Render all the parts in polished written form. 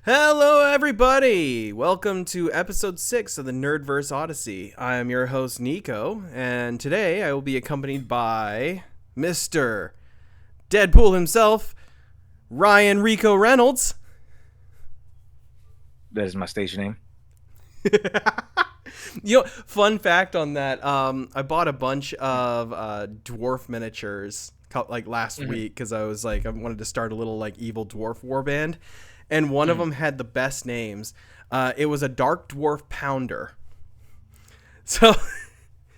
Hello, everybody! Welcome to episode 6 of the Nerdverse Odyssey. I am your host, Nico, and today I will be accompanied by Mr. Deadpool himself, Ryan Rico Reynolds. That is my station name. Fun fact on that, I bought a bunch of dwarf miniatures last week because I wanted to start a little evil dwarf warband. And one of them had the best names. It was a dark dwarf pounder. So,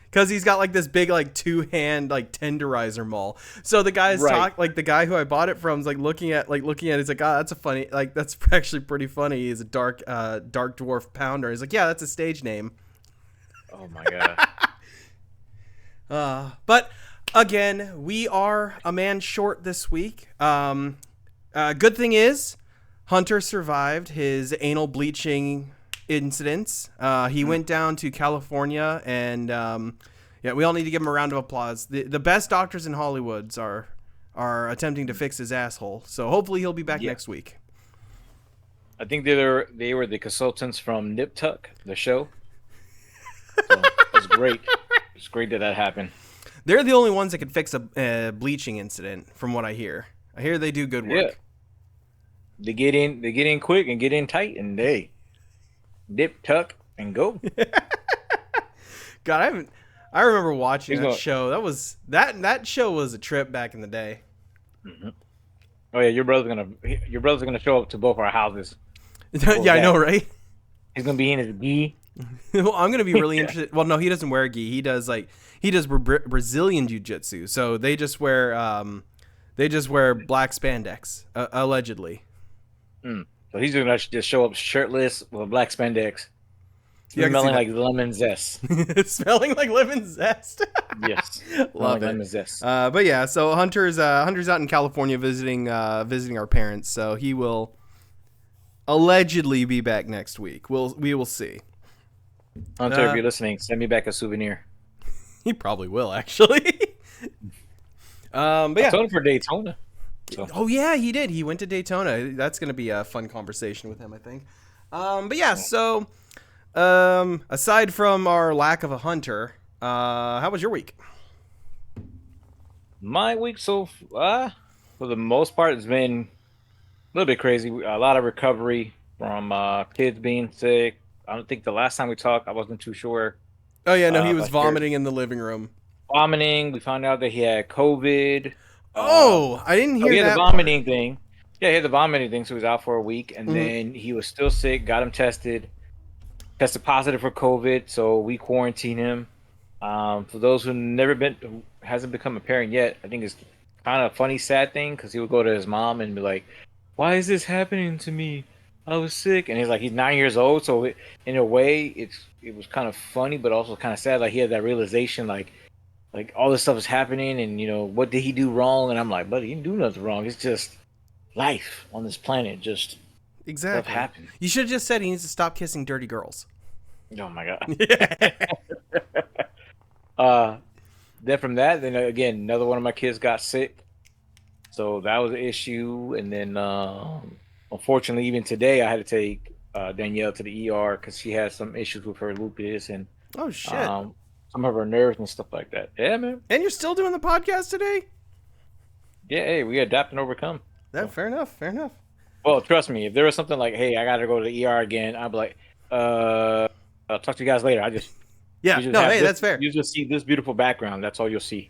because he's got this big two-hand tenderizer maul. So the guy's the guy who I bought it from is looking at it. He's like, that's a funny, that's actually pretty funny. He's a dark dwarf pounder. He's like, yeah, that's a stage name. Oh my god. But again, we are a man short this week. Good thing is, Hunter survived his anal bleaching incidents. He went down to California, and we all need to give him a round of applause. The best doctors in Hollywood are attempting to fix his asshole. So hopefully he'll be back next week. I think they were the consultants from Nip Tuck, the show. So it's great. It's great that happened. They're the only ones that can fix a bleaching incident, from what I hear. I hear they do good work. Yeah. They get in quick and get in tight, and they dip, tuck, and go. God, I remember watching that show. That show was a trip back in the day. Mm-hmm. Oh yeah, your brother's gonna show up to both our houses. Yeah, I know, right? He's gonna be in his gi. Well, I'm gonna be really interested. Well, no, he doesn't wear gi. He does Brazilian jiu-jitsu. So they just wear black spandex, allegedly. So he's gonna just show up shirtless with black spandex, smelling like lemon zest. Smelling like lemon zest. Yes, love it. Lemon zest. But yeah, so Hunter's out in California visiting our parents. So he will allegedly be back next week. We will see. Hunter, if you're listening, send me back a souvenir. He probably will, actually. But yeah, I told him for Daytona. So. Oh yeah, he did. He went to Daytona. That's gonna be a fun conversation with him, I think. But yeah, so aside from our lack of a hunter, how was your week? My week for the most part, it's been a little bit crazy. A lot of recovery from kids being sick. I don't think the last time we talked, I wasn't too sure. Oh yeah, no, he was vomiting in the living room. Vomiting. We found out that he had COVID. I didn't hear that. He had the vomiting thing. Yeah, he had the vomiting thing, so he was out for a week, and then he was still sick. Got him tested positive for COVID, so we quarantined him. For those who hasn't become a parent yet, I think it's kind of a funny, sad thing because he would go to his mom and be like, "Why is this happening to me? I was sick," and he's 9 years old, so in a way, it was kind of funny, but also kind of sad. He had that realization, all this stuff is happening, and what did he do wrong? And I'm like, buddy, he didn't do nothing wrong. It's just life on this planet. Just exactly stuff happens. You should have just said he needs to stop kissing dirty girls. Oh my god. Then from that, again, another one of my kids got sick, so that was an issue. And then unfortunately, even today, I had to take Danielle to the ER because she had some issues with her lupus and oh shit. Some of her nerves and stuff like that. Yeah, man. And you're still doing the podcast today? Yeah, hey, we adapt and overcome. Fair enough. Well, trust me, if there was something like, hey, I gotta go to the ER again, I'd be like, I'll talk to you guys later. That's fair. You just see this beautiful background. That's all you'll see.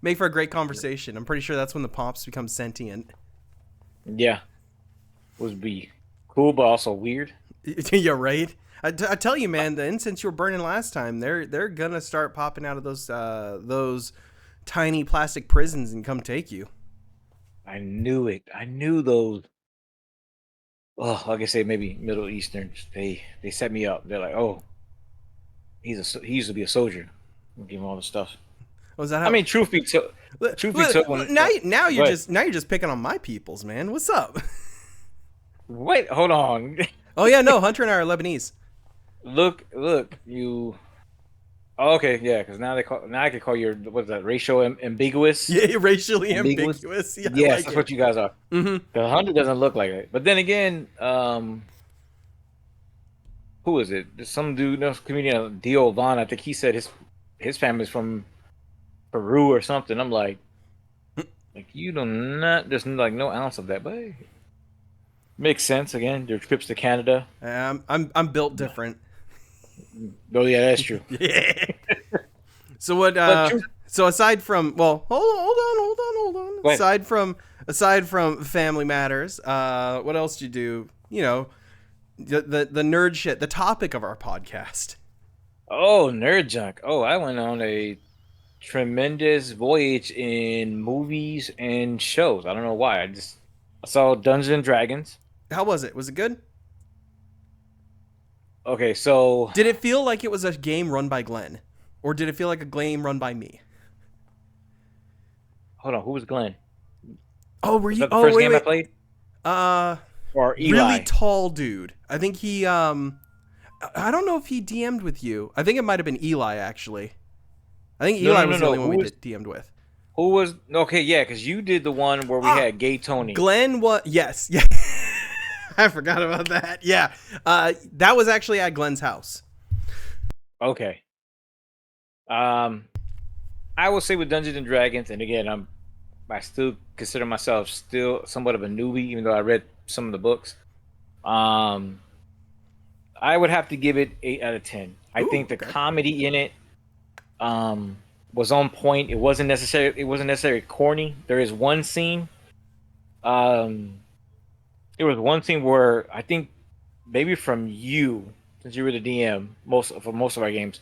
Make for a great conversation. I'm pretty sure that's when the pops become sentient. Yeah. Would be cool, but also weird. Yeah, right? I tell you, man, the incense you were burning last time, they're gonna start popping out of those tiny plastic prisons and come take you. I knew it. I knew those. Oh, like I say, maybe Middle Easterns. They set me up. They're like, oh, he used to be a soldier. I'll give him all the stuff. Was that how? I mean, truth be told, now you're just picking on my peoples, man. What's up? Wait, hold on. Oh yeah, no, Hunter and I are Lebanese. Look, you Oh, okay, yeah, because now I can call you what's that racial ambiguous Yeah, racially ambiguous. ambiguous. Yeah, I Yes, like that's it. what you guys are. Mm-hmm. The hunter doesn't look like it. But then again, who is it? There's some dude, no comedian, Dio Von. I think he said his family's from Peru or something. I'm like you do not. There's like no ounce of that, but hey, makes sense. Again, their trips to Canada. I'm built different. Oh yeah, that's true. Yeah. So what? But truth, So aside from hold on. go ahead. Aside from Family Matters, what else do you do? You know, the nerd shit, the topic of our podcast. Oh, nerd junk. Oh, I went on a tremendous voyage in movies and shows. I don't know why. I saw Dungeons and Dragons. How was it? Was it good? Okay, so Did it feel like it was a game run by Glenn, or did it feel like a game run by me? hold on. Who was Glenn? Oh, were Was you? that the Oh, first wait, game I wait. played? Or Really Eli? tall dude. I think he I don't know if he DM'd with you. I think it might have been Eli actually. I think No, Eli no, no, was the no. only one we did DM'd with. Who was? Okay, yeah, because you did the one where we Ah, had Gay Tony. Glenn was yes, yeah. I forgot about that. Yeah. That was actually at Glenn's house. Okay. Um, I will say with Dungeons and Dragons, and again, I still consider myself still somewhat of a newbie, even though I read some of the books. Um, I would have to give it 8 out of 10. I Ooh, think the okay. comedy in it um was on point. It wasn't necessarily corny. There is one scene. Um, there was one scene where I think maybe from you, since you were the DM for most of our games,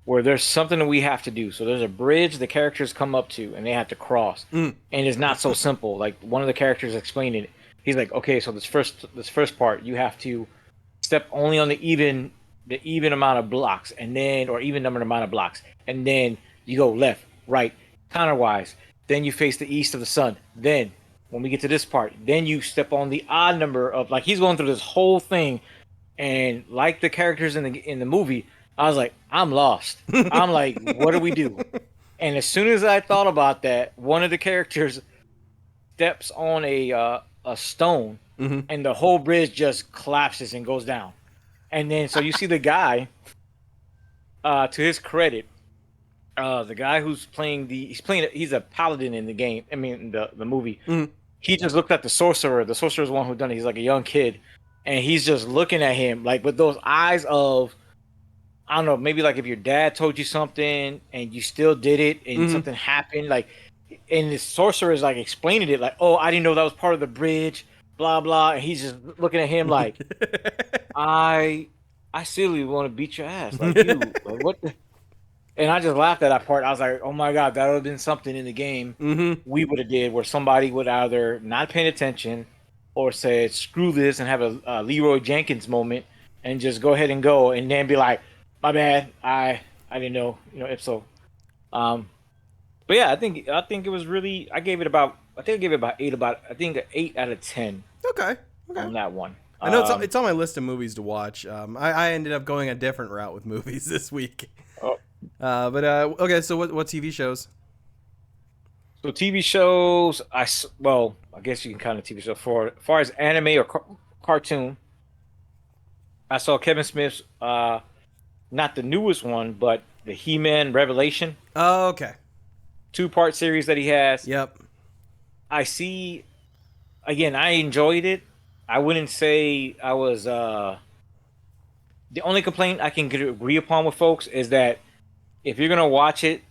where there's something that we have to do. So there's a bridge the characters come up to and they have to cross, Mm. and it's not so simple. Like one of the characters explained it. He's like, okay, so this first part you have to step only on the even amount of blocks, and then or even number amount of blocks, and then you go left, right, counterwise. Then you face the east of the sun. Then when we get to this part, then you step on the odd number of like he's going through this whole thing, and like the characters in the movie, I was like, I'm lost. I'm like, what do we do? And as soon as I thought about that, one of the characters steps on a stone, Mm-hmm. and the whole bridge just collapses and goes down. And then so you see the guy, to his credit, the guy who's playing he's a paladin in the game. I mean, the movie. Mm-hmm. He just looked at the sorcerer. The sorcerer's the one who done it. He's like a young kid, and he's just looking at him like with those eyes of I don't know, maybe like if your dad told you something and you still did it and Mm-hmm. something happened, like, and the sorcerer is like explaining it, like, oh, I didn't know that was part of the bridge, blah blah, and he's just looking at him like, I, I silly want to beat your ass, like you, like what? And I just laughed at that part. I was like, oh my god, that would have been something in the game Mm-hmm. we would have did where somebody would either not paying attention or said screw this and have a Leroy Jenkins moment and just go ahead and go and then be like, my bad, I didn't know, if so. Um, but yeah, I think it was really I gave it about 8 out of 10 Okay. Okay. on that one. I know it's on my list of movies to watch. I ended up going a different route with movies this week. Oh, But okay. So what TV shows? so TV shows, well, I guess you can kind of TV show for as far as anime or cartoon. I saw Kevin Smith's not the newest one, but the He-Man Revelation Oh, okay. two-part series that he has. Yep. I see. Again, I enjoyed it. I wouldn't say I was. The only complaint I can agree upon with folks is that if you're gonna watch it,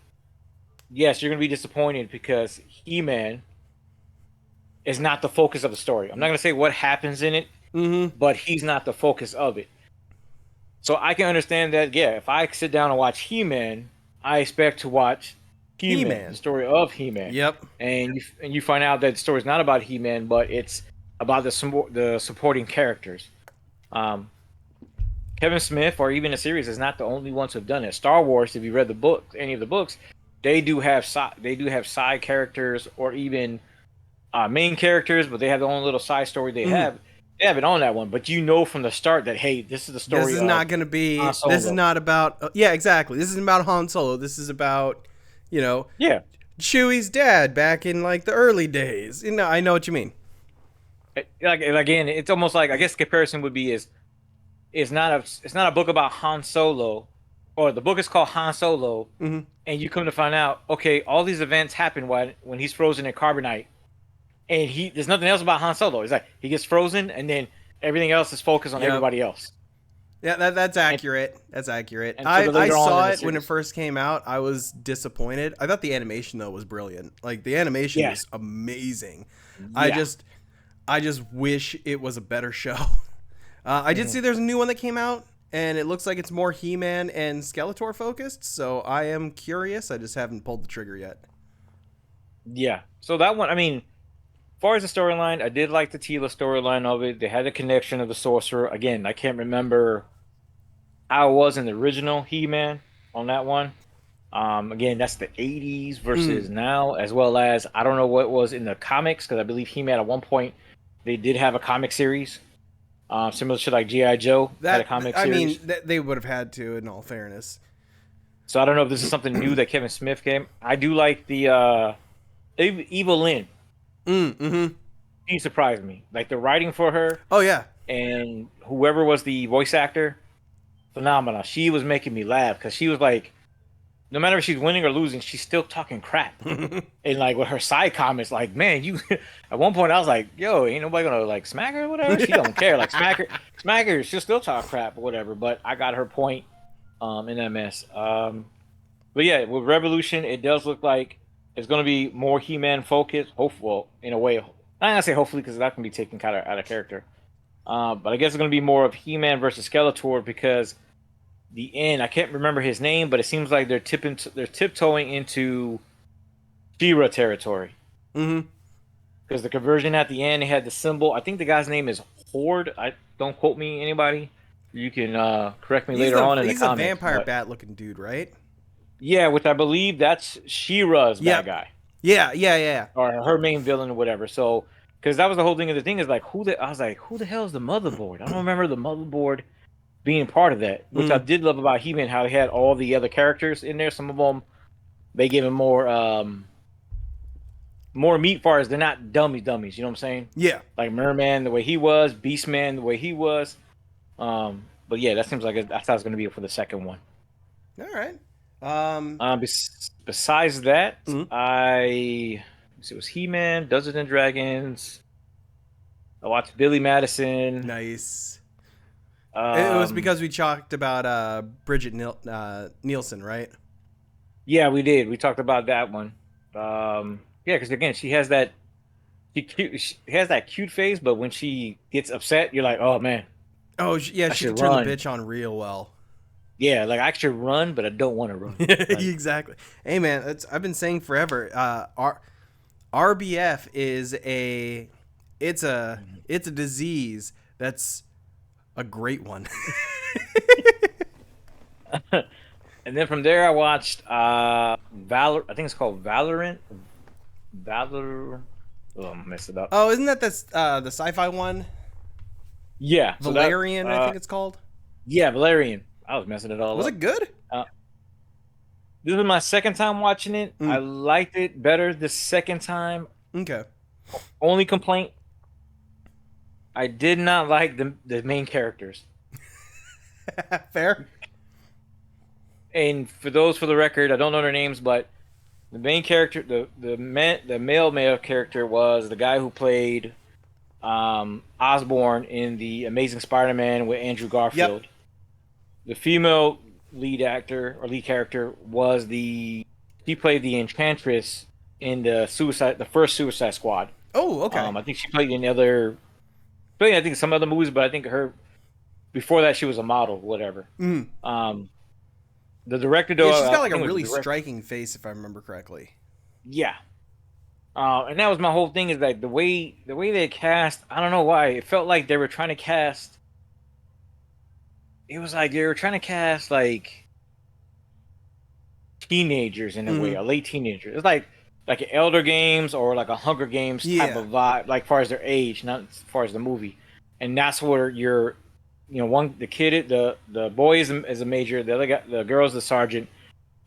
yes, you're gonna be disappointed because He-Man is not the focus of the story. I'm not gonna say what happens in it, Mm-hmm. but he's not the focus of it. So I can understand that. Yeah, if I sit down and watch He-Man, I expect to watch He-Man, He-Man. the story of He-Man. Yep. And you find out that the story is not about He-Man, but it's about the supporting characters. Um, Kevin Smith or even the series is not the only ones who've done it. Star Wars, if you read the book, any of the books, they do have side characters or even main characters, but they have their own little side story they Mm-hmm. have. They haven't on that one, but you know from the start that hey, this is the This story is of not going to be. Han This is Solo. not about. Yeah, exactly. This isn't about Han Solo. This is about, you know, Yeah, Chewie's dad back in like the early days. You know, I know what you mean. like again, it's almost like I guess the comparison would be is it's not a book about Han Solo, or the book is called Han Solo, Hmm. and you come to find out okay, all these events happen when he's frozen in carbonite, and he there's nothing else about Han Solo. It's like he gets frozen, and then everything else is focused on Yep. everybody else. Yeah, that's And accurate. That's accurate. and so the I later on in saw the it when it series, first came out. I was disappointed. I thought the animation though was brilliant. Like the animation yeah, was amazing. I yeah. just I just wish it was a better show. I did Mhm. see there's a new one that came out, and it looks like it's more He-Man and Skeletor focused. So I am curious. I just haven't pulled the trigger yet. Yeah. So that one, I mean, as far as the storyline, I did like the Tila storyline of it. They had a connection of the sorcerer. Again, I can't remember how it was in the original He-Man on that one. Again, that's the 80s versus Mm, now, as well as I don't know what was in the comics because I believe He-Man at one point they did have a comic series, similar to like G.I. Joe had a that comic I mean, series. they would have had to, in all fairness. So I don't know if this is something new that Kevin Smith came. I do like the Evil Lynn. Mm-hmm. She surprised me. Like the writing for her Oh yeah. and whoever was the voice actor, phenomenal. She was making me laugh because she was like, no matter if she's winning or losing, she's still talking crap. And like with her side comments, like, man, you. At one point, I was like, yo, ain't nobody gonna like smack her or whatever. She don't care. Like smack her. She'll still talk crap or whatever. But I got her point, in that mess. But yeah, with Revolution, it does look like it's gonna be more He-Man focused. Hopefully, well, in a way, I'm not gonna say hopefully because that can be taken kind of out of character. But I guess it's gonna be more of He-Man versus Skeletor because the end. I can't remember his name, but it seems like they're tiptoeing into She-Ra territory Mm-hmm. because the conversion at the end they had the symbol. I think the guy's name is Horde. I don't quote me anybody. You can correct me later on in the He's a comments. vampire But bat looking dude, right? yeah, which I believe that's She-Ra's bad Yep. guy Yeah, yeah, yeah. or her main villain or whatever. So because that was the whole thing of the thing is like I was like who the hell is the motherboard? I don't remember the motherboard being part of that, which I Mm. did love about He-Man how they had all the other characters in there. Some of them they gave him more meat far as they're not dummies, you know what I'm saying? Yeah. Like Merman the way he was, Beastman the way he was. But yeah, that seems like that's how it's going to be for the second one. All right. Besides that, Mhm. it was He-Man, Dungeons and Dragons. I watched Billy Madison. Nice. It was Um, because we talked about Bridget Nielsen, right? yeah, we did. We talked about that one. Yeah, because again, she has that cute face, but when she gets upset, you're like, oh man, Oh, yeah, I she could should turn the run. bitch on real well. Yeah, like I should run, but I don't want to run. Like, Exactly. Hey, man, I've been saying forever. RBF is it's a it's a disease that's a great one. and then from there, I watched Valor. I think it's called Valorant. Valor. Oh, I messed it up. Oh, isn't that the sci-fi one? Yeah, so that Valerian, I think it's called. yeah, Valerian. I was messing it all Was up. it good? Uh, this was my second time watching it. I Mm, liked it better the second time. okay. Only complaint, I did not like the main characters. Fair. And for those for the record, I don't know their names, but the main character, the male character was the guy who played Osborn in the Amazing Spider-Man with Andrew Yep. Garfield. The female lead actor or lead character was she played the Enchantress in the first Suicide Squad. Oh, okay. I think she played in I think some other movies, but I think her before that she was a model, whatever. Mm. Um, the director Yeah, though, she's got I like a think it was really the director. striking face, if I remember correctly. Yeah, and that was my whole thing is like the way they cast. I don't know why it felt like they were trying to cast. It was like they were trying to cast like teenagers in a way, Mm. a late teenager. It's like an Elder Games or like a Hunger Games type Yeah. of vibe, like far as their age, not as far as the movie. and that's where you're, the boy is a major, the other guy, the girl is the sergeant,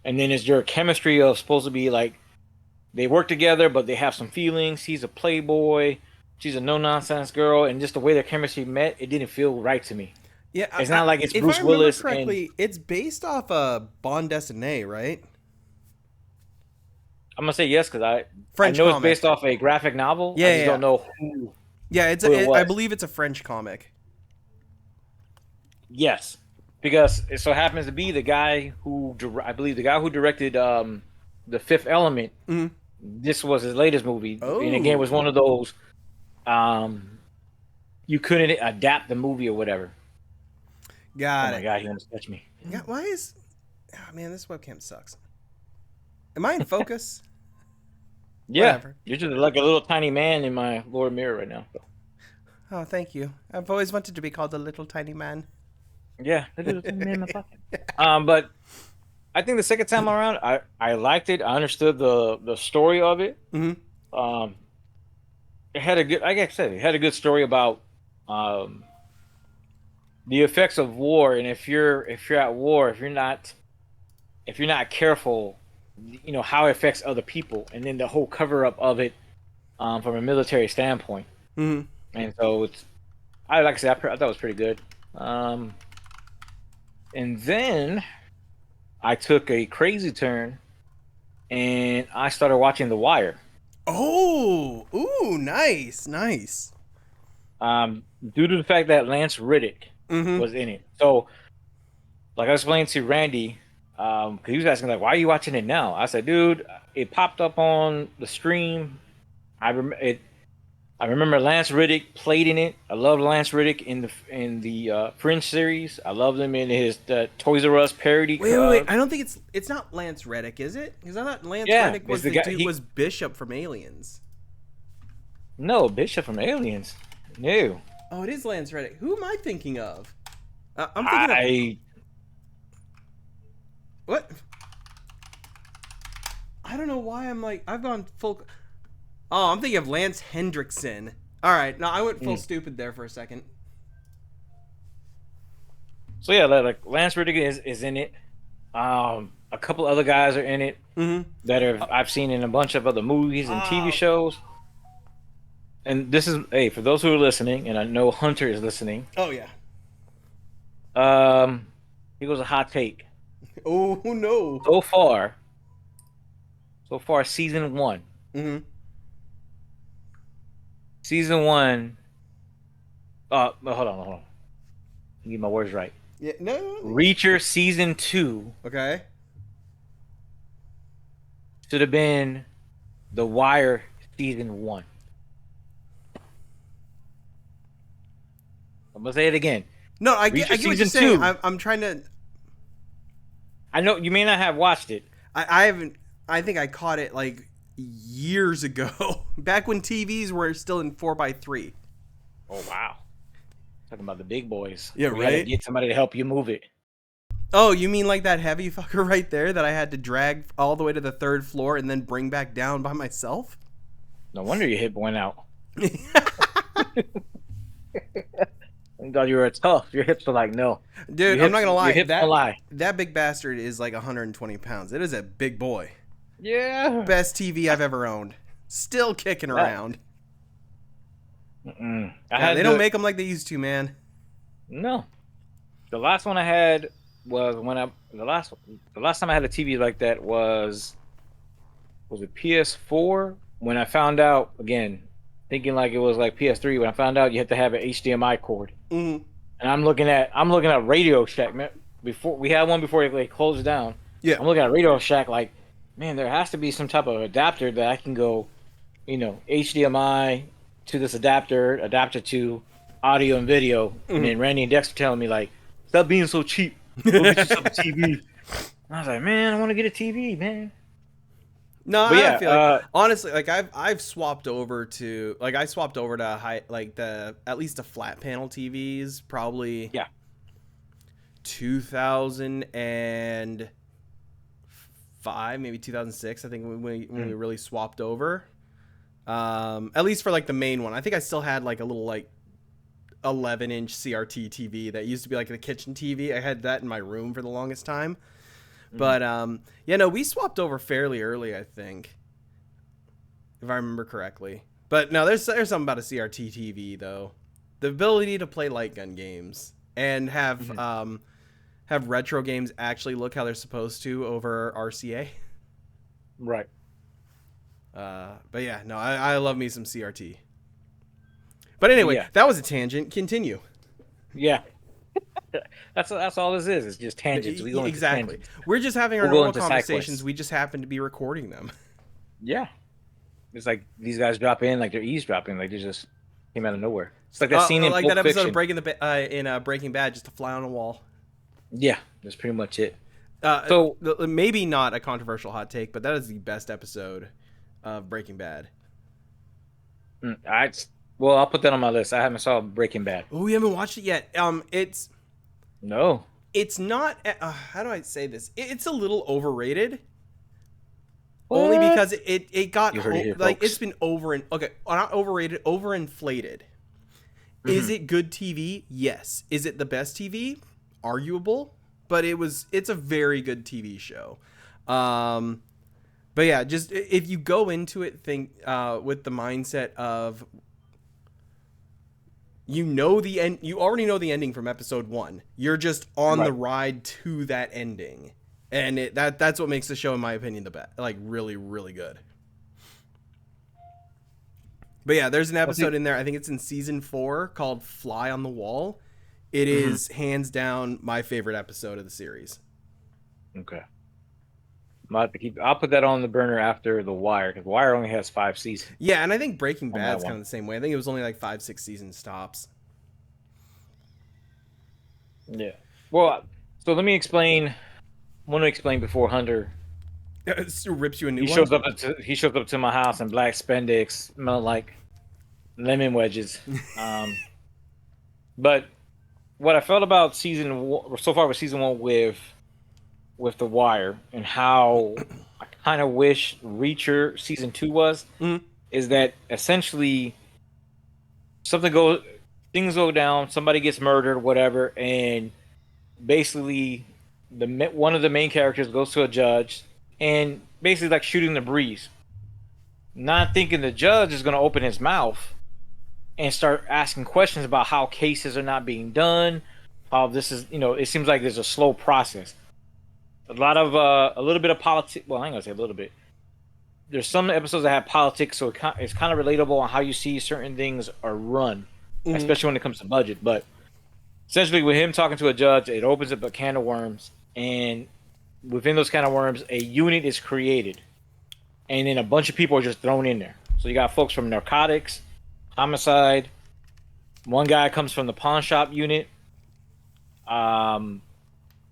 and then is your chemistry of supposed to be like they work together, but they have some feelings. He's a playboy, she's a no nonsense girl, and just the way their chemistry met, it didn't feel right to me. Yeah, It's not like it's if I Bruce remember Willis and correctly, it's based off Bond Destinée, right? I'm gonna say yes because I French know it's comic. based off a graphic novel. Yeah, I just yeah, don't know who. yeah. I believe it's a French comic. Yes, because it so happens to be the guy who I believe the guy who directed the Fifth Element. Mhm. This was his latest movie, and again, it was Oh. one of those you couldn't adapt the movie or whatever. Oh Got my it. god, he almost touched me. Yeah, why is? Oh, man, this webcam sucks. Am I in focus? Yeah, Whatever. you're just like a little tiny man in my lower mirror right now. Oh, thank you. I've always wanted to be called a little tiny man. Yeah, a little tiny man in my pocket. But I think the second time around, I liked it. I understood the story of it. Mm-hmm. It had a good, like I said, it had a good story about um, the effects of war, and if you're at war, if you're not careful, how it affects other people, and then the whole cover up of it from a military standpoint. Mm-hmm. And so like I said, I thought it was pretty good. And then I took a crazy turn, and I started watching The Wire. Oh, ooh, nice, nice. Due to the fact that Lance Riddick Mm-hmm. was in it. So, like I explained to Randy, because he was asking like, "Why are you watching it now?" I said, "Dude, it popped up on the stream. I remember Lance Riddick played in it. I love Lance Riddick in the Fringe series. I loved him in his Toys R Us parody. Wait. I don't think it's not Lance Reddick, is it? Because I thought Lance Reddick was the the guy, dude was Bishop from Aliens. No, Bishop from Aliens. No. Oh, it is Lance Reddick. Who am I thinking of? I'm thinking of what? I don't know why I've gone full. Oh, I'm thinking of Lance Hendrickson. All right, no, I went full stupid there for a second. So yeah, like Lance Riddick is in it. A couple other guys are in it that I've seen in a bunch of other movies and TV shows. And this is for those who are listening, and I know Hunter is listening. Oh yeah. He goes a hot take. Oh no. So far, season 1. Mm-hmm. Season 1. Hold on. Get my words right. Yeah. No. Reacher season 2 Okay. should have been The Wire season 1. I'm gonna say it again. No, I get what you're saying. I'm trying to. I know you may not have watched it. I haven't. I think I caught it like years ago, back when TVs were still in 4x3. Oh wow! Talking about the big boys. Yeah, you gotta right. get somebody to help you move it. Oh, you mean like that heavy fucker right there that I had to drag all the way to the 3rd floor and then bring back down by myself? No wonder your hip went out. I thought you were tough. Your hips are like, no. Dude, I'm not gonna lie. Your hips don't lie. That big bastard is like 120 pounds. It is a big boy. Yeah. Best TV I've ever owned. Still kicking around. They don't make them like they used to, man. No. The last one I had was the last time I had a TV like that was it PS4? When I found out, again, thinking like it was like PS3, when I found out you had to have an HDMI cord. Mm-hmm. And I'm looking at Radio Shack, man. Before we had one before they closed down. Yeah. I'm looking at Radio Shack like, man, there has to be some type of adapter that I can go, HDMI to this adapter to audio and video. Mm-hmm. And then Randy and Dexter telling me like, stop being so cheap. Go get yourself a TV. And I was like, man, I want to get a TV, man. No, but I feel like honestly, like I've swapped over to at least a flat panel TVs probably 2005, maybe 2006. I think when we really swapped over. At least for like the main one. I think I still had like a little like 11-inch CRT TV that used to be like the kitchen TV. I had that in my room for the longest time. But yeah, no, we swapped over fairly early, I think, if I remember correctly. But no, there's something about a CRT TV though, the ability to play light gun games and have retro games actually look how they're supposed to over RCA. Right. But yeah, no, I love me some CRT. But anyway, Yeah. that was a tangent. Continue. Yeah. That's all this is. It's just tangents. We go into Exactly. tangents. We're just having our We'll go normal into side conversations. quests. We just happen to be recording them. Yeah. It's like these guys drop in, like they're eavesdropping, like they just came out of nowhere. It's like that scene in like Pulp that episode Fiction. in Breaking Bad, just a fly on a wall. Yeah, that's pretty much it. So Maybe not a controversial hot take, but that is the best episode of Breaking Bad. I'll put that on my list. I haven't saw Breaking Bad. Oh, we haven't watched it yet. No. It's not. How do I say this? It's a little overrated. What? Only because it got folks. it's been not overrated, overinflated. Is it good TV? Yes. Is it the best TV? Arguable, but it's a very good TV show. But yeah, just if you go into it think with the mindset of you already know the ending from episode 1. You're just on the ride to that ending. And that's what makes the show, in my opinion, the best. Like, really, really good. But yeah, there's an episode in there. I think it's in season 4 called "Fly on the Wall." It is hands down my favorite episode of the series. Okay. I'll put that on the burner after The Wire, because The Wire only has 5 seasons. Yeah, and I think Breaking Bad's kind of the same way. I think it was only like 5-6 seasons tops. Yeah. Well, so let me explain. I want to explain before Hunter rips you a new one. He shows up to my house in black spandex, smelling like lemon wedges. But what I felt about so far with season 1 with The Wire, and how I kind of wish Reacher season 2 was, is that essentially things go down, somebody gets murdered, whatever, and basically one of the main characters goes to a judge and basically like shooting the breeze, not thinking the judge is going to open his mouth and start asking questions about how cases are not being done, how this is, it seems like there's a slow process. A little bit of politics. Well, I ain't gonna say a little bit. There's some episodes that have politics, so it's kind of relatable on how you see certain things are run, especially when it comes to budget. But essentially, with him talking to a judge, it opens up a can of worms, and within those can of worms, a unit is created, and then a bunch of people are just thrown in there. So you got folks from narcotics, homicide. One guy comes from the pawn shop unit. One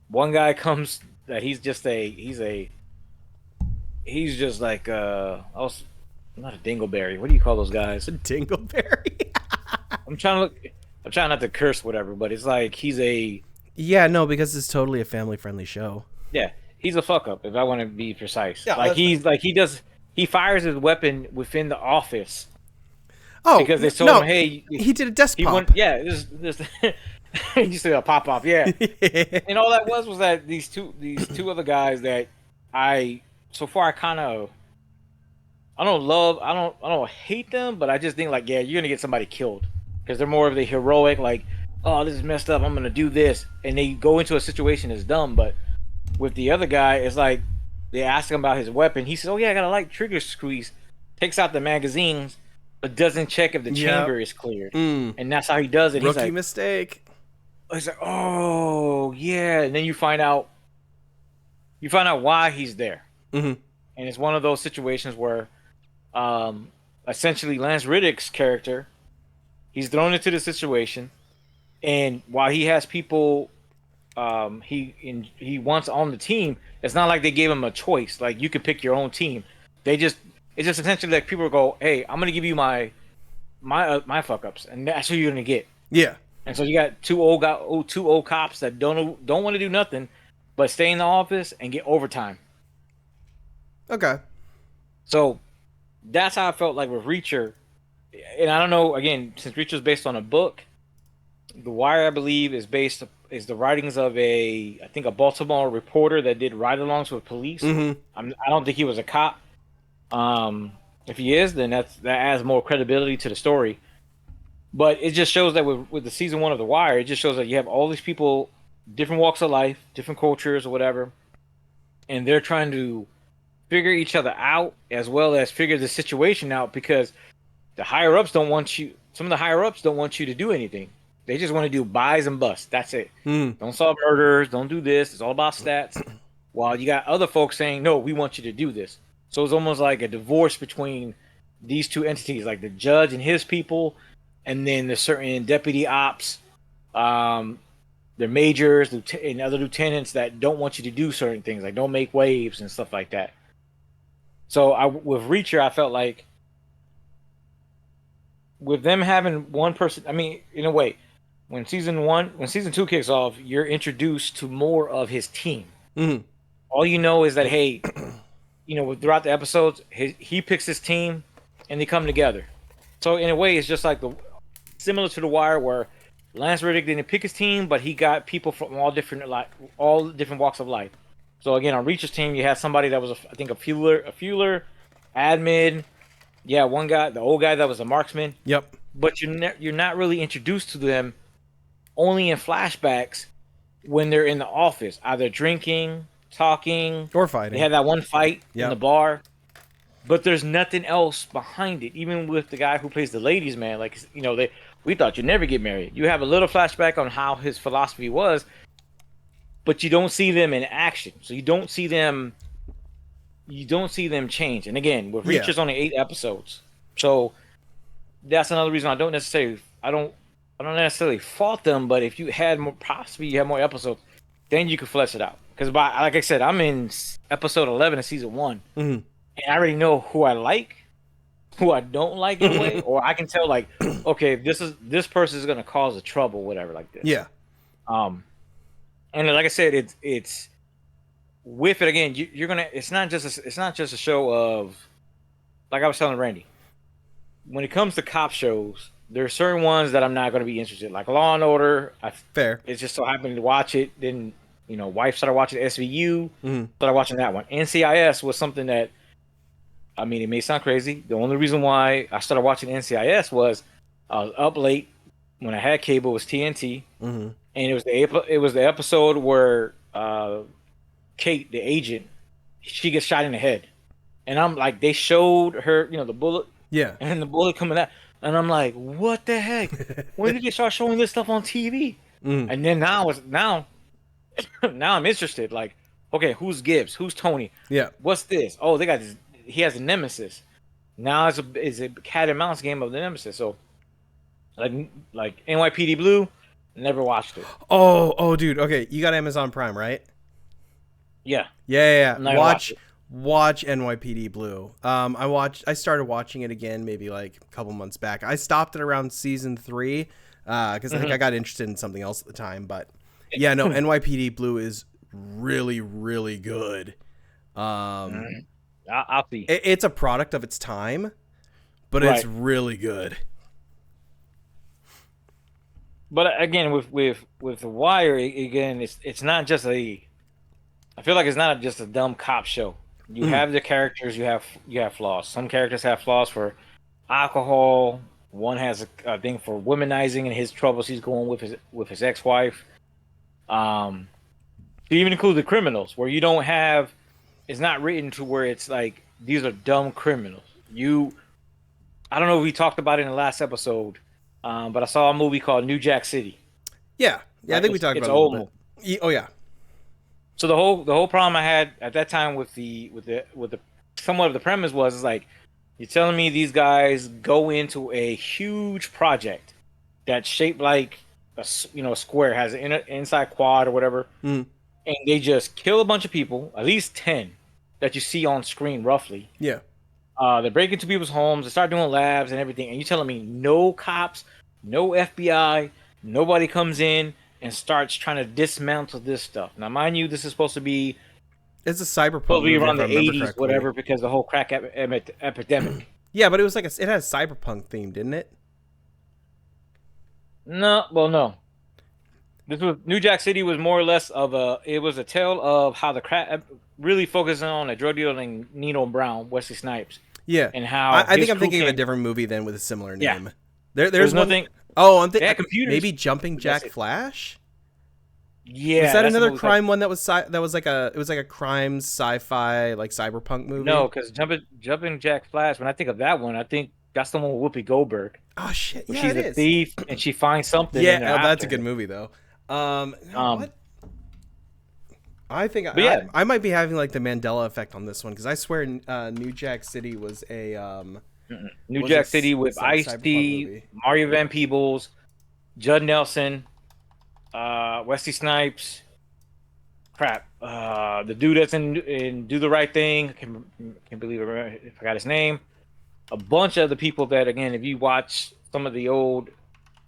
guy comes that he's just like not a dingleberry. What do you call those guys? A dingleberry. I'm trying not to curse whatever, but it's like he's a because it's totally a family friendly show. Yeah, he's a fuck up if I want to be precise. Yeah, he fires his weapon within the office. Oh, because they told him, hey, he did a desk pop. This he used to pop off, yeah. And all that was that these two other guys that so far I don't hate them, but I just think like, yeah, you're gonna get somebody killed because they're more of the heroic, like, oh, this is messed up, I'm gonna do this, and they go into a situation that's dumb. But with the other guy, it's like they ask him about his weapon. He says, oh yeah, I got a light trigger squeeze. Takes out the magazines, but doesn't check if the chamber is cleared, and that's how he does it. Rookie mistake. He's like, oh yeah, and then you find out why he's there, and it's one of those situations where, essentially, Lance Riddick's character, he's thrown into the situation, and while he has people, he wants on the team. It's not like they gave him a choice. Like you could pick your own team. It's just essentially like people go, hey, I'm gonna give you my fuck ups, and that's who you're gonna get. Yeah. And so you got two old cops that don't want to do nothing, but stay in the office and get overtime. Okay. So that's how I felt like with Reacher, and I don't know. Again, since Reacher's based on a book, The Wire, I believe, is the writings of I think a Baltimore reporter that did ride-alongs with police. Mm-hmm. I don't think he was a cop. If he is, then that adds more credibility to the story. But it just shows that with the season 1 of The Wire, it just shows that you have all these people, different walks of life, different cultures or whatever, and they're trying to figure each other out as well as figure the situation out because the higher ups don't want you. Some of the higher ups don't want you to do anything. They just want to do buys and busts. That's it. Mm. Don't solve murders. Don't do this. It's all about stats. While you got other folks saying, no, we want you to do this. So it's almost like a divorce between these two entities, like the judge and his people, and then the certain deputy ops, the majors, and other lieutenants that don't want you to do certain things, like don't make waves and stuff like that. So with Reacher, I felt like with them having one person, I mean, in a way, when season 2 kicks off, you're introduced to more of his team. Mm-hmm. All you know is that, hey, throughout the episodes, he picks his team and they come together. So in a way, it's just like similar to The Wire, where Lance Reddick didn't pick his team, but he got people from all different walks of life. So again, on Reacher's team, you had somebody that was I think a fueler, admin. Yeah, one guy, the old guy that was a marksman. Yep. But you're not really introduced to them only in flashbacks when they're in the office, either drinking, talking, or fighting. They had that one fight in the bar, but there's nothing else behind it. Even with the guy who plays the ladies' man, like we thought you'd never get married. You have a little flashback on how his philosophy was, but you don't see them in action. So you don't see them change. And again, with Reacher's only 8 episodes, so that's another reason I don't necessarily fault them. But if you had more, possibly you have more episodes, then you could flesh it out. Because like I said, I'm in episode 11 of season 1, and I already know who I like, who I don't like in a way, or I can tell like, okay, this person is gonna cause a trouble, whatever, like this. Yeah. And like I said, it's with it again. You're gonna. It's not just a show of, like I was telling Randy. When it comes to cop shows, there are certain ones that I'm not going to be interested in, like Law and Order. Fair. It's just so happened to watch it. Then, wife started watching SVU. Started watching that one. NCIS was something that, I mean, it may sound crazy. The only reason why I started watching NCIS was I was up late when I had cable. It was TNT, and it was the episode where Kate, the agent, she gets shot in the head, and I'm like, they showed her, the bullet. Yeah. And the bullet coming out. And I'm like, what the heck? When did they start showing this stuff on TV? And then now I'm interested. Like, okay, who's Gibbs? Who's Tony? Yeah. What's this? Oh, they got this. He has a nemesis. Now it's a cat and mouse game of the nemesis. So, like NYPD Blue, never watched it. Oh, dude. Okay, you got Amazon Prime, right? Yeah. Yeah. Watch NYPD Blue. I started watching it again maybe like a couple months back. I stopped it around season 3 because I think I got interested in something else at the time. But yeah, no, NYPD Blue is really, really good. I'll see. It's a product of its time, but it's really good. But again, with The Wire, again, it's not just I feel like it's not just a dumb cop show. You have the characters, you have flaws. Some characters have flaws for alcohol. One has a thing for womanizing and his troubles he's going with his ex-wife. To even include the criminals, where you don't have, it's not written to where it's like these are dumb criminals. I don't know if we talked about it in the last episode, but I saw a movie called New Jack City. Yeah, I think we talked about it a little bit. Oh yeah. So the whole problem I had at that time with the somewhat of the premise was like, you're telling me these guys go into a huge project that's shaped like a square, has an inside quad or whatever, and they just kill a bunch of people, at least 10 that you see on screen roughly. Yeah. They break into people's homes, they start doing labs and everything, and you're telling me no cops, no FBI, nobody comes in and starts trying to dismantle this stuff. Now, mind you, this is supposed to be... It's a cyberpunk movie around the 80s, whatever, because the whole crack epidemic. Yeah, but it was like it had a cyberpunk theme, didn't it? No, well, no. This was New Jack City was more or less of a. It was a tale of how the crack really focusing on a drug dealing Nino Brown, Wesley Snipes, Yeah, and how I think his I'm crew thinking of a came. different movie then with a similar Yeah, name. there was There's one. nothing. Oh, They had maybe computers, Jumping but that's Jack it. Flash. Was Yeah, that that's the another movie called. crime one that was that was like a it was like a crime sci-fi like cyberpunk movie? No, because jumping Jack Flash. When I think of that one, I think that's the one with Whoopi Goldberg, Oh shit, where yeah, it she's a is. thief and she finds something Yeah, and they're oh, that's a after good her. movie though. No, Um, what? I think but yeah, I might be having like the Mandela effect on this one because I swear New Jack City New was Jack City with Ice cyberpunk T, movie. Mario Van Peebles, Judd Nelson, Wesley Snipes. Crap. The dude that's in Do the Right Thing. Can't believe I forgot his name. A bunch of the people that, again, if you watch some of the old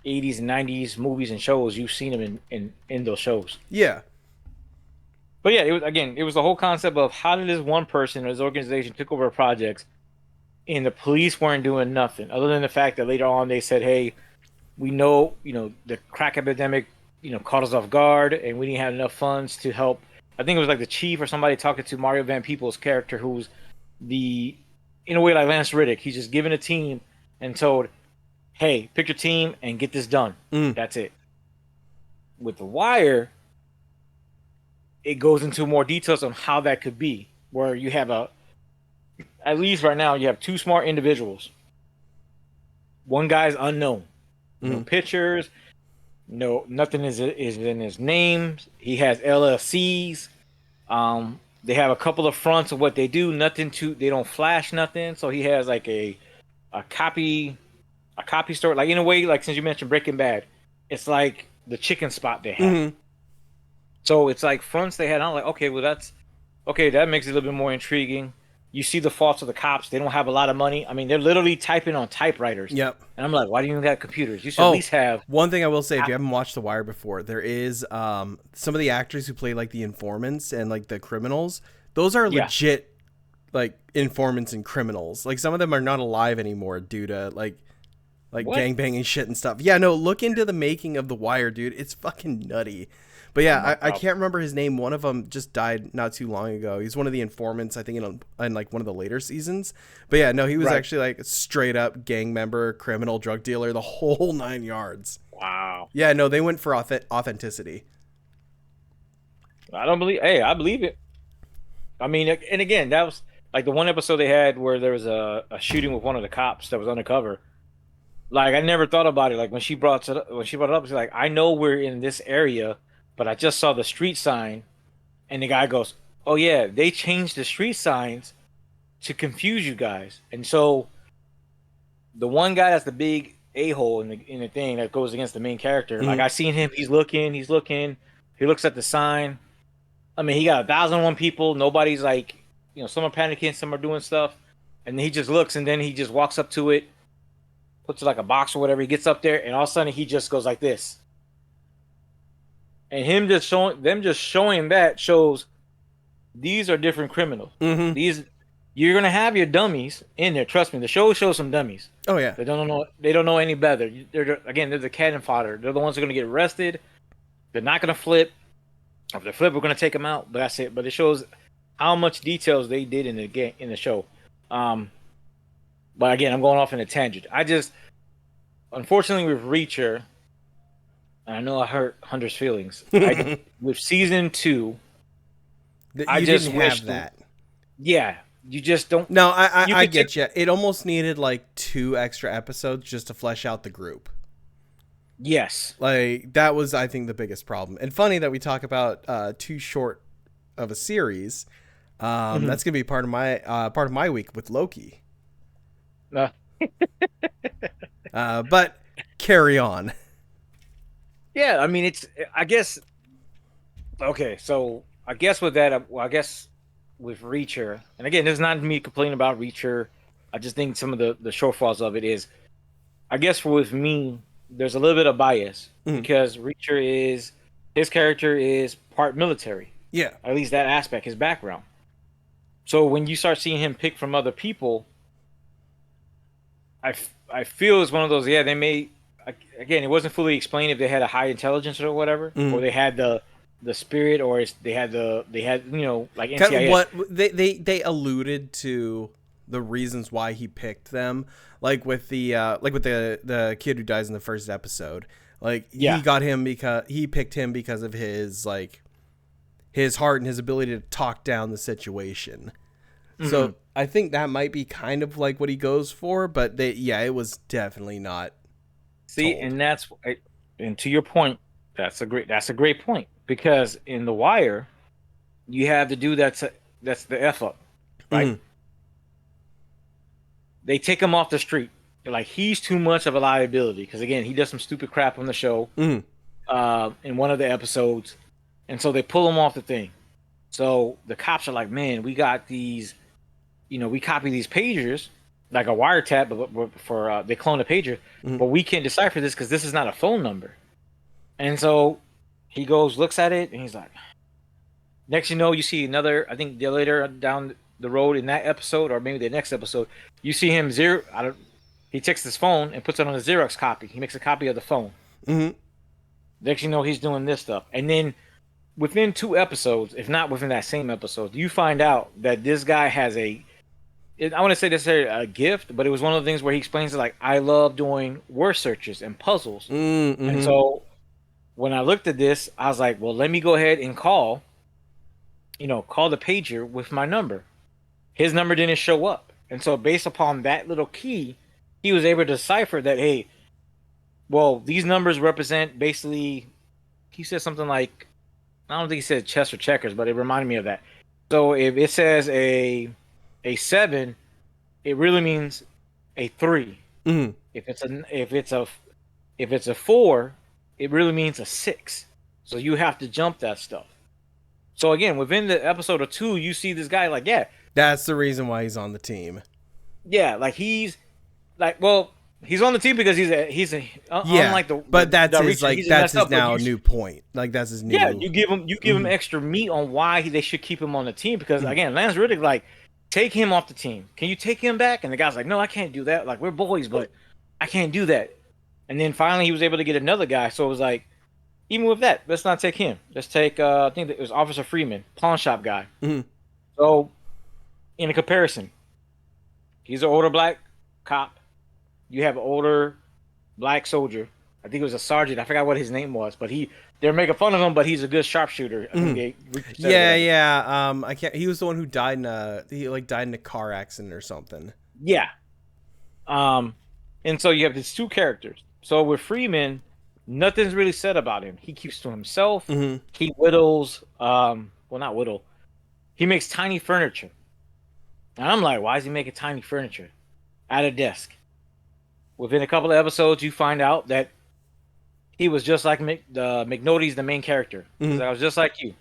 80s and 90s movies and shows, you've seen them in those shows. Yeah. But yeah, it was the whole concept of how did this one person or this organization took over projects and the police weren't doing nothing other than the fact that later on they said, hey, we know, the crack epidemic, caught us off guard and we didn't have enough funds to help. I think it was like the chief or somebody talking to Mario Van Peebles' character, who's the, in a way, like Lance Riddick. He's just given a team and told, hey, pick your team and get this done. Mm. That's it. With The Wire, it goes into more details on how that could be, where you have at least right now, you have two smart individuals. One guy's unknown, no Mm. pictures, no nothing is in his name. He has LLCs. They have a couple of fronts of what they do. Nothing to they don't flash nothing. So he has like a copy a copy store, like in a way, like since you mentioned Breaking Bad, it's like the chicken spot they have. Mm-hmm. So it's like fronts they had. I'm like, okay, well that's okay. That makes it a little bit more intriguing. You see the faults of the cops. They don't have a lot of money. I mean, they're literally typing on typewriters. Yep. And I'm like, why do you even got computers? You should at Oh, least have. one thing I will say, if you haven't watched The Wire before, there is some of the actors who play like the informants and like the criminals. Those are Yeah. legit like informants and criminals. Like some of them are not alive anymore due to like What? gangbanging shit and stuff. Yeah, no, look into the making of The Wire, dude. It's fucking nutty. But Oh, yeah, my I God. can't remember his name. One of them just died not too long ago. He's one of the informants, I think, in like one of the later seasons. But yeah, no, he was Right. actually like straight up gang member, criminal, drug dealer, the whole 9 yards. Wow. Yeah, no, they went for authenticity. I don't believe. Hey, I believe it. I mean, and again, that was like the one episode they had where there was a shooting with one of the cops that was undercover. Like I never thought about it. Like when she brought it up, she's like, I know we're in this area, but I just saw the street sign, and the guy goes, "Oh yeah, they changed the street signs to confuse you guys." And so the one guy that's the big a hole in the thing that goes against the main character, like Mhm. I seen him, he's looking, he looks at the sign. I mean, he got 1,001 people. Nobody's like, some are panicking, some are doing stuff, and he just looks, and then he just walks up to it, puts it like a box or whatever. He gets up there, and all of a sudden he just goes like this, and them just showing that shows these are different criminals. Mhm. These you're gonna have your dummies in there. Trust me, the show shows some dummies. Oh yeah. They don't know any better. They're the cannon fodder. They're the ones that are gonna get arrested. They're not gonna flip. If they flip, we're gonna take them out. But that's it. But it shows how much details they did in the game in the show. But again, I'm going off in a tangent. I just unfortunately with Reacher, and I know I hurt Hunter's feelings. With season 2, I You just didn't wish have that. yeah, you just don't. No, You I could get take, you. It almost needed like 2 extra episodes just to flesh out the group. yes. Like that was, I think, the biggest problem. And funny that we talk about too short of a series. Mhm. That's gonna be part of my week with Loki. Uh, But carry on. yeah, I mean it's. I guess okay. So I guess with that, well, I guess with Reacher, and again, this is not me complaining about Reacher. I just think some of the shortfalls of it is, I guess with me, there's a little bit of bias Mhm. because Reacher is his character is part military, Yeah. at least that aspect, his background. So when you start seeing him pick from other people, I feel it's one of those. Yeah, they may. again, it wasn't fully explained if they had a high intelligence or whatever, or they had the spirit, or they had like Kind of NCIS. what they alluded to the reasons why he picked them, like with the kid who dies in the first episode. Like Yeah. he got him because he picked him because of his his heart and his ability to talk down the situation. So I think that might be kind of like what he goes for, but it was definitely not. See, told. and to your point, that's a great point, because in The Wire, you have the dude that's the F up, right? They take him off the street. They're like, he's too much of a liability because again, he does some stupid crap on the show, in one of the episodes, and so they pull him off the thing. So the cops are like, man, we got these, we copy these pagers like a wiretap, but for they clone a pager, but we can't decipher this because this is not a phone number. And so he goes, looks at it, and he's like, next you see another, I think later down the road in that episode, or maybe the next episode, you see him he takes his phone and puts it on a Xerox copy. He makes a copy of the phone. Next he's doing this stuff. And then within 2 episodes, if not within that same episode, you find out that this guy has I want to say this is a gift, but it was one of the things where he explains it like, I love doing word searches and puzzles. And so when I looked at this, I was like, well, let me go ahead and call the pager with my number. His number didn't show up. And so based upon that little key, he was able to decipher that, hey, well, these numbers represent basically, he said something like, I don't think he said chess or checkers, but it reminded me of that. So if it says a 7, it really means a 3. If it's a 4, it really means a 6. So you have to jump that stuff. So again, within the episode or 2, you see this guy like, yeah, That's the reason why he's on the team. yeah, like he's like, well, he's on the team because unlike but that's his that's his now new point. Like that's his new. Yeah, you give him extra meat on why they should keep him on the team, because again, Lance Riddick, like, take him off the team. Can you take him back? And the guy's like, no, I can't do that. Like, we're boys, but I can't do that. And then finally he was able to get another guy. So it was like, even with that, let's not take him. Let's take I think it was Officer Freeman, pawn shop guy. So in a comparison, he's an older black cop. You have an older black soldier. I think it was a sergeant. I forgot what his name was, but they're making fun of him, but he's a good sharpshooter. I think I can't. He was the one who died in a car accident or something. Yeah. And so you have these 2 characters. So with Freeman, nothing's really said about him. He keeps to himself. He whittles. Well, not whittle. He makes tiny furniture. And I'm like, why is he making tiny furniture at a desk? Within a couple of episodes, you find out that he was just like McNulty's the main character. I was just like you.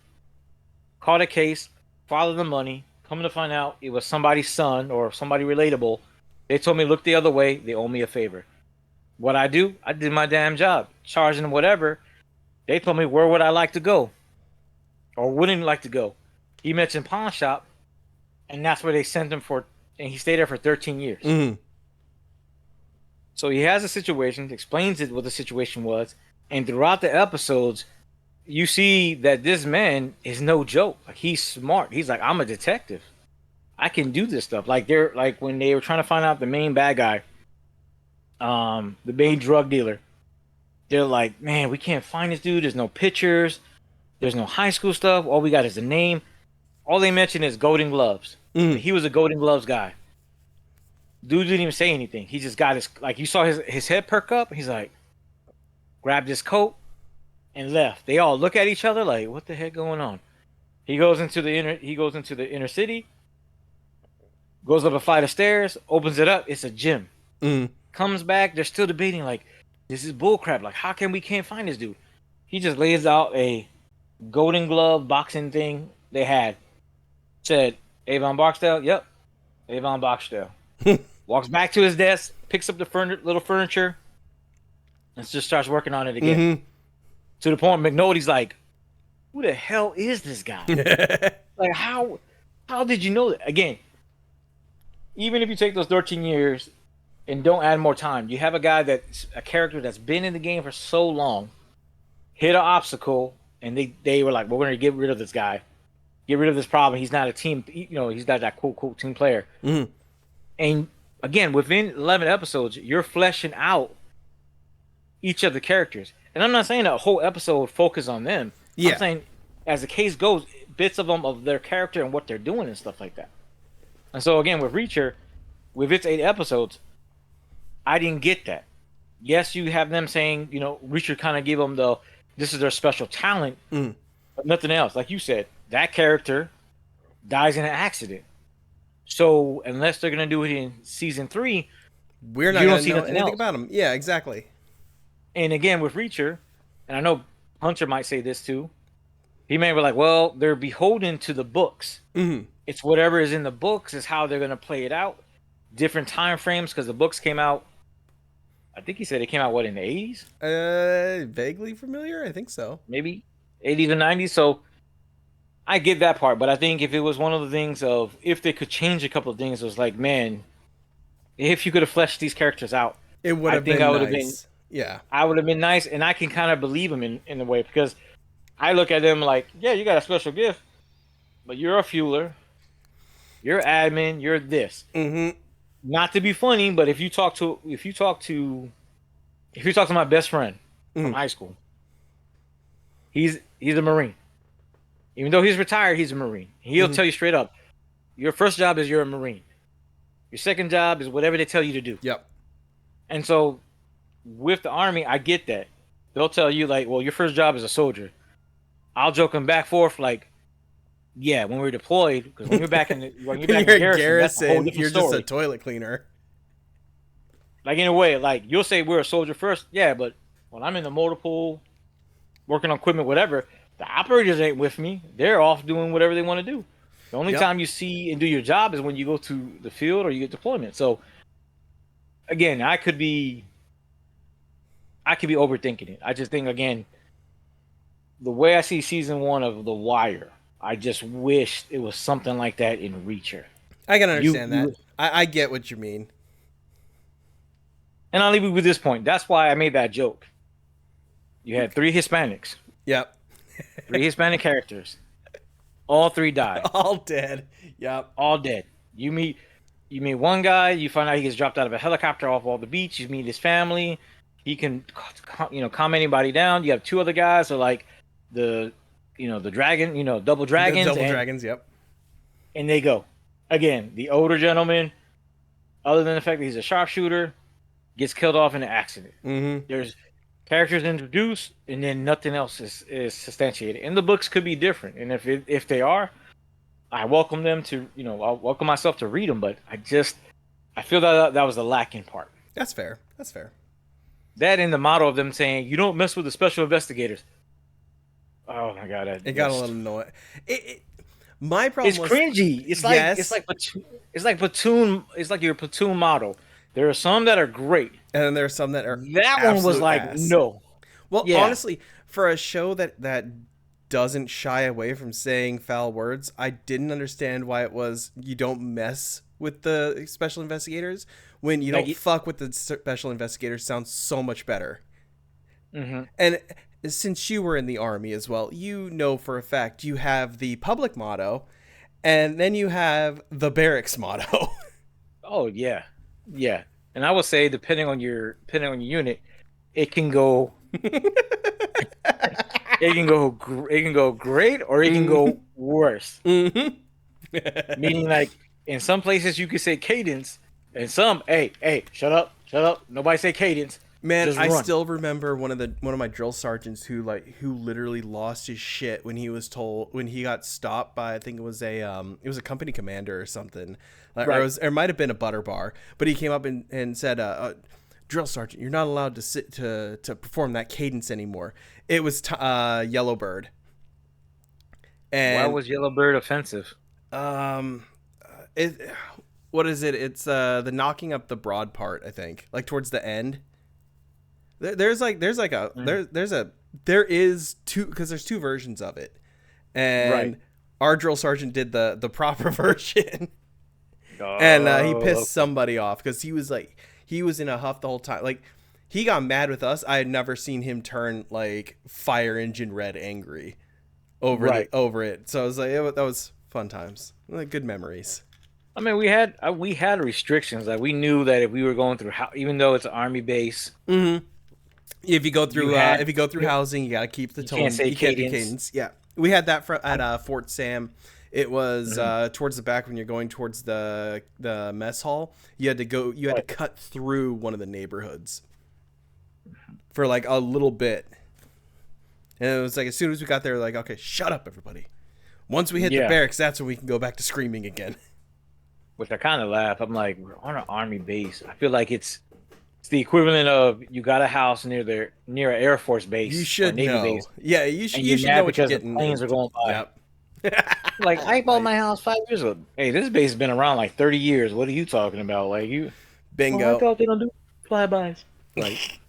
Caught a case, followed the money. Coming to find out, it was somebody's son or somebody relatable. They told me look the other way. They owe me a favor. What I do? I did my damn job, charging them whatever. They told me where would I like to go, or wouldn't like to go. He mentioned pawn shop, and that's where they sent him for, and he stayed there for 13 years. So he has a situation, explains it what the situation was, and throughout the episodes, you see that this man is no joke. Like, he's smart. He's like, I'm a detective. I can do this stuff. Like, when they were trying to find out the main bad guy, the main drug dealer, they're like, man, we can't find this dude. There's no pictures. There's no high school stuff. All we got is a name. All they mention is Golden Gloves. He was a Golden Gloves guy. Dude didn't even say anything. He just got you saw his head perk up. He's like, grabbed his coat and left. They all look at each other like, what the heck going on? He goes into the inner city, goes up a flight of stairs, opens it up. It's a gym. Comes back. They're still debating like, this is bullcrap. Like, how come we can't find this dude? He just lays out a Golden Glove boxing thing they had. Said, Avon Barksdale? Yep. Avon Barksdale. Walks back to his desk, picks up the little furniture, and just starts working on it again. To the point McNulty's like, who the hell is this guy? Like, how did you know that? Again, even if you take those 13 years, and don't add more time. You have a guy that's a character that's been in the game for so long, hit an obstacle, and they were like, we're going to get rid of this guy, get rid of this problem. He's not a team, he's not that quote team player. Mm-hmm. And again, within 11 episodes, you're fleshing out each of the characters. And I'm not saying a whole episode focus on them. Yeah. I'm saying as the case goes, bits of them of their character and what they're doing and stuff like that. And so again, with Reacher, with its 8 episodes, I didn't get that. Yes, you have them saying, Reacher kind of gave them this is their special talent, but nothing else. Like you said, that character dies in an accident. So unless they're gonna do it in season 3, we're not gonna know anything about him. Yeah, exactly. And again, with Reacher, and I know Hunter might say this too, he may be like, well, they're beholden to the books. Mm-hmm. It's whatever is in the books is how they're gonna play it out. Different time frames, because the books came out, I think he said it came out, what, in the 80s? Vaguely familiar? I think so. Maybe 80s or 90s. So I get that part, but I think if it was one of the things of, if they could change a couple of things, it was like, man, if you could have fleshed these characters out, it would have been nice. Yeah. I would have been nice, and I can kind of believe them in a way, because I look at them like, yeah, you got a special gift, but you're a fueler, you're admin, you're this. Mm-hmm. Not to be funny, but if you talk to my best friend from high school, he's a Marine. Even though he's retired, he's a Marine. He'll tell you straight up, your first job is you're a Marine. Your second job is whatever they tell you to do. Yep. And so with the Army, I get that. They'll tell you like, well, your first job is a soldier. I'll joke them back forth like, yeah, when we're deployed, because when you're back in garrison, that's a whole different you're story. Just a toilet cleaner. Like, in a way, like, you'll say we're a soldier first, yeah, but when I'm in the motor pool, working on equipment, whatever, the operators ain't with me. They're off doing whatever they want to do. The only time you see and do your job is when you go to the field or you get deployment. So, again, I could be overthinking it. I just think, again, the way I see season 1 of The Wire, I just wished it was something like that in Reacher. I can understand that. I get what you mean. And I'll leave you with this point. That's why I made that joke. You had 3 Hispanics. Yep. 3 Hispanic characters. All 3 died. All dead. Yep. All dead. You meet one guy, you find out he gets dropped out of a helicopter off the beach. You meet his family. He can, calm anybody down. You have 2 other guys who are like the dragon, double dragons. Dragons, yep. And they go. Again, the older gentleman, other than the fact that he's a sharpshooter, gets killed off in an accident. Mm-hmm. There's characters introduced, and then nothing else is substantiated. And the books could be different. And if they are, I welcome them to, I'll welcome myself to read them. But I feel that was the lacking part. That's fair. That and the motto of them saying, you don't mess with the special investigators. Oh my god! It got a little annoying. My problem was cringy. It's like platoon. It's like your platoon model. There are some that are great, and then there are some that are. That one was like ass. No. Well, honestly, for a show that doesn't shy away from saying foul words, I didn't understand why it was you don't mess with the special investigators when you don't fuck with the special investigators. Sounds so much better. Mm-hmm. And since you were in the Army as well, you know for a fact you have the public motto, and then you have the barracks motto. Oh yeah, yeah. And I would say depending on your unit, it can go. It can go great, or it can go worse. Mm-hmm. Meaning, like in some places you could say cadence, and some, hey, shut up, nobody say cadence. Man, I still remember one of my drill sergeants who literally lost his shit when he got stopped by, I think it was a company commander or something, right. Or it might have been a butter bar, but he came up and said, drill sergeant, you're not allowed to perform that cadence anymore. It was Yellowbird. And why was Yellowbird offensive? What is it? It's the knocking up the broad part, I think, like towards the end. There is two, because there's 2 versions of it, and our drill sergeant did the proper version, and he pissed somebody off because he was like, he was in a huff the whole time. Like, he got mad with us. I had never seen him turn like fire engine red angry Right. over it. So I was like, that was fun times, like good memories. I mean, we had restrictions. Like we knew that if we were going through, even though it's an army base, Mm-hmm. you had If you go through housing, you got to keep the you can't tone. say You can't do cadence. cadence. Yeah, we had that at Fort Sam. It was Mhm. towards the back when you're going towards the mess hall. You had to go. You had to Right. cut through one of the neighborhoods for like a little bit, and it was like as soon as we got there, like, okay, shut up, everybody. Once we hit the Yeah, barracks, that's when we can go back to screaming again. which I kind of laugh. I'm like, we're on an army base. I feel like it's the equivalent of you got a house near an Air Force You base or should Navy know. base, Yeah, and you you're should know mad what you're because the getting planes are into. going by. Yep. Like I bought Right. my house 5 years ago. Hey, this base has been around like 30 years. What are you talking about? Like you? Oh, I Bingo. thought they don't do flybys. Like,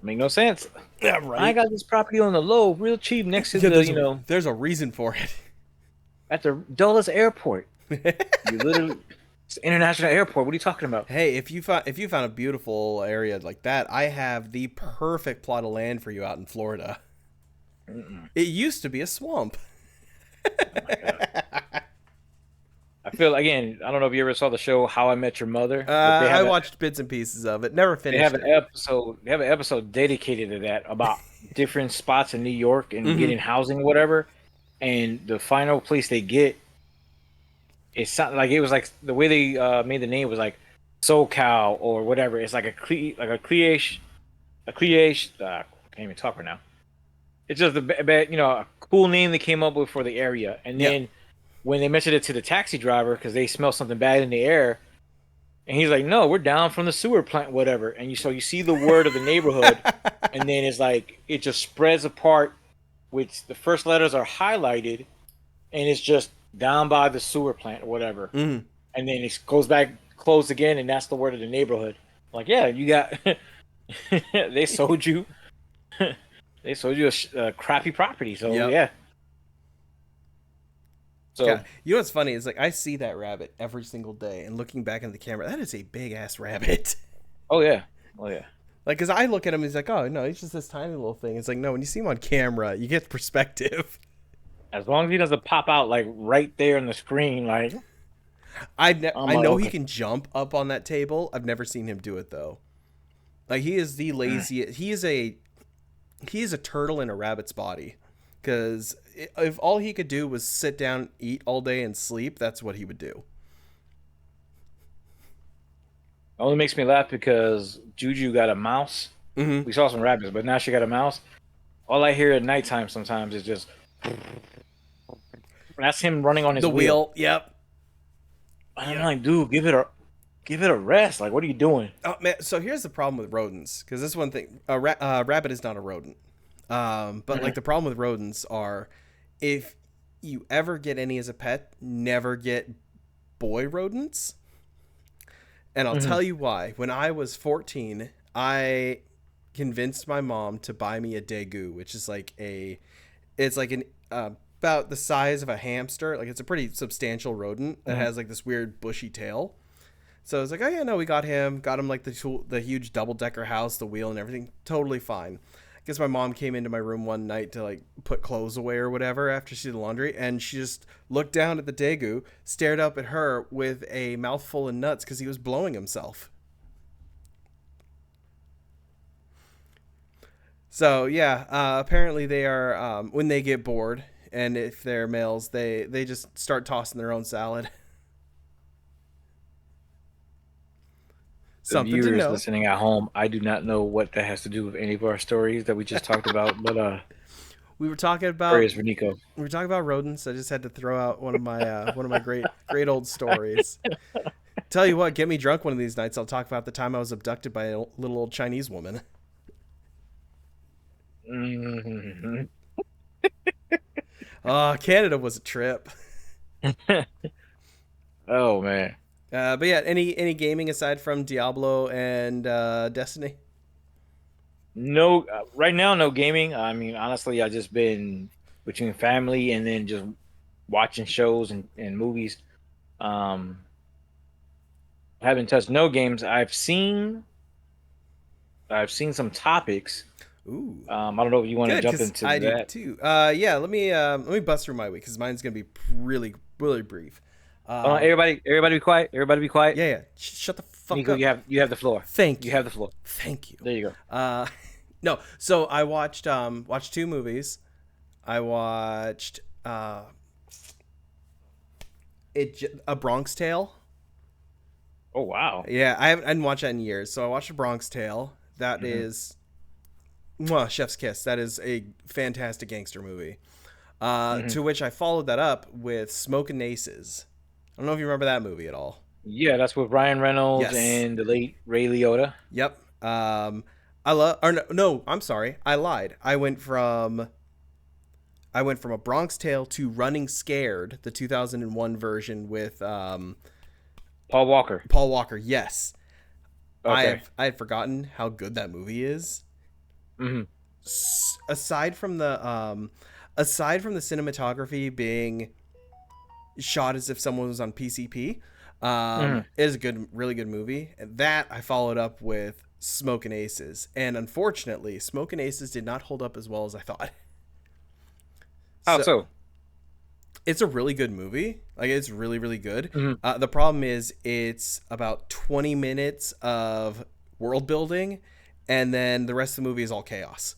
make no sense. Yeah, I right. got this property on the low, real cheap, next to Yeah, the, there's a reason for at the Dulles Airport. it. You literally, it's an international airport. What are you talking about? Hey, if you found a beautiful area like that, I have the perfect plot of land for you out in Florida. Mm-mm. It used to be a swamp. Oh my god. I feel again. I don't know if you ever saw the show How I Met Your Mother, but I watched bits and pieces of it. Never they have finished an it. episode. They have an episode dedicated to that about different spots in New York and Hmm. getting housing, or whatever. And the final place they get, it sounded like it was like the way they made the name was like SoCal or whatever. It's like a cliche. Can't even talk right now. It's just a cool name they came up with for the area. And Yeah. then when they mentioned it to the taxi driver because they smelled something bad in the air, and he's like, "No, we're down from the sewer plant, whatever." And you see the word of the neighborhood, and then it's like it just spreads apart. Which the first letters are highlighted, and it's just down by the sewer plant or whatever. Hmm. And then it goes back closed again, and that's the word of the neighborhood. Like, yeah, you got they sold you they sold you a crappy property. So Yep. yeah, so God, you know what's funny is like I see that rabbit every single day, and looking back in the camera, that is a big ass rabbit. oh yeah, oh yeah. Like, cause I look at him, he's like, oh no, he's just this tiny little thing. It's like, no, when you see him on camera, you get perspective. As long as he doesn't pop out like right there in the screen, like I'm I like, know he okay. can jump up on that table. I've never seen him do it though. Like, he is the Mm. laziest. He is a turtle in a rabbit's body. Because if all he could do was sit down, eat all day, and sleep, that's what he would do. Only makes me laugh because Juju got a mouse. Mm-hmm. We saw some rabbits, but now she got a mouse. All I hear at nighttime sometimes is just that's him running on his The wheel. wheel. Yep. And I'm Yep. like, dude, give it a rest. Like, what are you doing? Oh man. So here's the problem with rodents. Because this one thing, rabbit is not a rodent. But like the problem with rodents are, if you ever get any as a pet, never get boy rodents. And I'll Mhm. tell you why. When I was 14, I convinced my mom to buy me a daegu, which is like it's like an about the size of a hamster. Like, it's a pretty substantial rodent that Mhm. has like this weird bushy tail. So I was like, oh yeah, no, we got him like the huge double decker house, the wheel and everything, totally fine. I guess my mom came into my room one night to like put clothes away or whatever after she did the laundry, and she just looked down at the daegu, stared up at her with a mouthful of nuts because he was blowing himself. So yeah, apparently they are when they get bored, and if they're males, they just start tossing their own salad. The Something to viewers know. listening at home, I do not know what that has to do with any of our stories that we just talked about, but We were talking about prayers for Nico. we were talking about rodents. I just had to throw out one of my great old stories. Tell you what, get me drunk one of these nights. I'll talk about the time I was abducted by a little old Chinese woman. Mhm. Canada was a trip. Oh man. But yeah, any gaming aside from Diablo and Destiny? No, right now, no gaming. I mean, honestly, I just been between family and then just watching shows and movies. Um, haven't touched no games. I've seen some topics. Ooh, I don't know if you want to good, jump because into I do that. too. Yeah, let me bust through my week because mine's gonna be really really brief. Um, Everybody be quiet. Everybody be quiet. yeah, yeah. Shut the fuck Nico, up. you have the floor. Thank You you, have the floor. thank you. There you go. Uh, no, so I watched two movies. I watched A Bronx Tale. Oh wow. Yeah, I didn't watch that in years. So I watched A Bronx Tale. That Hmm. is, well, Chef's Kiss. That is a fantastic gangster movie. Hmm. To which I followed that up with Smokin' Aces. I don't know if you remember that movie at all. Yeah, that's with Ryan Reynolds Yes. and the late Ray Liotta. Yep. I love. Or no, no, I'm sorry. I lied. I went from A Bronx Tale to Running Scared, the 2001 version with Paul Walker. Paul Walker. Yes. Okay. I had forgotten how good that movie is. Hmm. Aside from the cinematography being shot as if someone was on PCP, Hmm. it is a good, really good movie. And that I followed up with Smokin' Aces, and unfortunately, Smokin' Aces did not hold up as well as I thought. How So so? it's a really good movie. Like, it's really really good. Hmm. The problem is it's about 20 minutes of world building, and then the rest of the movie is all chaos.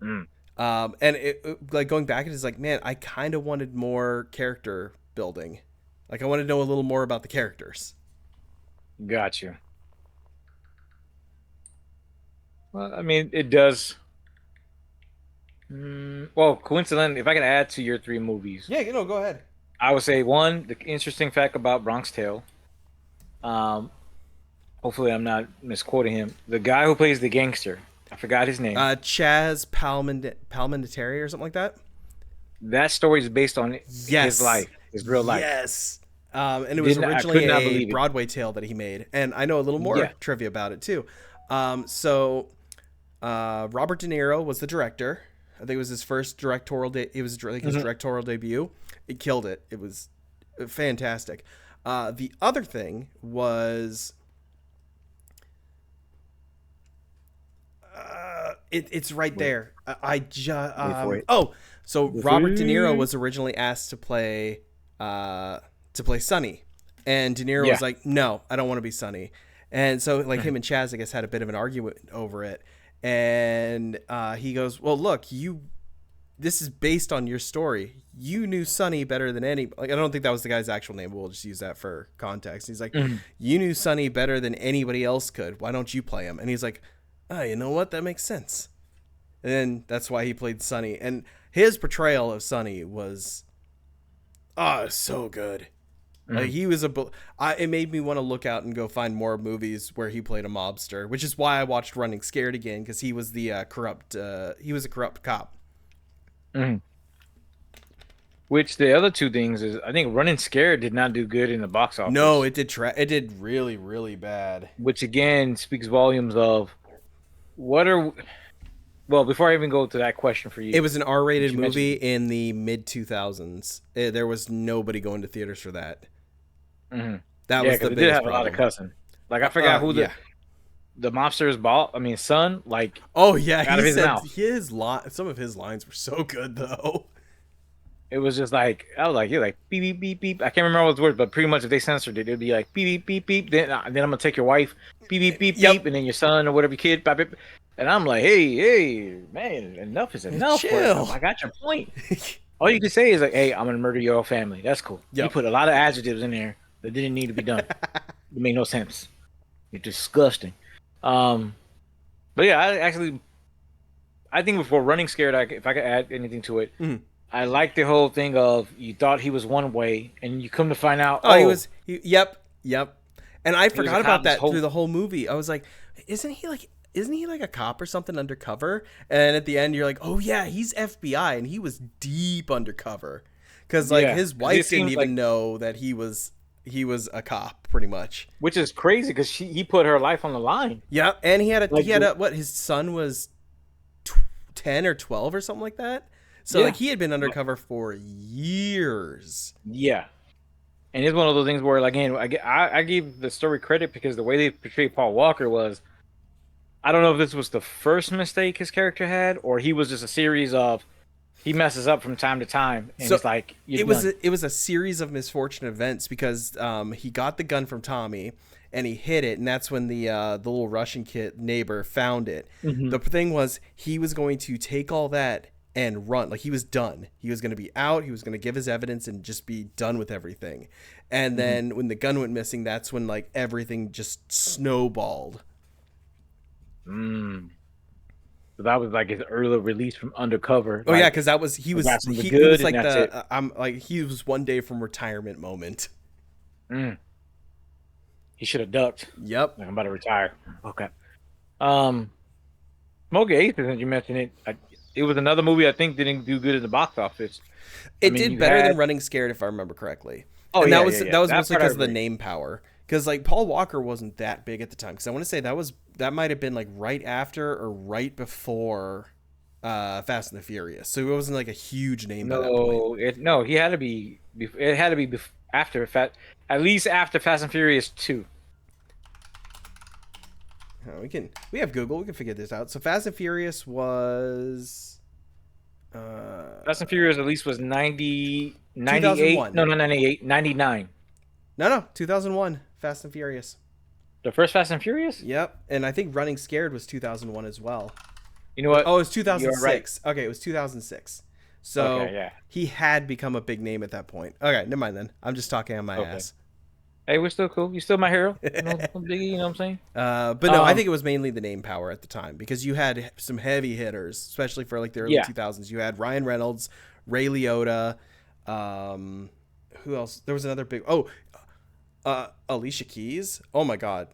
Mm. And like going back, it is like, man, I kind of wanted more character building. Like, I wanted to know a little more about the characters. Got you. Well, I mean, it does. Well, coincidentally, if I can add to your three movies, Yeah, go ahead. I would say one, the interesting fact about Bronx Tale. Um, Hopefully I'm not misquoting him. The guy who plays the gangster, I forgot his name. Chaz Palminteri or something like that. That story is based on his Yes, life, his real life. yes. And it was Didn't I originally could not a believe it. Broadway tale that he made, and I know a little more Yeah. trivia about it too. Robert De Niro was the director. I think it was his first directorial. It was like his Hmm. directorial debut. It killed it. It was fantastic. The other thing was it's right Wait, there. I just wait for it. oh, so Wait for Robert De Niro it. was originally asked to play Sonny, and De Niro was Yeah. like, "No, I don't want to be Sonny." And so, like, Mhm. him and Chaz, I guess, had a bit of an argument over it. And he goes, "Well, look, this is based on your story. You knew Sonny better than any. Like, I don't think that was the guy's actual name. But we'll just use that for context." He's like, Mhm. "You knew Sonny better than anybody else could. Why don't you play him?" And he's like, "Oh, you know what? That makes sense." And then that's why he played Sonny. And his portrayal of Sonny was so good. Like, Mhm. he was it made me want to look out and go find more movies where he played a mobster, which is why I watched Running Scared again, because he was the corrupt. He was a corrupt cop. Mhm. Which the other two things is, I think Running Scared did not do good in the box No, office, it did. It did really, really bad. which again speaks volumes of what are. Well, before I even go to that question for It you, was an since R-rated you movie mentioned. in the mid 2000s. There was nobody going to theaters for that. Hmm. That Yeah, was because the it did biggest have a lot of problem. cussing. Like I forgot who Yeah. the mobster's ball. I mean, son, like Oh yeah, out he of his said mouth. his line. Some of his lines were so good though. It was just like I was like, you're like beep beep beep beep. I can't remember all those words, but pretty much if they censored it, it'd be like beep beep beep beep. Then I'm gonna take your wife, beep beep beep beep, Yep. and then your son or whatever your kid, beep, beep. And I'm like, hey man, enough is enough. But Chill. I got your point. All you can say is like, hey, I'm gonna murder your whole family. That's cool. You Yep. put a lot of adjectives in there that didn't need to be done. It made no sense. You're disgusting. Um, but yeah, I think before Running Scared, if I could add anything to it, Mhm. I like the whole thing of you thought he was one way, and you come to find out, Oh, he oh, was. Yep. Yep. And I he was a forgot about cop this that through whole. the whole movie. I was like, isn't he like a cop or something undercover? And at the end, you're like, oh yeah, he's FBI, and he was deep undercover, because like Yeah, his because it wife didn't seems like, even know that he was a cop, pretty much. which is crazy because he put her life on the line. Yeah, and he had a Like, he had a what? His son was 10 or 12 or something like that. So yeah, like he had been undercover for years. yeah. And it's one of those things where, like, again, I give the story credit because the way they portrayed Paul Walker was, I don't know if this was the first mistake his character had, or he was just a series of, he messes up from time to time, and So it's like, you're it was done. it was a series of misfortunate events because he got the gun from Tommy and he hid it, and that's when the little Russian kid neighbor found it. Hmm. The thing was he was going to take all that and run. Like he was done. He was going to be out. He was going to give his evidence and just be done with everything. And Hmm. then when the gun went missing, that's when like everything just snowballed. Mm. So that was like his early release from undercover. Oh yeah, Like, because that was I got something he was good, and like that's it. the I'm like he was one day from retirement moment. Mm. He should have ducked. Yep. Like, I'm about to retire. Okay. Um, Smoking Aces, as you mentioned it, it was another movie I think didn't do good at the box office. I It mean, did you better than had. Running Scared, if I remember correctly, Oh and yeah, yeah, that yeah. was That mostly part I because of the agree. name power. Because like Paul Walker wasn't that big at the time. Because I want to say that might have been like right after or right before Fast and the Furious, so it wasn't like a huge name by that point. No, he had to be. It had to be after at least after Fast and Furious 2. We have Google, we can figure this out. So Fast and Furious was Fast and Furious at least was 90, 98. 2001. No, no, 98, 99. No, 2001. Fast and Furious. The first Fast and Furious? Yep, and I think Running Scared was 2001 as well. You know what? Oh, it was You're right. 2006. Okay, it was 2006. Okay, So yeah. he had become a big name at that point. Okay, never mind then. I'm just talking on my Okay. ass. Hey, we're still cool. You're still my hero. No, no biggie, you know what I'm saying? But no, I think it was mainly the name power at the time because you had some heavy hitters, especially for like the early Yeah. 2000s. You had Ryan Reynolds, Ray Liotta. Who else? There was another big. Oh, Alicia Keys. Oh my God.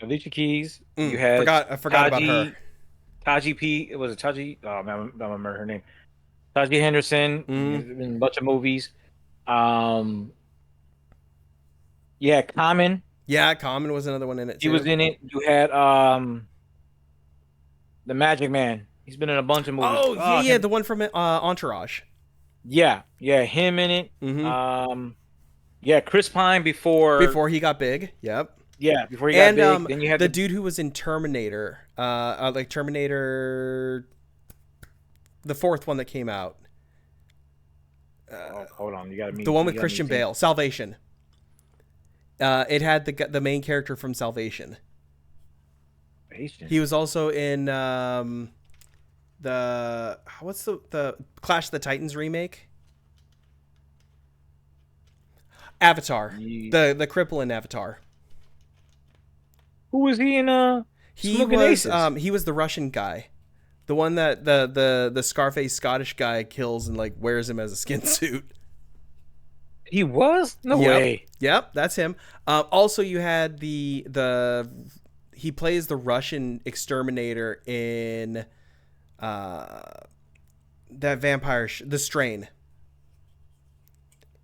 Alicia Keys. You had I forgot about her. Taji P. It was a Taji. Oh man, I don't remember her name. Taji Henderson. Mm. In a bunch of movies. Um, yeah, Common. Yeah, Common was another one in it He was too. in it. You had the Magic Man. He's been in a bunch of movies. Oh yeah, Oh, yeah, the one from Entourage. yeah, yeah, him in it. Mm-hmm. Yeah, Chris Pine before. Before he got big. Yep. Yeah, before he got And big. Then you had the dude who was in Terminator, like Terminator, the fourth one that came out, oh, hold on, you got me. the one with You got me Christian thinking. Bale, Salvation. It had the main character from Salvation. Patient. He was also in the what's the Clash of the Titans remake? Avatar, You- the cripple in Avatar. Who was he in? Smoking Aces? He was the Russian guy, the one that the Scarface Scottish guy kills and like wears him as a skin suit. He was? No Yep. way. Yep, that's him. Also, you had the he plays the Russian exterminator in that vampire the Strain.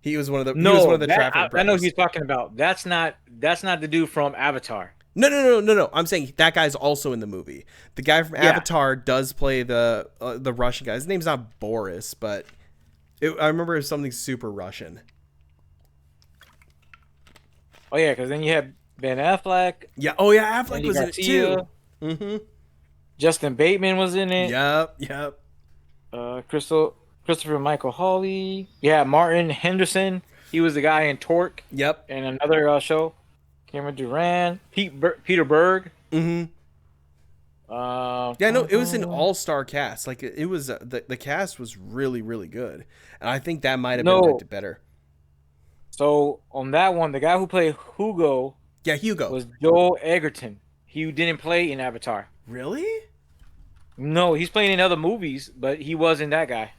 He was one of the Trafford I know who brothers. he's talking about. That's not the dude from Avatar. No. I'm saying that guy's also in the movie. The guy from Yeah. Avatar does play the Russian guy. His name's not Boris, but I remember it was something super Russian. Oh yeah, because then you had Ben Affleck, Yeah. Oh yeah, Affleck Andy was in it too. Garcia, Mm-hmm. Justin Bateman was in it. Yep. Christopher Michael Hawley. Yeah, Martin Henderson. He was the guy in Torque Yep. and another show. Cameron Duran, Peter Berg. Mm-hmm. Uh, Yeah, no, it was an all-star cast. Like it was the cast was really really good, and I think that might have been No. better. So on that one, the guy who played Hugo Yeah, Hugo. was Joel Egerton. He didn't play in Avatar. Really? No, he's playing in other movies, but he wasn't that guy.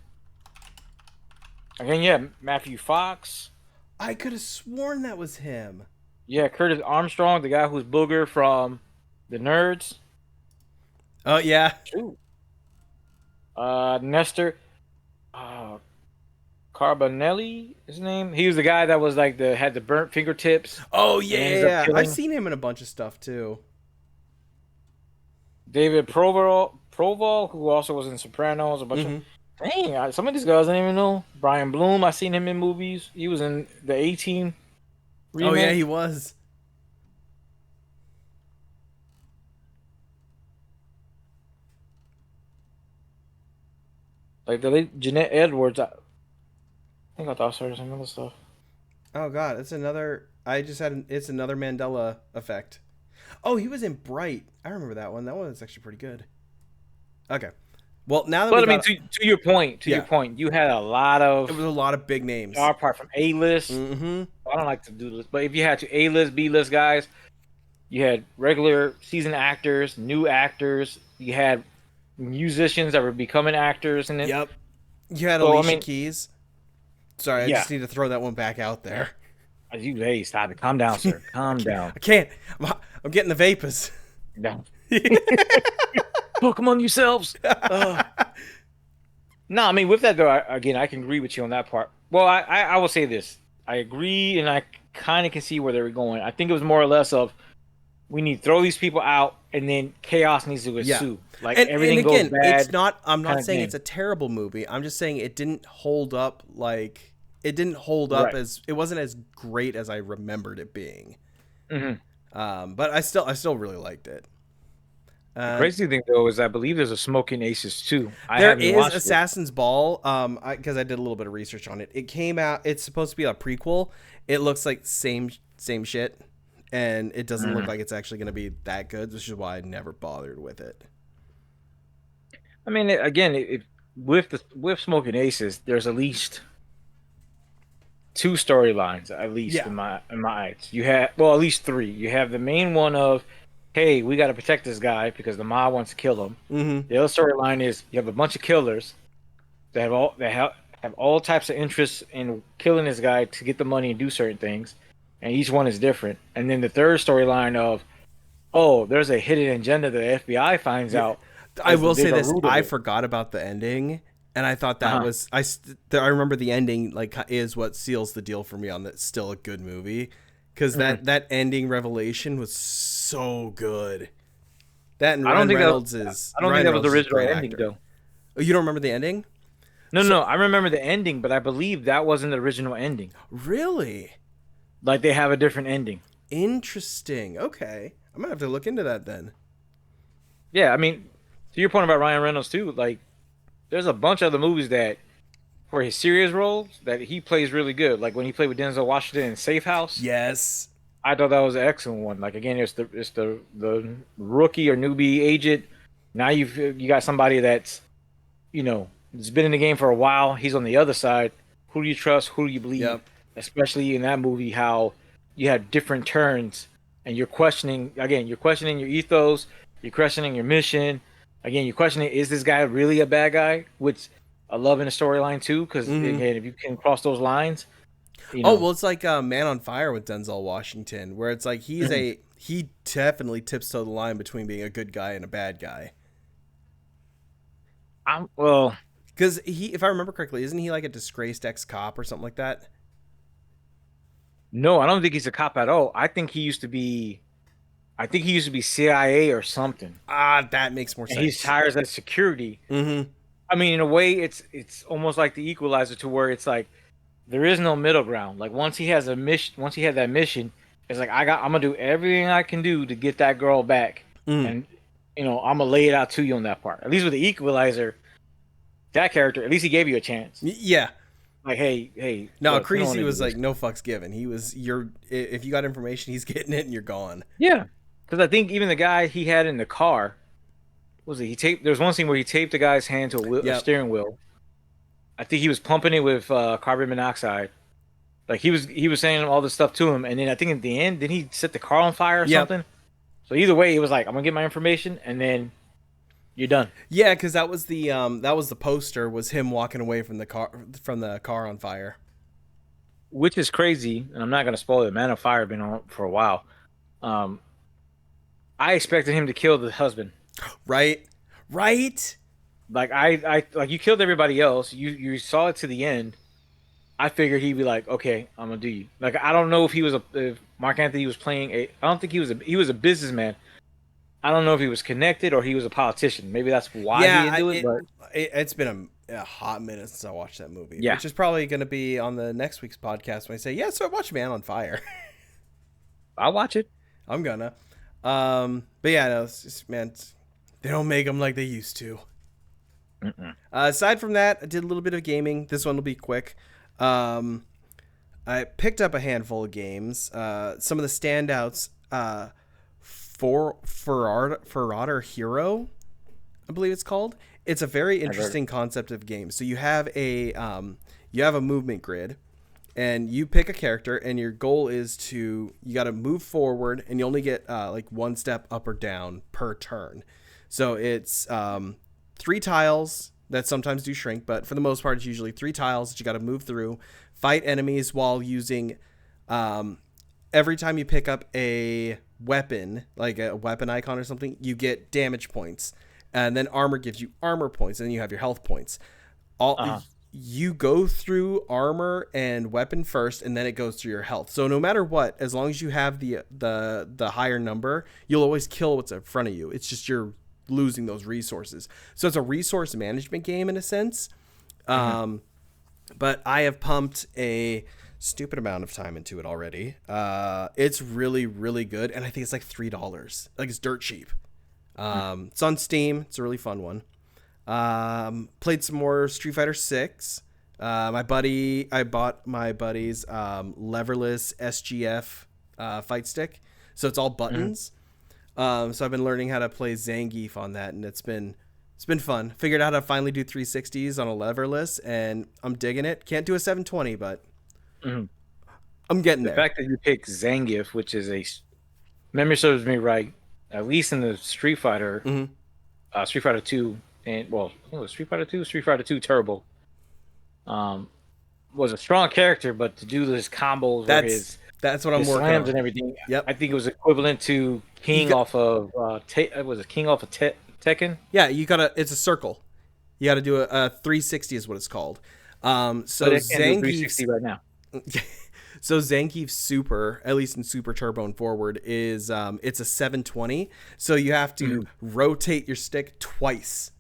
Again, yeah, Matthew Fox. I could have sworn that was him. Yeah, Curtis Armstrong, the guy who's Booger from the Nerds. Oh yeah. Shoot. Nestor Carbonelli, his name. He was the guy that was like had the burnt fingertips. Oh ends up yeah. killing- I've seen him in a bunch of stuff too. David Proval, who also was in Sopranos, a bunch of. Dang, some of these guys I didn't even know. Brian Bloom, I seen him in movies. He was in the 18. Oh yeah, remake. he was. Like the late Jeanette Edwards. I think I thought I started some other stuff. Oh god, it's another. I just had. It's another Mandela effect. Oh, he was in Bright. I remember that one. That one was actually pretty good. Okay. Well, now that we But I mean, got, to your point, yeah, you had a lot it of was a lot of big names. apart from A list. Mm-hmm. I don't like to do this, but if you had to A list, B list guys, you had regular season actors, new actors. You had musicians that were becoming actors, and it. Yep. You had So I Alicia mean, Keys. Sorry, I yeah. just need to throw that one back out there. Hey, stop it. Calm down, sir. Calm down. I can't. I'm getting the vapors. No. Pokemon yourselves. No, I mean with that though, again, I can agree with you on that part. Well, I will say this: I agree, and I kind of can see where they were going. I think it was more or less of we need to throw these people out, and then chaos needs to Yeah. ensue. Like And everything goes again, it's bad, not. I'm kind not of saying thing. it's a terrible movie. I'm just saying it didn't hold up like it didn't hold up Right. as it wasn't as great as I remembered it being. Hmm. But I still really liked it. The Uh, crazy thing though is I believe there's a Smoking Aces too. I there haven't is watched it. Assassin's Ball. Because I did a little bit of research on it. It came out. It's supposed to be a prequel. It looks like same shit, and it doesn't look Mhm. like it's actually going to be that good, which is why I never bothered with it. I mean, again, with Smoking Aces, there's at least two storylines, at least Yeah. in my eyes. You have well, at least three. You have the main one of, hey, we got to protect this guy because the mob wants to kill him. Mm-hmm. The other storyline is you have a bunch of killers that have all types of interests in killing this guy to get the money and do certain things, and each one is different. And then the third storyline of, oh, there's a hidden agenda that the FBI finds Yeah. out I as the will say bigger this: root of I it. forgot about the ending, and I thought that Uh-huh. was I remember the ending like is what seals the deal for me on that's still a good movie because Mhm. that ending revelation was so good. That and I don't Ryan think that Reynolds is I don't think Ryan that was the Reynolds is a original great ending actor. though. Oh, you don't remember the ending? No, So no, I remember the ending, but I believe that wasn't the original ending. really Like they have a different ending. interesting. Okay, I'm gonna have to look into that then. Yeah, I mean, to your point about Ryan Reynolds too, like there's a bunch of other movies that for his serious roles that he plays really good. Like when he played with Denzel Washington in Safe House, Yes. I thought that was an excellent one. Like again, it's the rookie or newbie agent. Now you got somebody that's has been in the game for a while. He's on the other side. Who do you trust? Who do you believe? Yep. Especially in that movie, how you had different turns, and you're questioning again. You're questioning your ethos. You're questioning your mission. Again, you're questioning: is this guy really a bad guy? Which I love in the storyline too, because Mm-hmm. again, if you can cross those lines, you Oh know. well, it's like Man on Fire with Denzel Washington, where it's like Mhm. he definitely tiptoe the line between being a good guy and a bad guy. Well, Because if I remember correctly, isn't he like a disgraced ex cop or something like that? no, I don't think he's a cop at all. I think he used to be. I think he used to be CIA or something, Ah, that makes more and he's sense. hired as security. Mm-hmm. I mean, in a way, it's almost like the Equalizer, to where it's like there is no middle ground. Like once he has a mission, once he had that mission, it's like I'm gonna do everything I can do to get that girl back, Mm. and I'm gonna lay it out to you on that part. At least with the Equalizer, that character, at least he gave you a chance. Yeah. Like, hey, No, look, we don't want Creasy to do was this. like no fucks given. He was if you got information, he's getting it and you're gone. Yeah, because I think even the guy he had in the car was it? He taped. There was one scene where he taped the guy's hand to a Yep. steering wheel. I think he was pumping it with carbon monoxide. Like he was saying all this stuff to him, and then I think at the end, did he set the car on fire or Yep. something? So either way, it was like I'm gonna get my information, and then you're done. Yeah, because that was the poster was him walking away from the car on fire. Which is crazy, and I'm not gonna spoil it. Man on Fire been on for a while. Um, I expected him to kill the husband. Right. Right. Like like you killed everybody else. You saw it to the end. I figured he'd be like, okay, I'm gonna do you. Like I don't know if Mark Anthony was playing a. I don't think he was a businessman. I don't know if he was connected or he was a politician. Maybe that's why he Yeah. didn't do it. But It's been a hot minute since I watched that movie, yeah, which is probably going to be on the next week's podcast when I say, yeah, so I watched Man on Fire. I'll watch it. I'm gonna. But yeah, no, it's just, man, they don't make them like they used to. Mm-mm. Aside from that, I did a little bit of gaming. This one will be quick. Um, I picked up a handful of games. Some of the standouts. Ferrata Hero, I believe it's called. It's a very I've heard. interesting concept of game. So you have a movement grid, and you pick a character, and your goal is you got to move forward, and you only get like one step up or down per turn. So it's three tiles that sometimes do shrink, but for the most part, it's usually three tiles that you got to move through, fight enemies while using. Every time you pick up a weapon, like a weapon icon or something, you get damage points, and then armor gives you armor points, and then you have your health points. Uh-huh. You go through armor and weapon first, and then it goes through your health. So no matter what, as long as you have the higher number, you'll always kill what's in front of you. It's just you're losing those resources. So it's a resource management game in a sense. Mm-hmm. But I have pumped a stupid amount of time into it already. It's really, really good, and I think it's like $3. Like, it's dirt cheap. It's on Steam. It's a really fun one. Played some more Street Fighter 6. I bought my buddy's leverless SGF fight stick, so it's all buttons. So I've been learning how to play Zangief on that, and it's been fun. Figured out how to finally do 360s on a leverless, and I'm digging it. Can't do a 720, but Mm-hmm. I'm getting The there. fact that you pick Zangief, which is memory serves me right, at least in the Mm-hmm. Street Fighter 2, and well, I think it was Street Fighter 2 Turbo, um, was a strong character, but to do his combos or That's that's what I'm his working slams on. and everything, Yep. I think it was equivalent to You King got off of was it King off of Tekken? Yeah, you gotta. It's a circle. You gotta do a 360 is what it's called. But So I can't do 360 Zangief's right now. so Zangief's super, at least in Super Turbo and Forward, is it's a 720. So you have to rotate your stick twice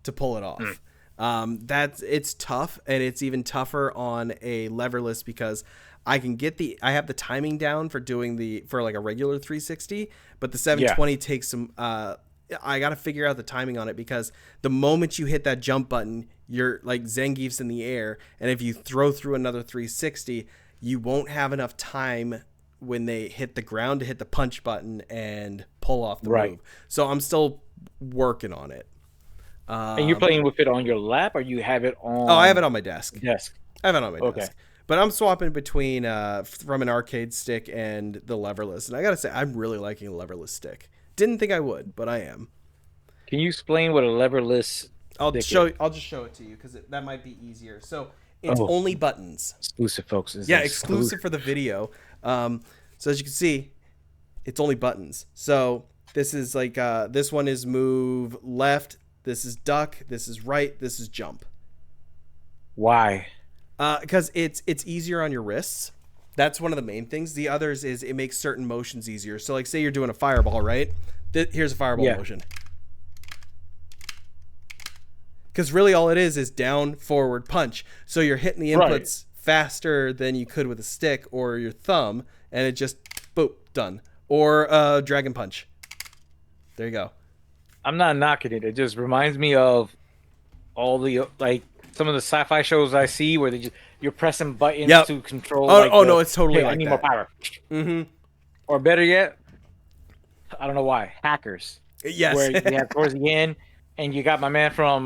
to pull it off. It's tough, and it's even tougher on a leverless because I have the timing down for for like a regular 360, but the Yeah, 720 takes some. I got to figure out the timing on it because the moment you hit that jump button, you're like Zangief's in the air, and if you throw through another 360, you won't have enough time when they hit the ground to hit the punch button and pull off the right. move. So I'm still working on it. And you're Um, playing with it on your lap, or you have it oh, I have on it on my desk. desk? I have it on my Okay. desk. But I'm swapping between from an arcade stick and the leverless. And I got to say, I'm really liking the leverless stick. Didn't think I would, but I am. Can you explain what a leverless stick is? I'll just show it to you because that might be easier. So it's Oh, only buttons. exclusive, folks. Is Yeah, exclusive for the video. So as you can see, it's only buttons. So this is like this one is move left. This is duck. This is right. This is jump. Why? Because it's easier on your wrists. That's one of the main things. The others is it makes certain motions easier. So like say you're doing a fireball, right? Here's a fireball Yeah. motion. Because really all it is down, forward, punch. So you're hitting the Right. inputs faster than you could with a stick or your thumb, and it just boop done. Or dragon punch. There you go. I'm not knocking it. It just reminds me of all the like some of the sci-fi shows I see where you're pressing buttons Yep. to control. Oh, Like oh no, it's totally hey, I like need that. more power. Mm-hmm. Or better yet, I don't know why hackers. Yes. Where you have towards the end, and you got my man from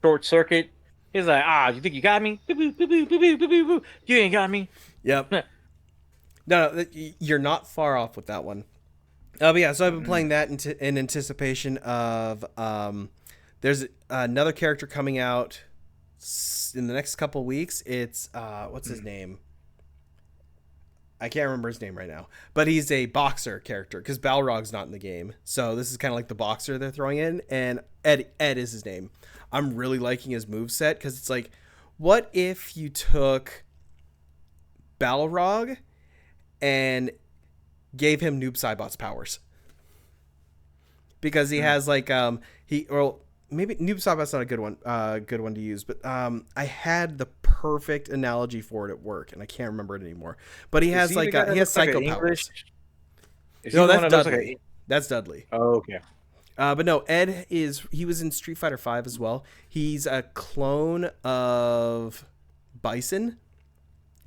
Short Circuit. He's like, you think you got me? Boop, boop, boop, boop, boop, boop, boop, boop. You ain't got me. Yep. No, you're not far off with that one. But yeah, so I've been playing that in anticipation of there's another character coming out in the next couple weeks. It's what's his name? I can't remember his name right now, but he's a boxer character because Balrog's not in the game. So this is kind of like the boxer they're throwing in, and Ed is his name. I'm really liking his moveset because it's like, what if you took Balrog and gave him Noob Saibot's powers? Because he has like maybe Noob Saibot's not a good one to use, but I had the perfect analogy for it at work, and I can't remember it anymore. But he Is has he the guy that he has looks like an psycho English? powers. Is he No, the one that's that looks like Dudley. a? That's Dudley. Oh, okay. But no, Ed he was in Street Fighter V as well. He's a clone of Bison.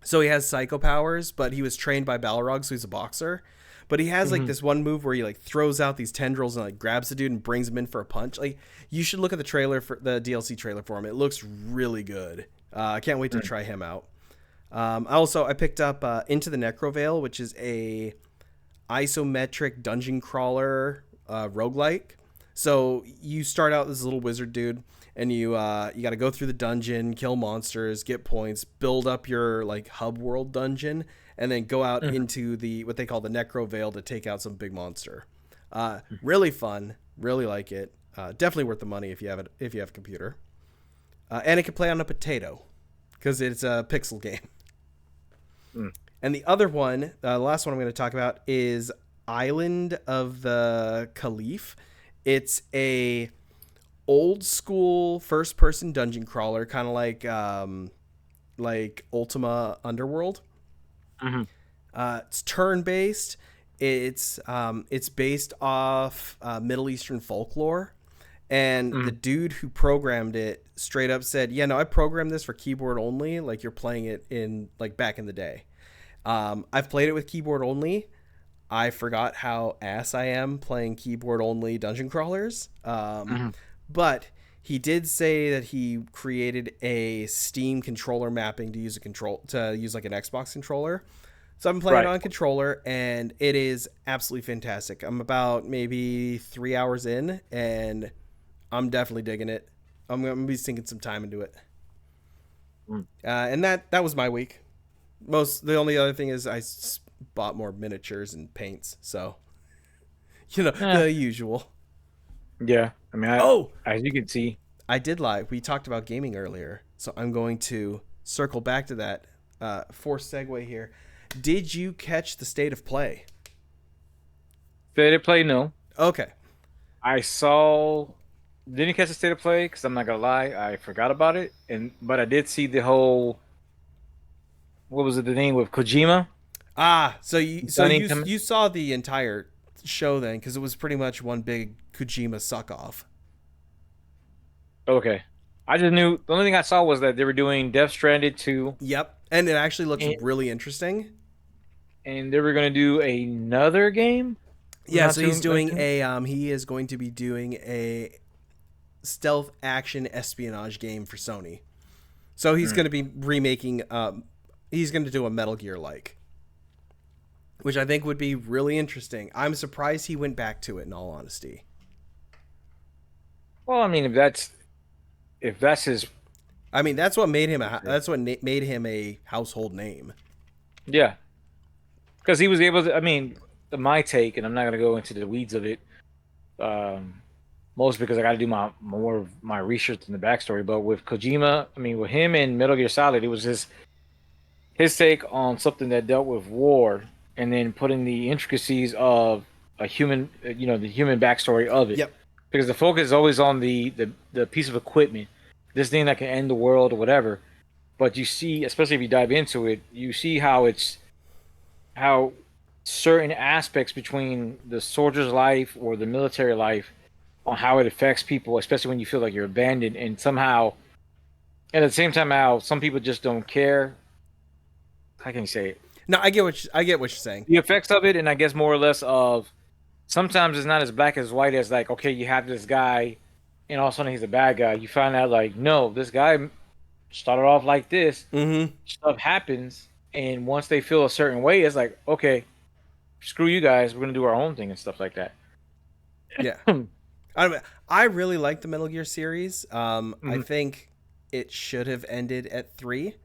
So he has psycho powers, but he was trained by Balrog, so he's a boxer. But he has like this one move where he like throws out these tendrils and like grabs the dude and brings him in for a punch. Like you should look at the trailer for the DLC trailer for him. It looks really good. I can't wait to try him out. I picked up Into the Necrovale, which is a isometric dungeon crawler roguelike. So you start out this little wizard dude, and you got to go through the dungeon, kill monsters, get points, build up your like hub world dungeon, and then go out into the what they call the Necrovale to take out some big monster. Really fun, really like it. Definitely worth the money if you have a computer. And it can play on a potato because it's a pixel game. And the other one, the last one I'm going to talk about is Island of the Caliph. It's a old school first person dungeon crawler, kind of like Ultima Underworld. It's turn based. It's based off Middle Eastern folklore, and the dude who programmed it straight up said, "Yeah, no, I programmed this for keyboard only. Like you're playing it in like back in the day. I've played it with keyboard only. I forgot how ass I am playing keyboard only dungeon crawlers. But he did say that he created a Steam controller mapping to use like an Xbox controller. So I'm playing it on controller, and it is absolutely fantastic. I'm about maybe 3 hours in, and I'm definitely digging it. I'm gonna be sinking some time into it. And that was my week. The only other thing is I bought more miniatures and paints, so the usual. Yeah, I mean, as you can see, I did lie. We talked about gaming earlier, so I'm going to circle back to that. Forced segue here. Did you catch the State of Play? State of Play, no. Okay. Didn't catch the State of Play because I'm not gonna lie, I forgot about it, but I did see the whole. What was it? The name with Kojima? So you saw the entire show then, because it was pretty much one big Kojima suck off. Okay, I just knew the only thing I saw was that they were doing Death Stranded 2. Yep, and it actually looks really interesting. And they were gonna do another game. Yeah, so he is going to be doing a stealth action espionage game for Sony. So he's going to be remaking. He's going to do a Metal Gear like, which I think would be really interesting. I'm surprised he went back to it, in all honesty. Well, I mean, if that's his, I mean, that's what made him made him a household name. Yeah, because he was able to. I mean, my take, and I'm not going to go into the weeds of it, mostly because I got to do more of my research in the backstory. But with Kojima, I mean, with him and Metal Gear Solid, it was his take on something that dealt with war, and then putting the intricacies of a human, the human backstory of it. Yep. Because the focus is always on the piece of equipment, this thing that can end the world or whatever. But you see, especially if you dive into it, you see how certain aspects between the soldier's life or the military life, on how it affects people, especially when you feel like you're abandoned, and somehow, and at the same time, how some people just don't care. How can you say it? No, I get what you're saying. The effects of it, and I guess more or less of sometimes it's not as black as white as like, okay, you have this guy, and all of a sudden he's a bad guy. You find out like, no, this guy started off like this. Stuff happens, and once they feel a certain way, it's like, okay, screw you guys, we're gonna do our own thing and stuff like that. Yeah. I really like the Metal Gear series. I think it should have ended at 3.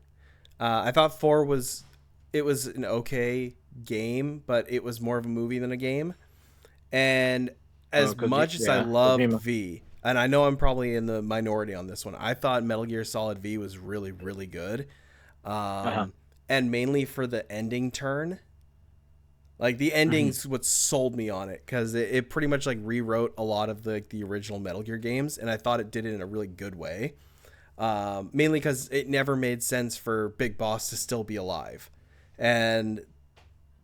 I thought 4 was an okay game, but it was more of a movie than a game. And as much as I loved V, and I know I'm probably in the minority on this one, I thought Metal Gear Solid V was really, really good. And mainly for the ending turn. Like the ending's what sold me on it, because it pretty much like rewrote a lot of the original Metal Gear games, and I thought it did it in a really good way. Mainly because it never made sense for Big Boss to still be alive. And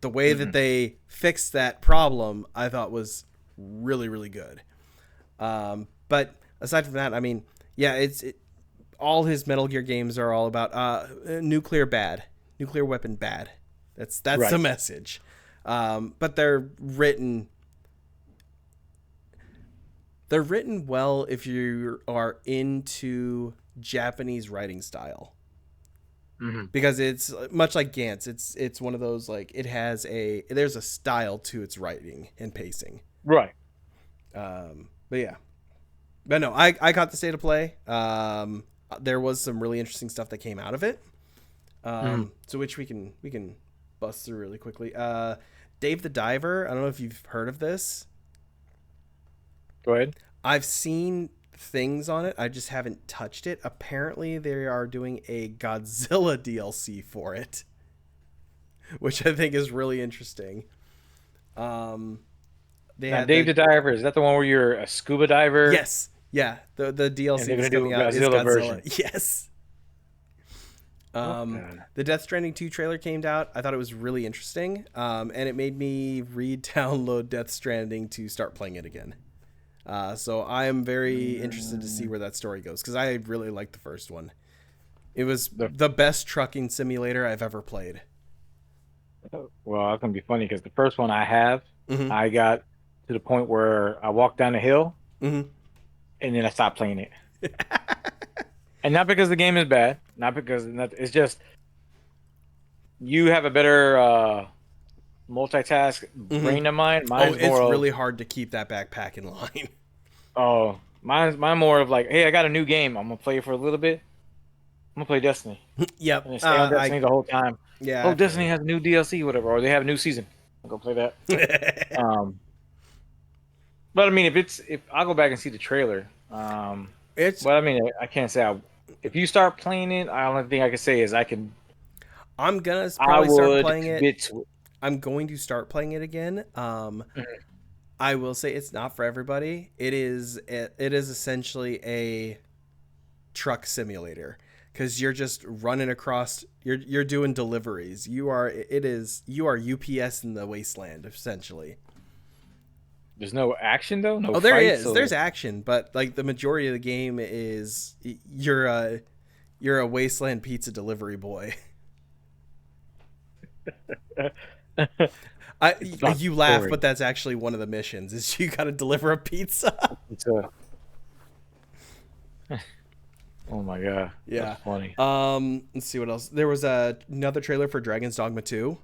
the way that they fixed that problem, I thought was really, really good. But aside from that, I mean, yeah, all his Metal Gear games are all about nuclear weapon bad. That's Right. the message. But they're written well if you are into Japanese writing style. Because it's much like Gantz. It's one of those, like, there's a style to its writing and pacing. Right. But yeah. But no, I caught the state of play. There was some really interesting stuff that came out of it. So which we can bust through really quickly. Dave the Diver, I don't know if you've heard of this. Go ahead. I've seen things on it. I just haven't touched it. Apparently they are doing a Godzilla DLC for it, which I think is really interesting. Dave the Diver, is that the one where you're a scuba diver? Yes. Yeah. The DLC that's coming out is Godzilla Godzilla. version. Yes. The Death Stranding 2 trailer came out. I thought it was really interesting. And it made me re-download Death Stranding to start playing it again. So I am very interested to see where that story goes, because I really liked the first one. It was the best trucking simulator I've ever played. Well, that's going to be funny because the first one I have, I got to the point where I walked down the hill and then I stopped playing it. And not because the game is bad, not because it's just you have a better multitask brain than mine. Mine's it's really hard to keep that backpack in line. Oh, mine more of like, hey, I got a new game. I'm gonna play it for a little bit. I'm gonna play Destiny. Yep. And stay on Destiny the whole time. Yeah. Oh, Destiny has a new DLC, whatever, or they have a new season. I'll go play that. But I mean, if I'll go back and see the trailer. But I mean, I can't say if you start playing it, the only thing I can say is I'm gonna probably start playing it. I'm going to start playing it again. I will say it's not for everybody. It is essentially a truck simulator, because you're just running across. You're doing deliveries. You are UPS in the wasteland, essentially. There's no action though. No. Oh, there is. There's action, but like the majority of the game is you're a wasteland pizza delivery boy. You laugh, but that's actually one of the missions. Is you got to deliver a pizza. Oh my god! Yeah, that's funny. Let's see what else. There was another trailer for Dragon's Dogma 2.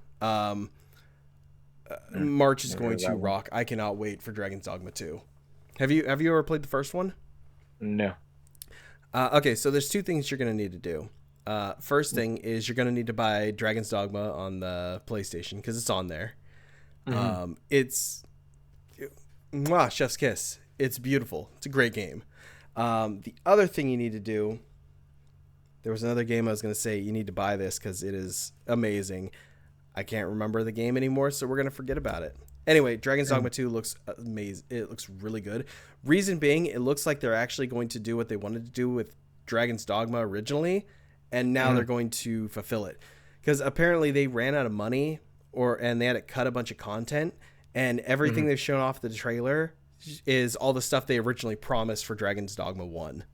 March is going to rock. I cannot wait for Dragon's Dogma 2. Have you ever played the first one? No. Okay, so there's two things you're going to need to do. First thing is you're going to need to buy Dragon's Dogma on the PlayStation, because it's on there. It's chef's kiss. It's beautiful. It's a great game. The other thing you need to do, there was another game I was going to say you need to buy this because it is amazing. I can't remember the game anymore, so we're going to forget about it. Anyway, Dragon's Dogma 2 looks amazing. It looks really good. Reason being, it looks like they're actually going to do what they wanted to do with Dragon's Dogma originally, and now they're going to fulfill it. Because apparently they ran out of money, and they had to cut a bunch of content, and everything they've shown off the trailer is all the stuff they originally promised for Dragon's Dogma 1.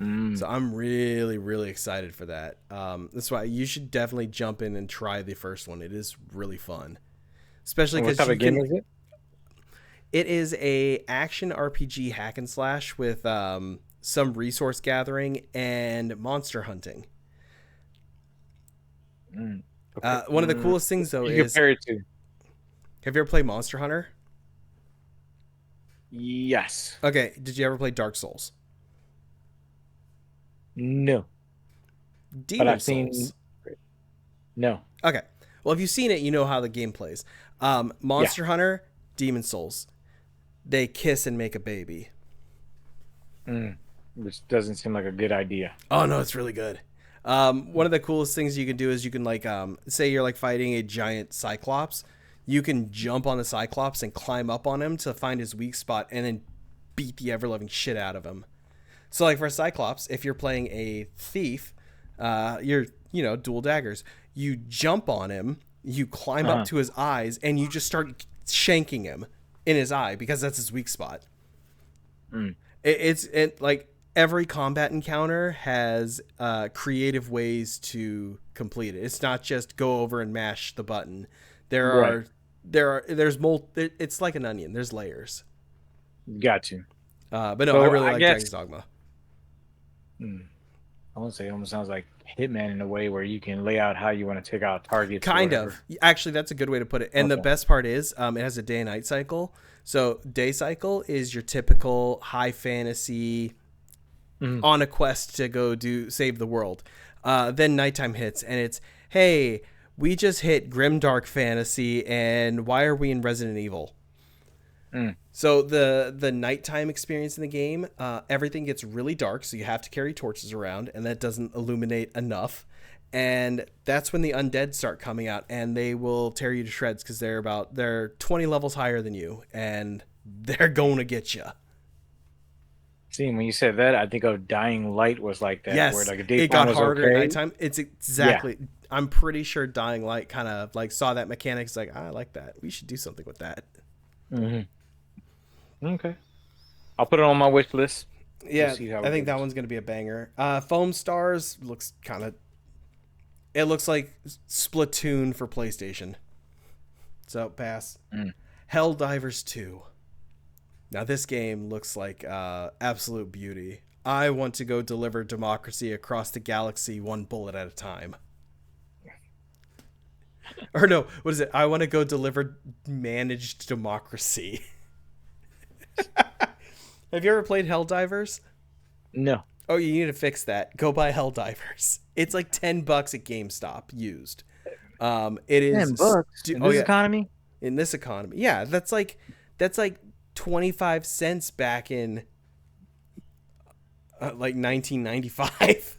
So I'm really, really excited for that. That's why you should definitely jump in and try the first one. It is really fun, especially because what type of game is it? It is a action RPG hack and slash with some resource gathering and monster hunting. Okay. One of the coolest things though is compare it to. Have you ever played Monster Hunter? Yes. Okay. Did you ever play Dark Souls? No. Demon Souls. No. Okay. Well, if you've seen it, you know how the game plays. Monster Hunter, Demon Souls. They kiss and make a baby. Which doesn't seem like a good idea. Oh, no, it's really good. One of the coolest things you can do is you can, like, say you're, like, fighting a giant Cyclops. You can jump on the Cyclops and climb up on him to find his weak spot and then beat the ever-loving shit out of him. So like for Cyclops, if you're playing a thief, you're dual daggers. You jump on him, you climb up Uh-huh. to his eyes, and you just start shanking him in his eye because that's his weak spot. Mm. It's like every combat encounter has creative ways to complete it. It's not just go over and mash the button. There Right. are it's like an onion. There's layers. Got you. But no, I So really I like guess Dragon's Dogma. I won't say it almost sounds like Hitman in a way where you can lay out how you want to take out targets. Or Kind whatever. of. Actually, that's a good way to put it. And the Okay. best part is, it has a day and night cycle. So day cycle is your typical high fantasy Mhm. on a quest to go save the world. Then nighttime hits, and it's, hey, we just hit grimdark fantasy, and why are we in Resident Evil? Mm. So the nighttime experience in the game, everything gets really dark, so you have to carry torches around, and that doesn't illuminate enough. And that's when the undead start coming out, and they will tear you to shreds because they're 20 levels higher than you, and they're going to get you. See, when you said that, I think of Dying Light was like that, where Yes, like a it daytime got was harder at okay. nighttime. It's exactly. I'm pretty sure Dying Light kind of like saw that mechanics like, I like that. We should do something with that. Hmm. Okay, I'll put it on my wish list. We'll Yeah, see how I it think that goes. one's gonna be a banger. Foam Stars looks kind of. It looks like Splatoon for PlayStation. So pass. Mm. Helldivers 2. Now this game looks like absolute beauty. I want to go deliver democracy across the galaxy one bullet at a time. Or no, what is it? I want to go deliver managed democracy. Have you ever played Helldivers? No. Oh, you need to fix that. Go buy Helldivers. It's like $10 at GameStop used. It is $10 in this economy. in this economy. Yeah, that's like 25 cents back in like 1995.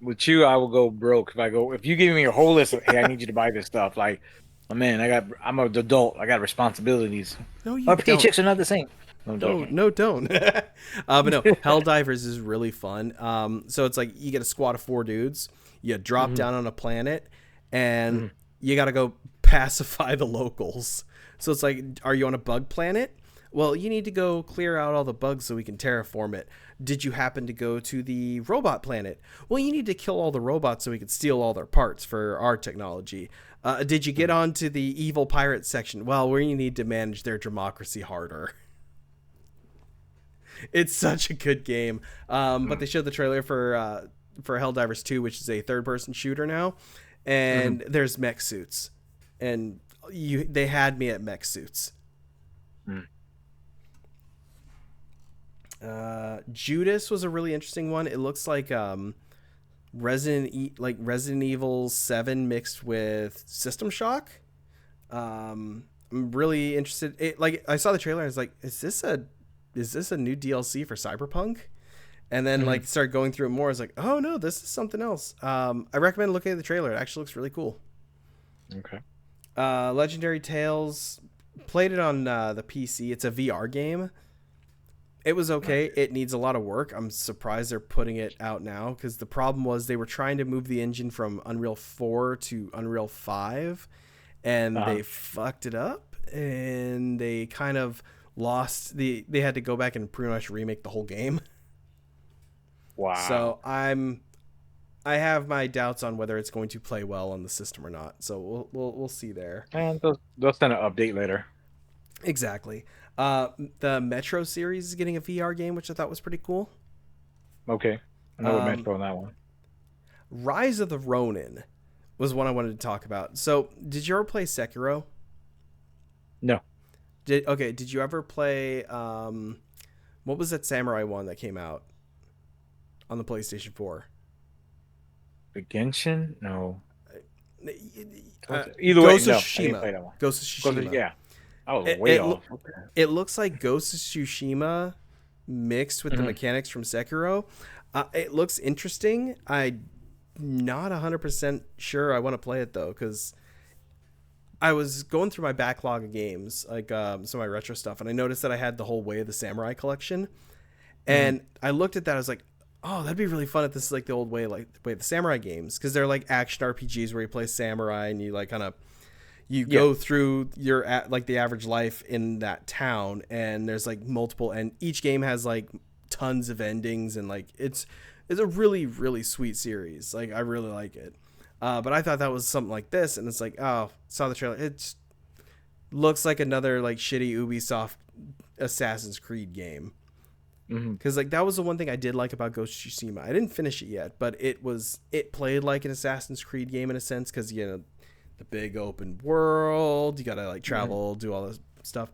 With you, I will go broke if you give me your whole list of, hey, I need you to buy this stuff. Like, oh man, I'm an adult. I got responsibilities. No, you Our don't. paychecks are not the same. No, I'm No, joking. no, don't. But no, Helldivers is really fun. So it's like you get a squad of 4 dudes, you drop down on a planet, and you got to go pacify the locals. So it's like, are you on a bug planet? Well, you need to go clear out all the bugs so we can terraform it. Did you happen to go to the robot planet? Well, you need to kill all the robots so we can steal all their parts for our technology. Did you get onto the evil pirate section? Well, we need to manage their democracy harder. It's such a good game. But they showed the trailer for Helldivers 2, which is a third-person shooter now, and there's mech suits, and they had me at mech suits. Judas was a really interesting one. It looks like Resident Evil 7 mixed with System Shock. I'm really interested. I saw the trailer and I was like, is this a new DLC for Cyberpunk? And then like started going through it more. I was like, oh no, this is something else. I recommend looking at the trailer. It actually looks really cool. Okay. Legendary Tales, played it on the PC. It's a VR game. It was okay. It needs a lot of work. I'm surprised they're putting it out now because the problem was they were trying to move the engine from Unreal 4 to Unreal 5, and they fucked it up, and they kind of lost they had to go back and pretty much remake the whole game. Wow. So I have my doubts on whether it's going to play well on the system or not. So we'll see there. And they'll send an update later. Exactly. The Metro series is getting a VR game, which I thought was pretty cool. Okay. I know what Metro on that one. Rise of the Ronin was one I wanted to talk about. So, did you ever play Sekiro? No. Did you ever play what was that samurai one that came out on the PlayStation 4? The Genshin? No. Either way, Ghost no, of I Tsushima. didn't play that one. Ghost of Tsushima. Yeah. I was way off. It looks like Ghost of Tsushima mixed with the mechanics from Sekiro. It looks interesting. I'm not 100% sure I want to play it though, because I was going through my backlog of games, like some of my retro stuff, and I noticed that I had the whole Way of the Samurai collection, Mhm. And I looked at that. I was like, oh, that'd be really fun if this is like the old way, like the way the samurai games, because they're like action RPGs where you play samurai and you like kind of you Yeah. go through your like the average life in that town, and there's like multiple, and each game has like tons of endings, and like it's a really sweet series. Like I really like it. But I thought that was something like this, and it's like, oh, saw the trailer. It looks like another like shitty Ubisoft Assassin's Creed game. Mhm. Because like that was the one thing I did like about Ghost of Tsushima. I didn't finish it yet, but it played like an Assassin's Creed game in a sense, because you know the big open world, you gotta like Mhm. travel, do all this stuff.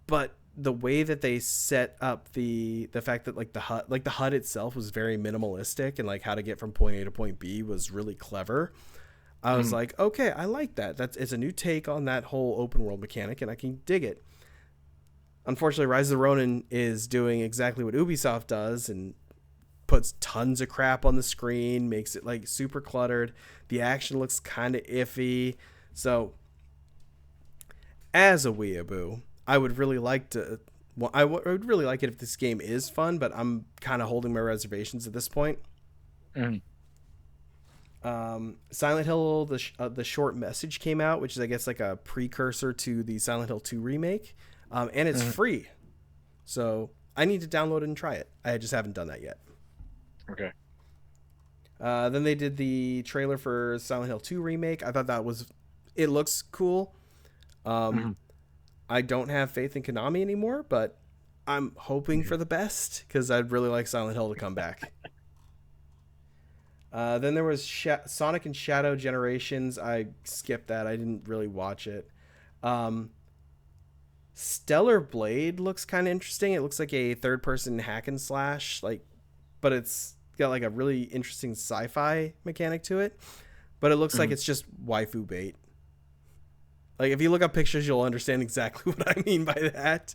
But the way that they set up the fact that like the HUD itself was very minimalistic, and like how to get from point A to point B was really clever. I was Mhm. like, okay, I like that. It's a new take on that whole open world mechanic, and I can dig it. Unfortunately, Rise of the Ronin is doing exactly what Ubisoft does and puts tons of crap on the screen, makes it like super cluttered. The action looks kind of iffy. So, as a weeaboo, I would really like to. Well, would really like it if this game is fun, but I'm kind of holding my reservations at this point. Mhm. Silent Hill, the short message came out, which is I guess like a precursor to the Silent Hill 2 remake, and it's Mhm. free. So I need to download it and try it. I just haven't done that yet. Okay. Then they did the trailer for Silent Hill 2 remake. I thought that was, it looks cool. Um, Mhm. I don't have faith in Konami anymore, but I'm hoping Mhm. for the best because I'd really like Silent Hill to come back. Then there was Sonic and Shadow Generations. I skipped that. I didn't really watch it. Um, Stellar Blade looks kind of interesting. It looks like a third-person hack and slash, like, but it's got like a really interesting sci-fi mechanic to it. But it looks like Mhm. it's just waifu bait. Like if you look up pictures, you'll understand exactly what I mean by that.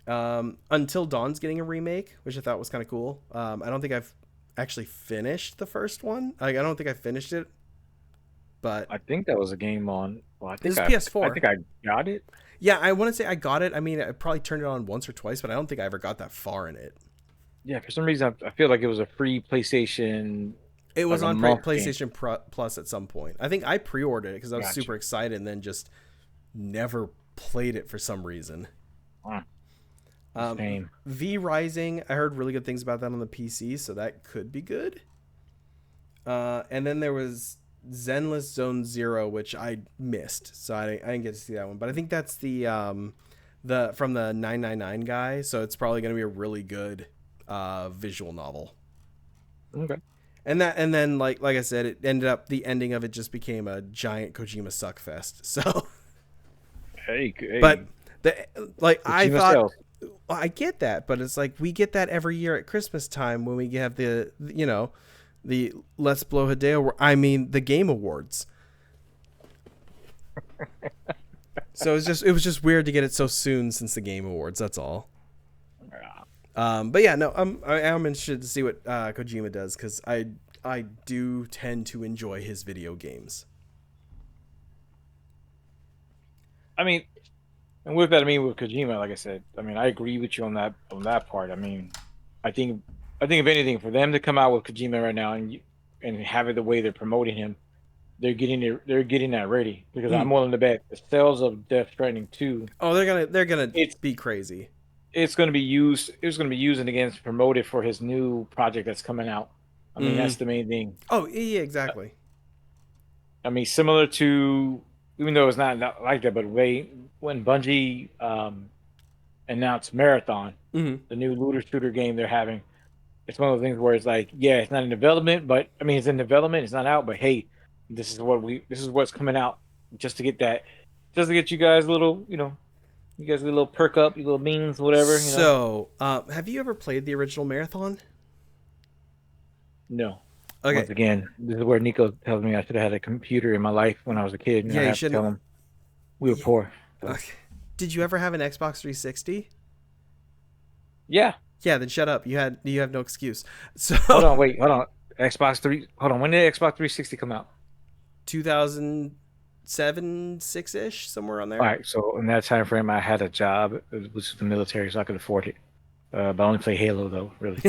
Until Dawn's getting a remake, which I thought was kind of cool. I don't think I've actually finished the first one. Like I don't think I finished it, but I think that was a game on. Well, it was I PS4. think I got it. Yeah, I want to say I got it. I mean, I probably turned it on once or twice, but I don't think I ever got that far in it. Yeah, for some reason I feel like it was a free PlayStation, It like was a on month game. PlayStation Plus at some point. I think I pre-ordered it because I was Gotcha. super excited, and then just never played it for some reason. Huh, Um, same. V Rising, I heard really good things about that on the PC, so that could be good. And then there was Zenless Zone Zero, which I missed, so I didn't get to see that one. But I think that's the from the 999 guy, so it's probably going to be a really good visual novel. Okay. And then like I said, it ended up the ending of it just became a giant Kojima suckfest. So, Hey, but hey, the like I Kojima thought sells. I get that, but it's like we get that every year at Christmas time when we have the Let's Blow Hideo. I mean the Game Awards. So it was just weird to get it so soon since the Game Awards. That's all. Yeah. But yeah, no, I am interested to see what Kojima does because I do tend to enjoy his video games. I mean, and with that, I mean with Kojima, like I said, I mean I agree with you on that part. I mean, I think I think if anything, for them to come out with Kojima right now and have it the way they're promoting him, they're getting that ready because I'm Mm. willing to bet the sales of Death Stranding 2, Oh, they're gonna it's be crazy. it's going to be used and again promoted for his new project that's coming out. I mean, Mm. that's the main thing. Oh yeah, exactly. I mean, similar to, even though it's not like that, but when Bungie announced Marathon, Mm. the new looter shooter game they're having, it's one of those things where it's like, yeah, it's not in development, but I mean, it's in development, it's not out, but hey, this is what's coming out just to get that, just to get you guys a little, you guys a little perk up, you little beans, whatever. So, have you ever played the original Marathon? No. Okay, Once again, this is where Nico tells me I should have had a computer in my life when I was a kid, and yeah, I you have to tell shouldn't. him we were poor. So Okay. Did you ever have an Xbox 360? yeah. Yeah, then shut up. You have no excuse. So, Hold on, wait, hold on. Xbox Three. Hold on. When did Xbox 360 come out? 2007, 6 ish, somewhere on All there. right. So in that time frame, I had a job, which was the military, so I could afford it. But I only play Halo though, really.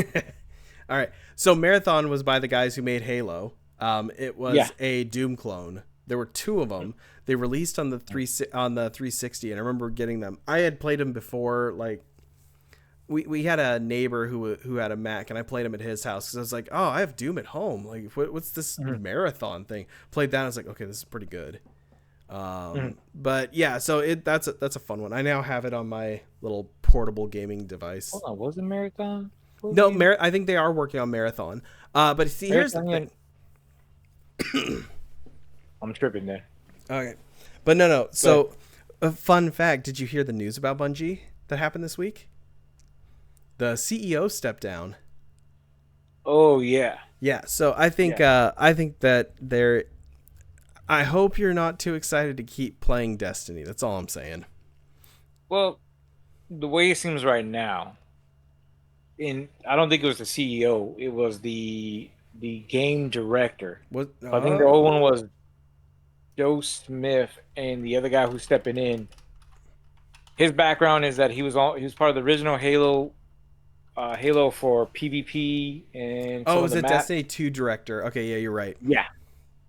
All right. So Marathon was by the guys who made Halo. It Yeah. was a Doom clone. There were two of them. They released on the 360, and I remember getting them. I had played them before. Like we had a neighbor who had a Mac, and I played him at his house because I was like, oh, I have Doom at home. Like, what's this Marathon thing? Played that. I was like, okay, this is pretty good. But yeah, so that's a fun one. I now have it on my little portable gaming device. Hold on, was it Marathon? No, I think they are working on Marathon. But see, here's the thing. I'm tripping there. Okay, but no. So, a fun fact: did you hear the news about Bungie that happened this week? The CEO stepped down. Oh yeah. Yeah. So I think that they're. I hope you're not too excited to keep playing Destiny. That's all I'm saying. Well, the way it seems right now, I don't think it was the CEO. It was the game director. What? I think the old one was Joe Smith, and the other guy who's stepping in. His background is that he was part of the original Halo for PvP and some Oh, of is the it map. Destiny 2 director? Okay, yeah, you're right. Yeah,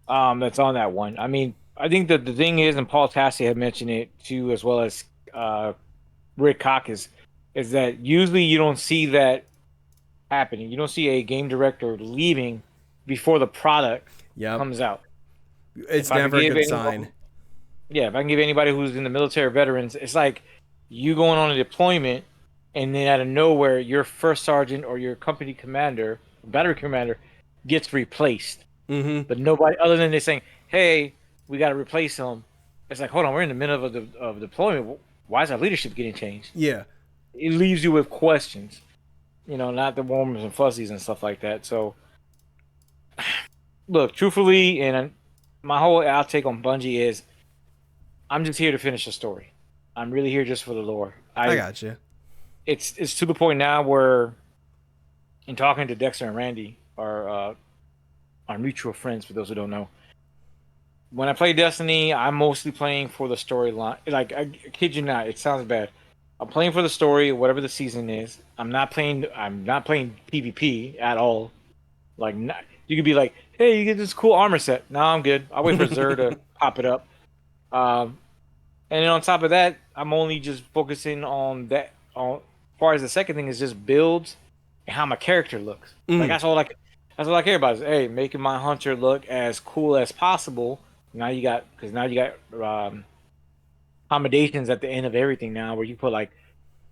that's on that one. I mean, I think that the thing is, and Paul Tassi had mentioned it too, as well as Rick Cockis, is that usually you don't see that happening. You don't see a game director leaving before the product Yep. comes out. It's never a good sign. Yeah, if I can give anybody who's in the military veterans, it's like you going on a deployment, and then out of nowhere, your first sergeant or your company commander, battery commander, gets replaced. Mm-hmm. But nobody other than they saying, "Hey, we got to replace him." It's like, hold on, we're in the middle of deployment. Why is our leadership getting changed? Yeah. It leaves you with questions, not the warmers and fuzzies and stuff like that. So, look, truthfully, and my whole outtake on Bungie is, I'm just here to finish the story. I'm really here just for the lore. I got you. It's to the point now where, in talking to Dexter and Randy, our mutual friends, for those who don't know, when I play Destiny, I'm mostly playing for the storyline. Like, I kid you not, it sounds bad. I'm playing for the story, whatever the season is. I'm not playing PvP at all. Like, you could be like, hey, you get this cool armor set. No, I'm good. I'll wait for Zer to pop it up. And then on top of that, I'm only just focusing on that. As far as the second thing is just builds and how my character looks. Like, that's all I care about is, hey, making my hunter look as cool as possible. Now you got accommodations at the end of everything now, where you put, like,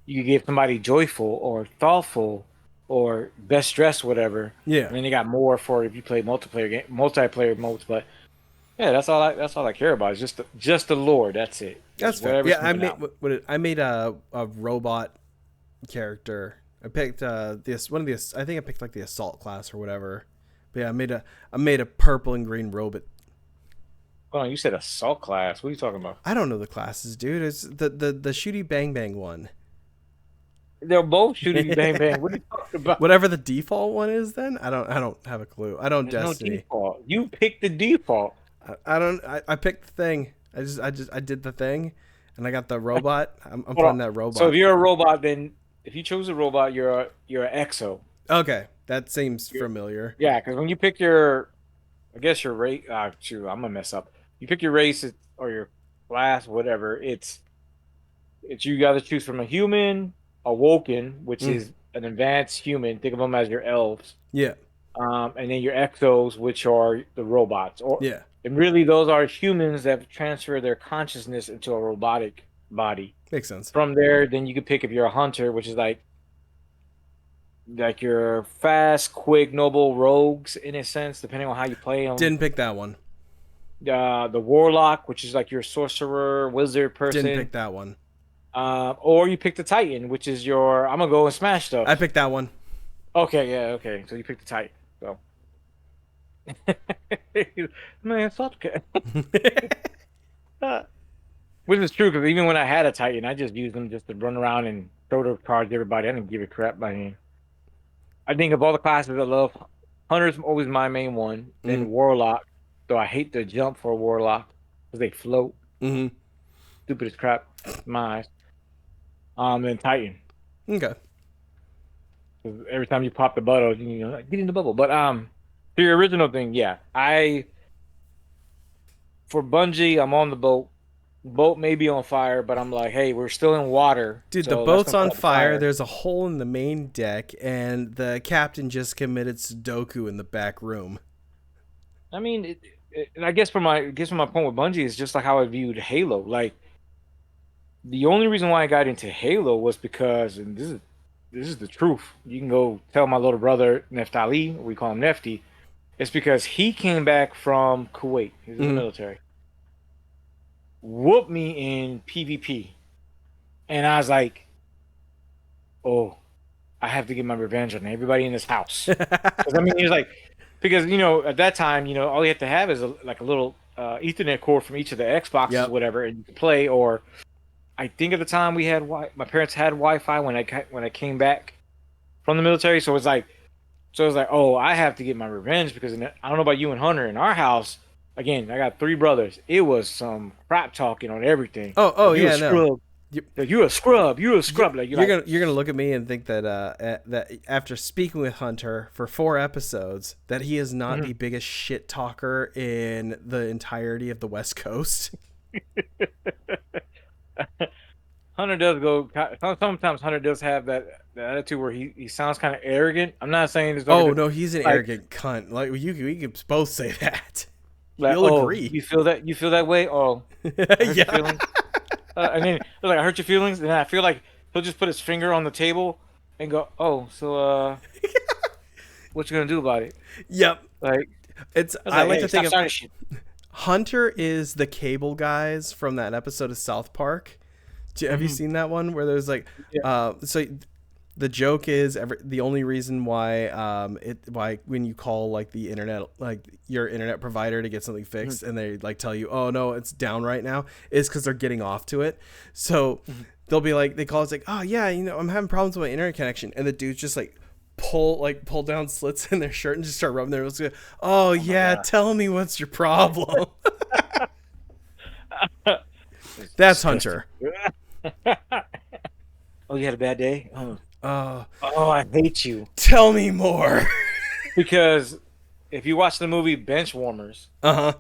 you could give somebody joyful or thoughtful or best dressed, whatever. Yeah. And then you got more for if you play multiplayer modes. But yeah, that's all I care about is just the lore. That's it. That's fair. Yeah, I made a robot character. I picked this one of the. I think I picked like the assault class or whatever. But yeah, I made a purple and green robot. Hold on, you said assault class. What are you talking about? I don't know the classes, dude. It's the shooty bang bang one. They're both shooting bang bang. What are you talking about? Whatever the default one is, then I don't have a clue. I don't There's Destiny. no default. You picked the default. I picked the thing. I did the thing, and I got the robot. I'm putting that robot. So if you're a robot, then if you choose a robot, you're an exo. Okay, that seems familiar. Yeah, because when you pick your, I guess your race. Shoot, I'm gonna mess up. You pick your race or your class, whatever. It's you got to choose from a human, a Woken, which is an advanced human. Think of them as your elves. Yeah. And then your exos, which are the robots. Yeah. And really, those are humans that transfer their consciousness into a robotic body. Makes sense. From there, then you can pick if you're a hunter, which is like your fast, quick, noble rogues in a sense, depending on how you play them. Didn't pick that one. The warlock, which is like your sorcerer, wizard person. Didn't pick that one. Or you pick the titan, which is your I'm gonna go and smash stuff. I picked that one. Okay, yeah, okay. So you picked the titan. So man, fuck. Which is true, because even when I had a titan, I just used them just to run around and throw the cards to everybody. I didn't give a crap by me. I think of all the classes I love, hunter's always my main one. Then warlock, though I hate the jump for a warlock because they float. Mm-hmm. Stupid as crap. My eyes. Then titan. Okay. Every time you pop the bottle, like, get in the bubble. But to your original thing, yeah, I for Bungie, I'm on the boat. Boat may be on fire, but I'm like, hey, we're still in water, Dude, the so let's boat's don't put on out the fire. fire. There's a hole in the main deck, and the captain just committed Sudoku in the back room. I mean, and I guess from my point with Bungie is just like how I viewed Halo. Like the only reason why I got into Halo was because, and this is the truth. You can go tell my little brother Neftali, we call him Nefty. It's because he came back from Kuwait. He was in the Mm. military. Whooped me in PvP, and I was like, oh, I have to get my revenge on everybody in this house. Because I mean, he was like, because at that time, all you have to have is like a little Ethernet cord from each of the Xboxes, Yep. whatever, and you can play. Or I think at the time we had my parents had Wi-Fi when I came back from the military, so it was like, oh, I have to get my revenge because I don't know about you and Hunter in our house. Again, I got three brothers. It was some crap talking on everything. Oh Like you a yeah, no. scrub. You, Like you a scrub. You a you, scrub. Like you you're like. gonna look at me and think that that after speaking with Hunter for 4 episodes, that he is not the Mhm. biggest shit talker in the entirety of the West Coast. Hunter does go. Sometimes Hunter does have that attitude where he sounds kind of arrogant. I'm not saying this Oh talking no, he's an like arrogant cunt. Like we can both say that. like He'll oh agree. you feel that way. Oh, I hurt your Yeah. feelings. And then like I hurt your feelings, and then I feel like he'll just put his finger on the table and go, oh, so what you gonna do about it? Yep. Like It's I was I like, like hey, to think stop of starting shit. Hunter is the cable guys from that episode of South Park. Have you Hmm. seen that one where there's like, Yeah. so the joke is the only reason why why when you call like the internet, like your internet provider to get something Hmm. fixed, and they like tell you, oh no, it's down right now, is because they're getting off to it. So Hmm. they'll be like, they call, it's like, oh yeah, I'm having problems with my internet connection, and the dude's just like pull down slits in their shirt and just start rubbing their nose. Oh Oh my yeah, god. tell me what's your problem. It's That's disgusting. Hunter. Oh, you had a bad day? Oh, uh oh, I hate you. Tell me more. Because if you watch the movie Benchwarmers, Uh-huh.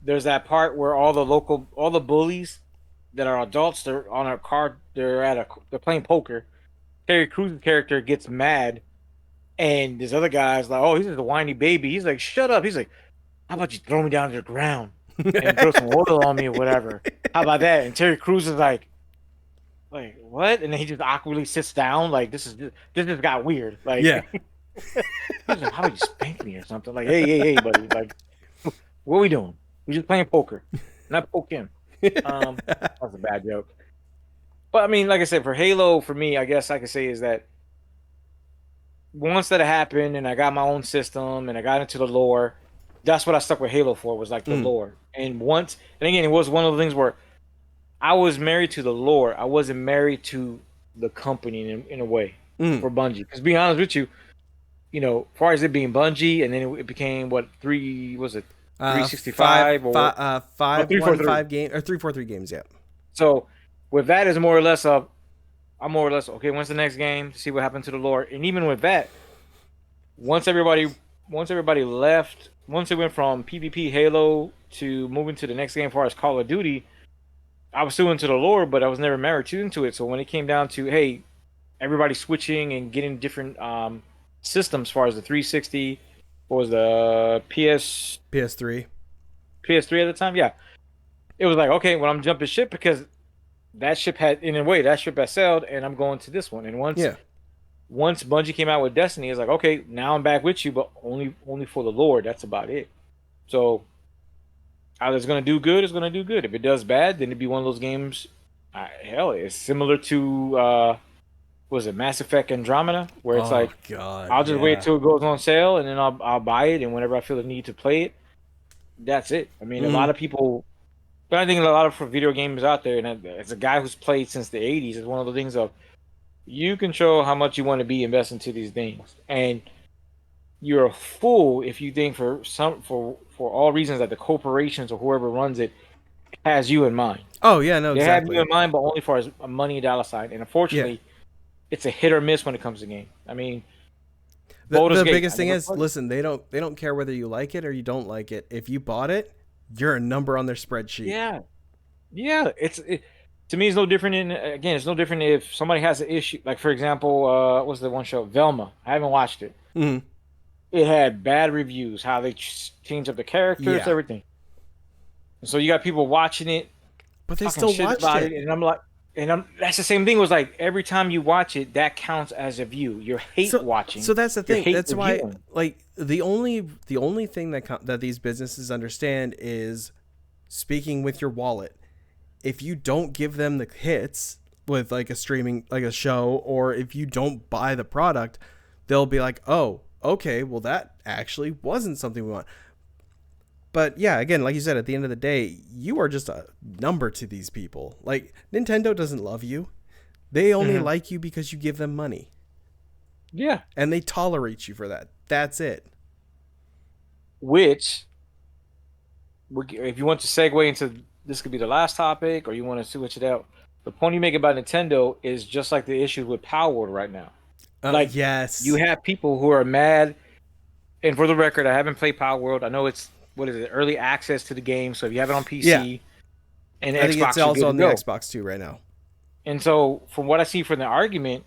there's that part where all the bullies that are adults, they're on a car, they're playing poker. Terry Crews' character gets mad, and this other guy's like, "Oh, he's just a whiny baby." He's like, "Shut up." He's like, "How about you throw me down to the ground and throw some oil on me or whatever? How about that?" And Terry Crews is like what? And then he just awkwardly sits down, like this just got weird. Yeah. Like he's like, "How about you spank me or something?" Like, hey, buddy, like, what are we doing? We're just playing poker, not poke him. That's a bad joke. But I mean, like I said, for Halo, for me, I guess I could say is that once that happened and I got my own system and I got into the lore, that's what I stuck with Halo for was like the Mm. lore. And again, it was one of the things where I was married to the lore. I wasn't married to the company in a way Mm. for Bungie. Because to be honest with you, as far as it being Bungie, and then it became what was it, Five, 365 five, or 343. 5-1-5 game or 3-4-3 games. Yeah. So with that is more or less I'm more or less okay. When's the next game to see what happened to the lore? And even with that, once everybody once everybody left, once it went from PvP Halo to moving to the next game as far as Call of Duty, I was still into the lore, but I was never married to into it. So when it came down to hey, everybody switching and getting different systems as far as the 360, what was the PS3. PS3 at the time, yeah, it was like okay, well I'm jumping ship because that ship had sailed, and I'm going to this one. And Yeah. once Bungie came out with Destiny, it's like okay, now I'm back with you, but only for the lore. That's about it. So either it's gonna do good, it's gonna do good. If it does bad, then it'd be one of those games. Hell, it's similar to was it Mass Effect Andromeda, where it's Oh like God. I'll just wait Yeah. till it goes on sale, and then I'll buy it, and whenever I feel the need to play it, that's it. I mean, a lot Mm. of people. But I think a lot of for video games out there, and as a guy who's played since the '80s, is one of the things of you control how much you want to be invested into these things, and you're a fool if you think for all reasons that the corporations or whoever runs it has you in mind. Oh yeah. No. They have you Exactly. in mind, but only for a money dollar sign. And Yeah. unfortunately, it's a hit or miss when it comes to game. I mean, The Baldur's Gate, biggest I thing never is, played it. listen, they don't care whether you like it or you don't like it. If you bought it, you're a number on their spreadsheet. Yeah, yeah. To me, it's no different. Again, it's no different if somebody has an issue. Like for example, what's the one show? Velma. I haven't watched it. Mhm. It had bad reviews. How they changed up the characters, Yeah, everything. And so you got people watching it, but they talking still shit watched about it, it. and I'm like, that's the same thing. Was like every time you watch it, that counts as a view. You're hate So watching. that's the You're thing. hate That's why, reviewing. like, the only thing that these businesses understand is speaking with your wallet. If you don't give them the hits with like a streaming, like a show, or if you don't buy the product, they'll be like, oh, okay, well, that actually wasn't something we want. But yeah, again, like you said, at the end of the day, you are just a number to these people. Like, Nintendo doesn't love you. They only Hmm. like you because you give them money, Yeah. and they tolerate you for that. That's it. Which, if you want to segue into this, could be the last topic, or you want to switch it out. The point you make about Nintendo is just like the issue with Power World right now. Like, you Yes. have people who are mad. And for the record, I haven't played Power World. I know it's what is it, early access to the game. So if you have it on Yeah. PC and I think it's Xbox, you're good also to on the go. Xbox too right now. And so from what I see from the argument,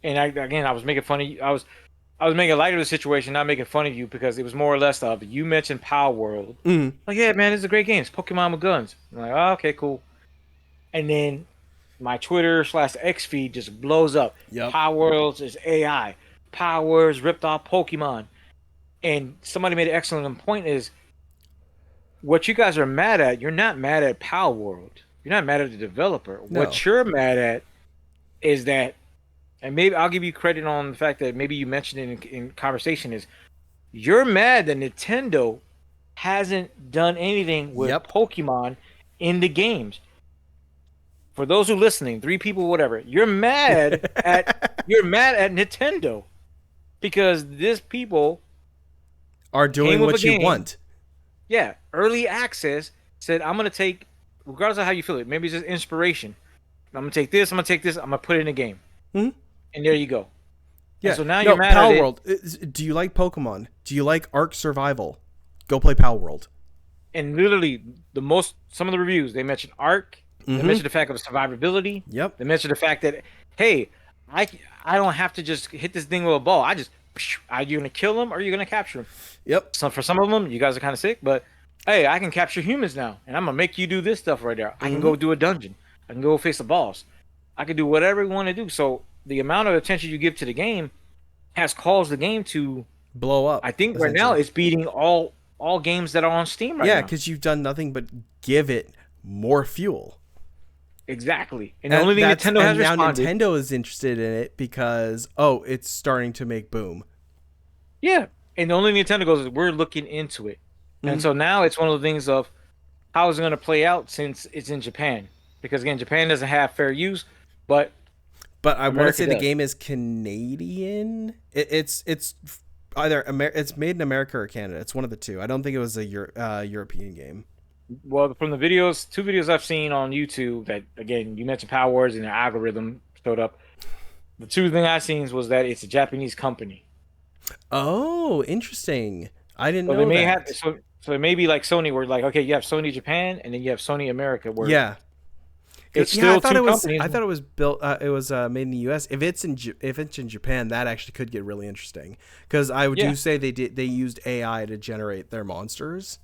and I was making fun of you. I was making light of the situation, not making fun of you, because it was more or less of you mentioned Power World. Mm. Like, yeah, man, it's a great game. It's Pokemon with guns. I'm like, oh, okay, cool. And then my Twitter/X feed just blows up. Yep. Power Worlds is AI. Power Worlds ripped off Pokemon. And somebody made an excellent point is what you guys are mad at, you're not mad at Power World. You're not mad at the developer. No. What you're mad at is that, and maybe I'll give you credit on the fact that maybe you mentioned it in conversation, is you're mad that Nintendo hasn't done anything with Yep. Pokemon in the games. For those who are listening, three people, whatever, you're mad at Nintendo because these people Are came doing with a what you game. want. Yeah, early access said I'm gonna take, regardless of how you feel it, maybe it's just inspiration. I'm gonna take this. I'm gonna take this. I'm gonna put it in a game, Hmm. and there you go. And Yeah. so now you're No, mad at Power it. World. Do you like Pokemon? Do you like Ark Survival? Go play Power World. And literally, some of the reviews they mentioned Arc. They Mm-hmm. mentioned the fact of survivability. Yep. They mentioned the fact that hey, I I don't have to just hit this thing with a ball. Are you gonna kill them or are you gonna capture them? Yep. So for some of them, you guys are kind of sick, but hey, I can capture humans now, and I'm gonna make you do this stuff right there. I can Mm-hmm. go do a dungeon. I can go face a boss. I can do whatever we want to do. So the amount of attention you give to the game has caused the game to, Blow up. I think right now Essentially. it's beating all games that are on Steam right Yeah, now. because you've done nothing but give it more fuel. Exactly. And the only thing Nintendo has And now responded, Nintendo is interested in it because it's starting to make boom. yeah. And the only Nintendo goes is we're looking into it. And Mhm. so now it's one of the things of how is it going to play out since it's in Japan? Because again, Japan doesn't have fair use, but But I want to America say the does. game is Canadian. It's either it's made in America or Canada. It's one of the two. I don't think it was a European game. Well, from the videos, two videos I've seen on YouTube that again you mentioned Power Words and the algorithm showed up. The two thing I seen was that it's a Japanese company, Oh, interesting. I didn't so they know may have that. so it may be like Sony, where like okay, you have Sony Japan and then you have Sony America, where Yeah. it's Yeah, I still thought two it was. companies. I thought it was built. It was made in the U.S. If it's in Japan, that actually could get really interesting. Because I Yeah. do say they used AI to generate their monsters.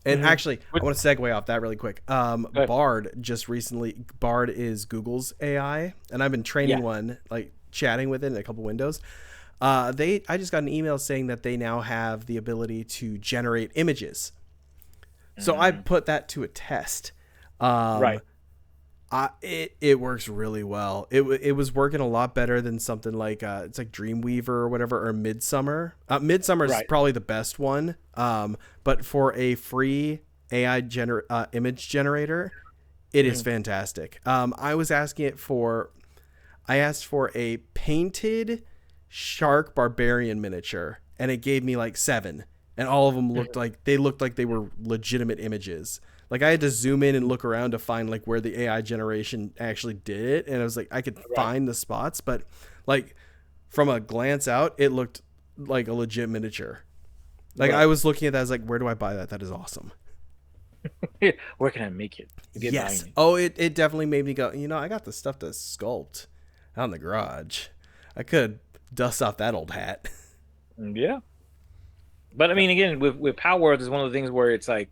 And Mhm. actually, I want to segue off that really quick. But Bard is Google's AI, and I've been training yeah, one, like chatting with it in a couple windows. I just got an email saying that they now have the ability to generate images. So I Mhm. put that to a test. Um, Right. it works really well. It was working a lot better than something like it's like Dreamweaver or whatever, or Midsummer. Midsummer is Right. probably the best one. But for a free image generator, it is Mhm. fantastic. I asked for a painted shark barbarian miniature, and it gave me like 7, and all of them looked like they were legitimate images. Like I had to zoom in and look around to find like where the AI generation actually did it, and I was like I could Right. find the spots, but like from a glance out, it looked like a legit miniature. Like I Right. was looking at that, I was like, where do I buy that? That is awesome. Where can I make it? Get Yes. buying it. Oh, it definitely made me go, I got the stuff to sculpt out in the garage. I could dust off that old hat. Yeah. But I mean, again, with Power Wars is one of the things where it's like,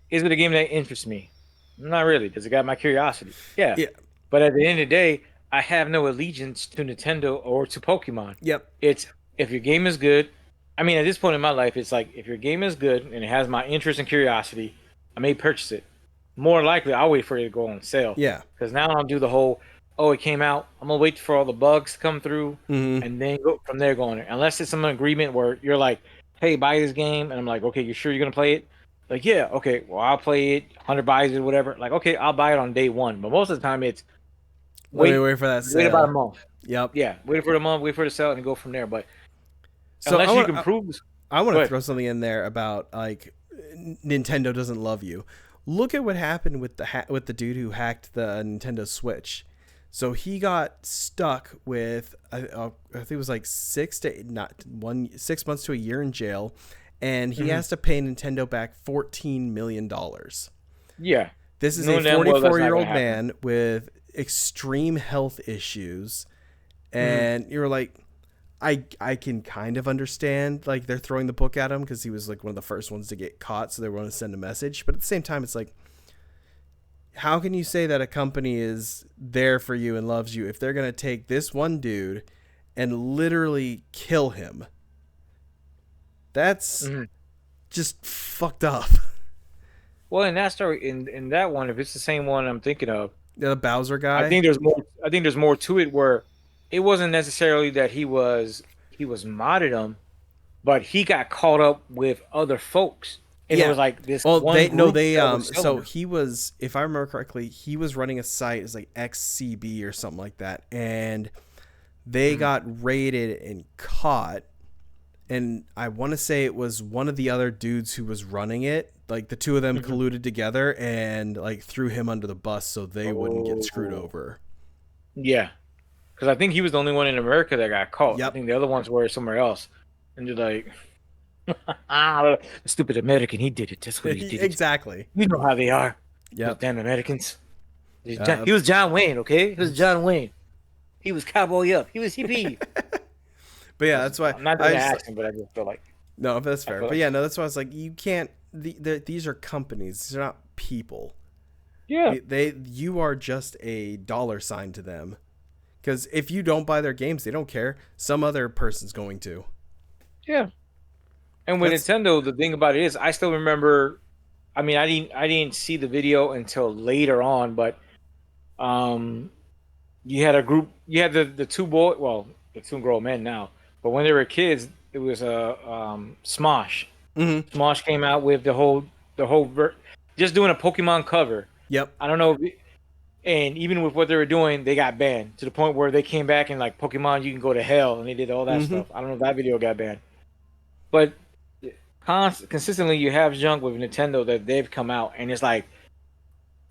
is it a game that interests me? Not really. Does it got my curiosity? Yeah. Yeah. But at the end of the day, I have no allegiance to Nintendo or to Pokemon. Yep. It's if your game is good. I mean, at this point in my life, it's like if your game is good and it has my interest and curiosity, I may purchase it. More likely, I'll wait for it to go on sale. Yeah. Because now I'll do the whole, oh, it came out. I'm gonna wait for all the bugs to come through, Mm-hmm. and then go from there. Going there, unless it's some agreement where you're like, hey, buy this game, and I'm like, okay, you sure you're gonna play it? Like, yeah, okay, well, I'll play it. 100 buys it, whatever. Like, okay, I'll buy it on day one. But most of the time, it's Let me wait, wait for that wait about a sale. month. Yep. Yeah, wait for the month, wait for the sale, and go from there. But So unless you can prove, I want go to ahead. throw something in there about like Nintendo doesn't love you. Look at what happened with with the dude who hacked the Nintendo Switch. So he got stuck with I think it was like 6 months to a year in jail, and he has to pay Nintendo back $14 million. Yeah, This is knowing a damn well that's not 44-year-old gonna happen. man with extreme health issues, Mhm. and you're like, I can kind of understand like they're throwing the book at him because he was like one of the first ones to get caught, so they want to send a message. But at the same time, it's like, how can you say that a company is there for you and loves you if they're gonna take this one dude and literally kill him? That's Mhm. just fucked up. Well, in that story, in that one, if it's the same one I'm thinking of, The Bowser I guy. think there's more. I think there's more to it where it wasn't necessarily that he was mad at him, but he got caught up with other folks, and it Yeah. was like this Well, one they no group they that was selling so him. he was, if I remember correctly, he was running a site as like XCB or something like that, and they Mhm. got raided and caught. And I want to say it was one of the other dudes who was running it. Like the two of them Mhm. colluded together and like threw him under the bus so they wouldn't get screwed Oh, over. yeah, because I think he was the only one in America that got caught. I Yep. think the other ones were somewhere else, and they're like, ah, the stupid American, he did it. That's what he did it. Exactly. You know how they are, those Yep. damn Americans. Uh, He was John Wayne, okay? He was John Wayne. He was cowboy up. He was hippie. but yeah, that's why I'm not doing I the just accent, but I just feel like no, that's I fair. feel But like yeah, no, that's why I was like, you can't. These are companies. These are not people. yeah, You are just a dollar sign to them. Because if you don't buy their games, they don't care. Some other person's going to. yeah. And with That's Nintendo, the thing about it is, I still remember. I mean, I didn't see the video until later on, but um, you had a group. You had the two boy, well, the two grown men now, but when they were kids, it was a Smosh. mm-hmm. Smosh came out with just doing a Pokemon cover. Yep. I don't know. And even with what they were doing, they got banned to the point where they came back and like Pokemon, you can go to hell, and they did all that Mm-hmm. stuff. I don't know if that video got banned, but consistently you have junk with Nintendo that they've come out, and it's like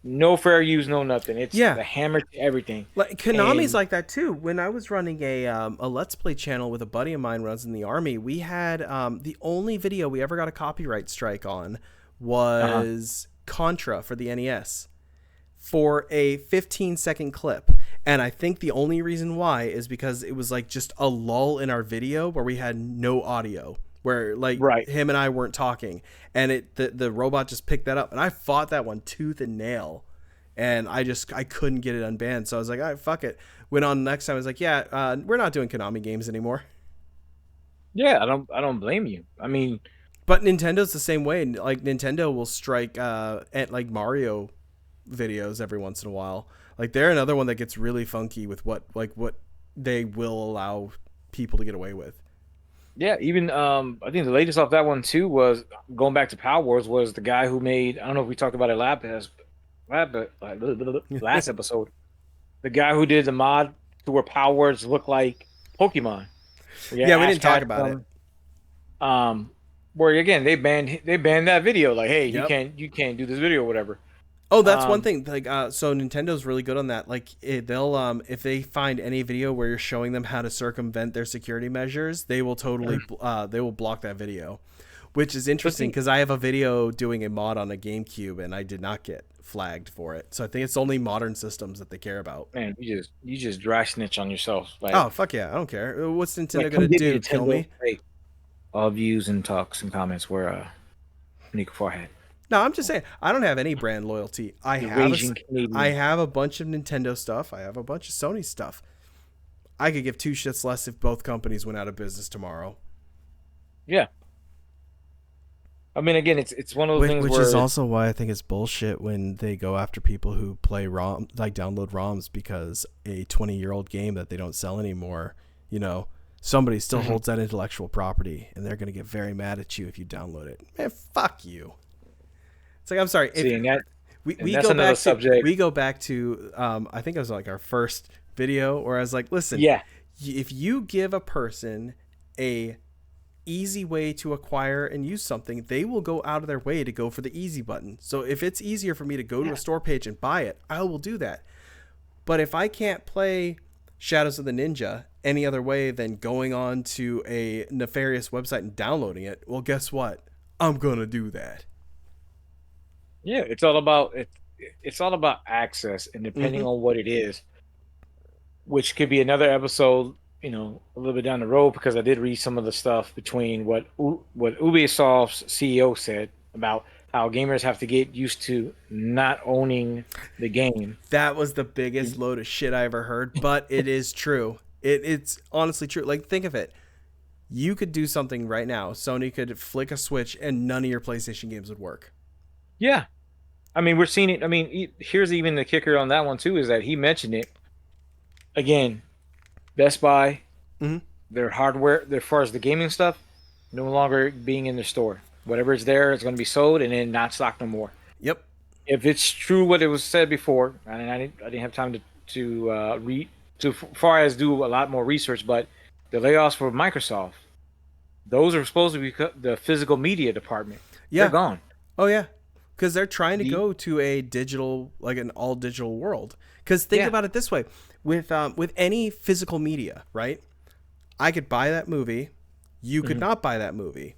no fair use, no nothing. It's Yeah. the hammer to everything. Like Konami's And like that too. When I was running a Let's Play channel with a buddy of mine when I was in the army, we had the only video we ever got a copyright strike on was Contra for the NES for a 15-second clip. And I think the only reason why is because it was like just a lull in our video where we had no audio, where like right, him and I weren't talking, and the robot just picked that up, and I fought that one tooth and nail, and I couldn't get it unbanned. So I was like, all right, fuck it. Went on next time. I was like, yeah, we're not doing Konami games anymore. yeah, I don't blame you. I mean, But Nintendo's the same way. Like Nintendo will strike at like Mario videos every once in a while. Like they're another one that gets really funky with what they will allow people to get away with. yeah, even I think the latest off that one too was going back to Power Wars was the guy who made. I don't know if we talked about it last episode. The guy who did the mod to where Power Wars look like Pokemon. Yeah, Yeah, we Ash didn't talk about it. Ketchum. where again they banned that video. Like, hey, Yep. you can't do this video or whatever. Oh, that's one Um, thing. Like, so Nintendo's really good on that. Like, they'll if they find any video where you're showing them how to circumvent their security measures, they will totally they will block that video, which is but interesting see, because I have a video doing a mod on a GameCube and I did not get flagged for it. So I think it's only modern systems that they care about. man, you just dry snitch on yourself. Oh fuck yeah, I don't care. What's Nintendo Like gonna come get me, do? Kill Nintendo. me? Hey, all views and talks and comments were Nico Forehead. No, I'm just saying I don't have any brand loyalty. The raging I Canadian. have a bunch of Nintendo stuff. I have a bunch of Sony stuff. I could give two shits less if both companies went out of business tomorrow. Yeah. I mean, again, it's one of those things Which where is also why I think it's bullshit when they go after people who play ROM, like download ROMs, because a 20-year-old game that they don't sell anymore, somebody still holds that intellectual property, and they're gonna get very mad at you if you download it. Man, fuck you. It's like, I'm sorry. If seeing that, we, and we that's go another back to subject. we go back to I think it was like our first video where I was like, listen, Yeah, if you give a person a easy way to acquire and use something, they will go out of their way to go for the easy button. So if it's easier for me to go to a store page and buy it, I will do that. But if I can't play Shadows of the Ninja any other way than going on to a nefarious website and downloading it, well, guess what? I'm gonna do that. yeah. It's all about access, and depending Mm-hmm. on what it is, which could be another episode, a little bit down the road, because I did read some of the stuff between what Ubisoft's CEO said about how gamers have to get used to not owning the game. That was the biggest load of shit I ever heard, but it is true. It's honestly true. Like, think of it. You could do something right now. Sony could flick a switch and none of your PlayStation games would work. Yeah, I mean, we're seeing it. I mean, here's even the kicker on that one too, is that he mentioned it again. Best Buy, Mm-hmm. their hardware, as far as the gaming stuff, no longer being in the store. Whatever is there is going to be sold and then not stocked no more. Yep. If it's true what it was said before, and I didn't have time to read to far as do a lot more research, but the layoffs for Microsoft, those are supposed to be the physical media department. They're Yeah. gone. Oh, yeah. Because they're trying to The go to a digital, like an all digital world. Because think Yeah. about it this way: with any physical media, right? I could buy that movie. You could not buy that movie.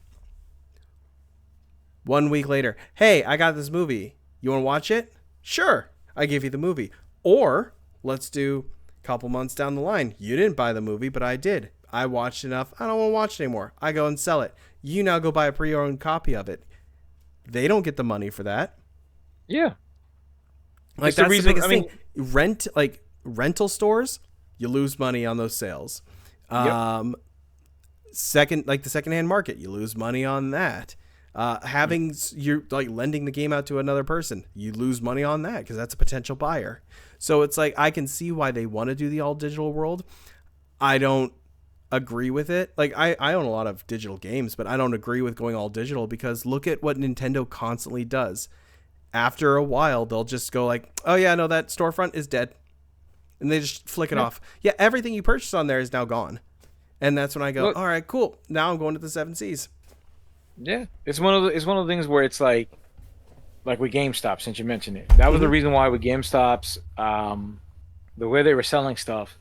1 week later, hey, I got this movie. You want to watch it? Sure. I give you the movie. Or let's do a couple months down the line. You didn't buy the movie, but I did. I watched enough. I don't want to watch it anymore. I go and sell it. You now go buy a pre-owned copy of it. They don't get the money for that. Yeah. Like, It's the that's the reason. biggest I mean, thing. Rental stores, you lose money on those sales. yep. The secondhand market, you lose money on that. You're like lending the game out to another person, you lose money on that because that's a potential buyer. So it's like, I can see why they want to do the all digital world. I don't agree with it. Like, I own a lot of digital games, but I don't agree with going all digital, because look at what Nintendo constantly does. After a while, they'll just go like, oh yeah, no, that storefront is dead. And they just flick it Yeah. off. Yeah, everything you purchased on there is now gone. And that's when I go, Look, all right, cool. Now I'm going to the Seven Seas. yeah. It's one of the things where it's like with GameStop, since you mentioned it. That was the Mm-hmm. reason why with GameStop's the way they were selling stuff.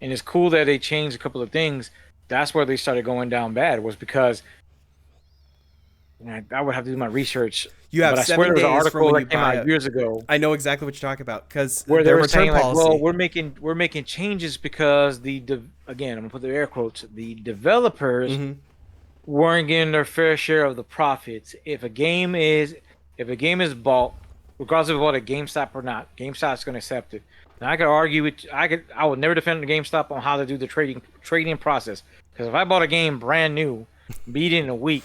And it's cool that they changed a couple of things. That's where they started going down bad, was because I would have to do my research. You have But I swear 7 there was an days from article when that you came buy out it. years ago I know exactly what you're talking about, because where they their were return saying like, policy. well, we're making changes because again, I'm gonna put the air quotes, the developers Mm-hmm. weren't getting their fair share of the profits. If a game is bought, regardless of what a GameStop or not, GameStop's gonna accept it. Now I could argue it. I would never defend the GameStop on how to do the trading process, because if I bought a game brand new, beat it in a week,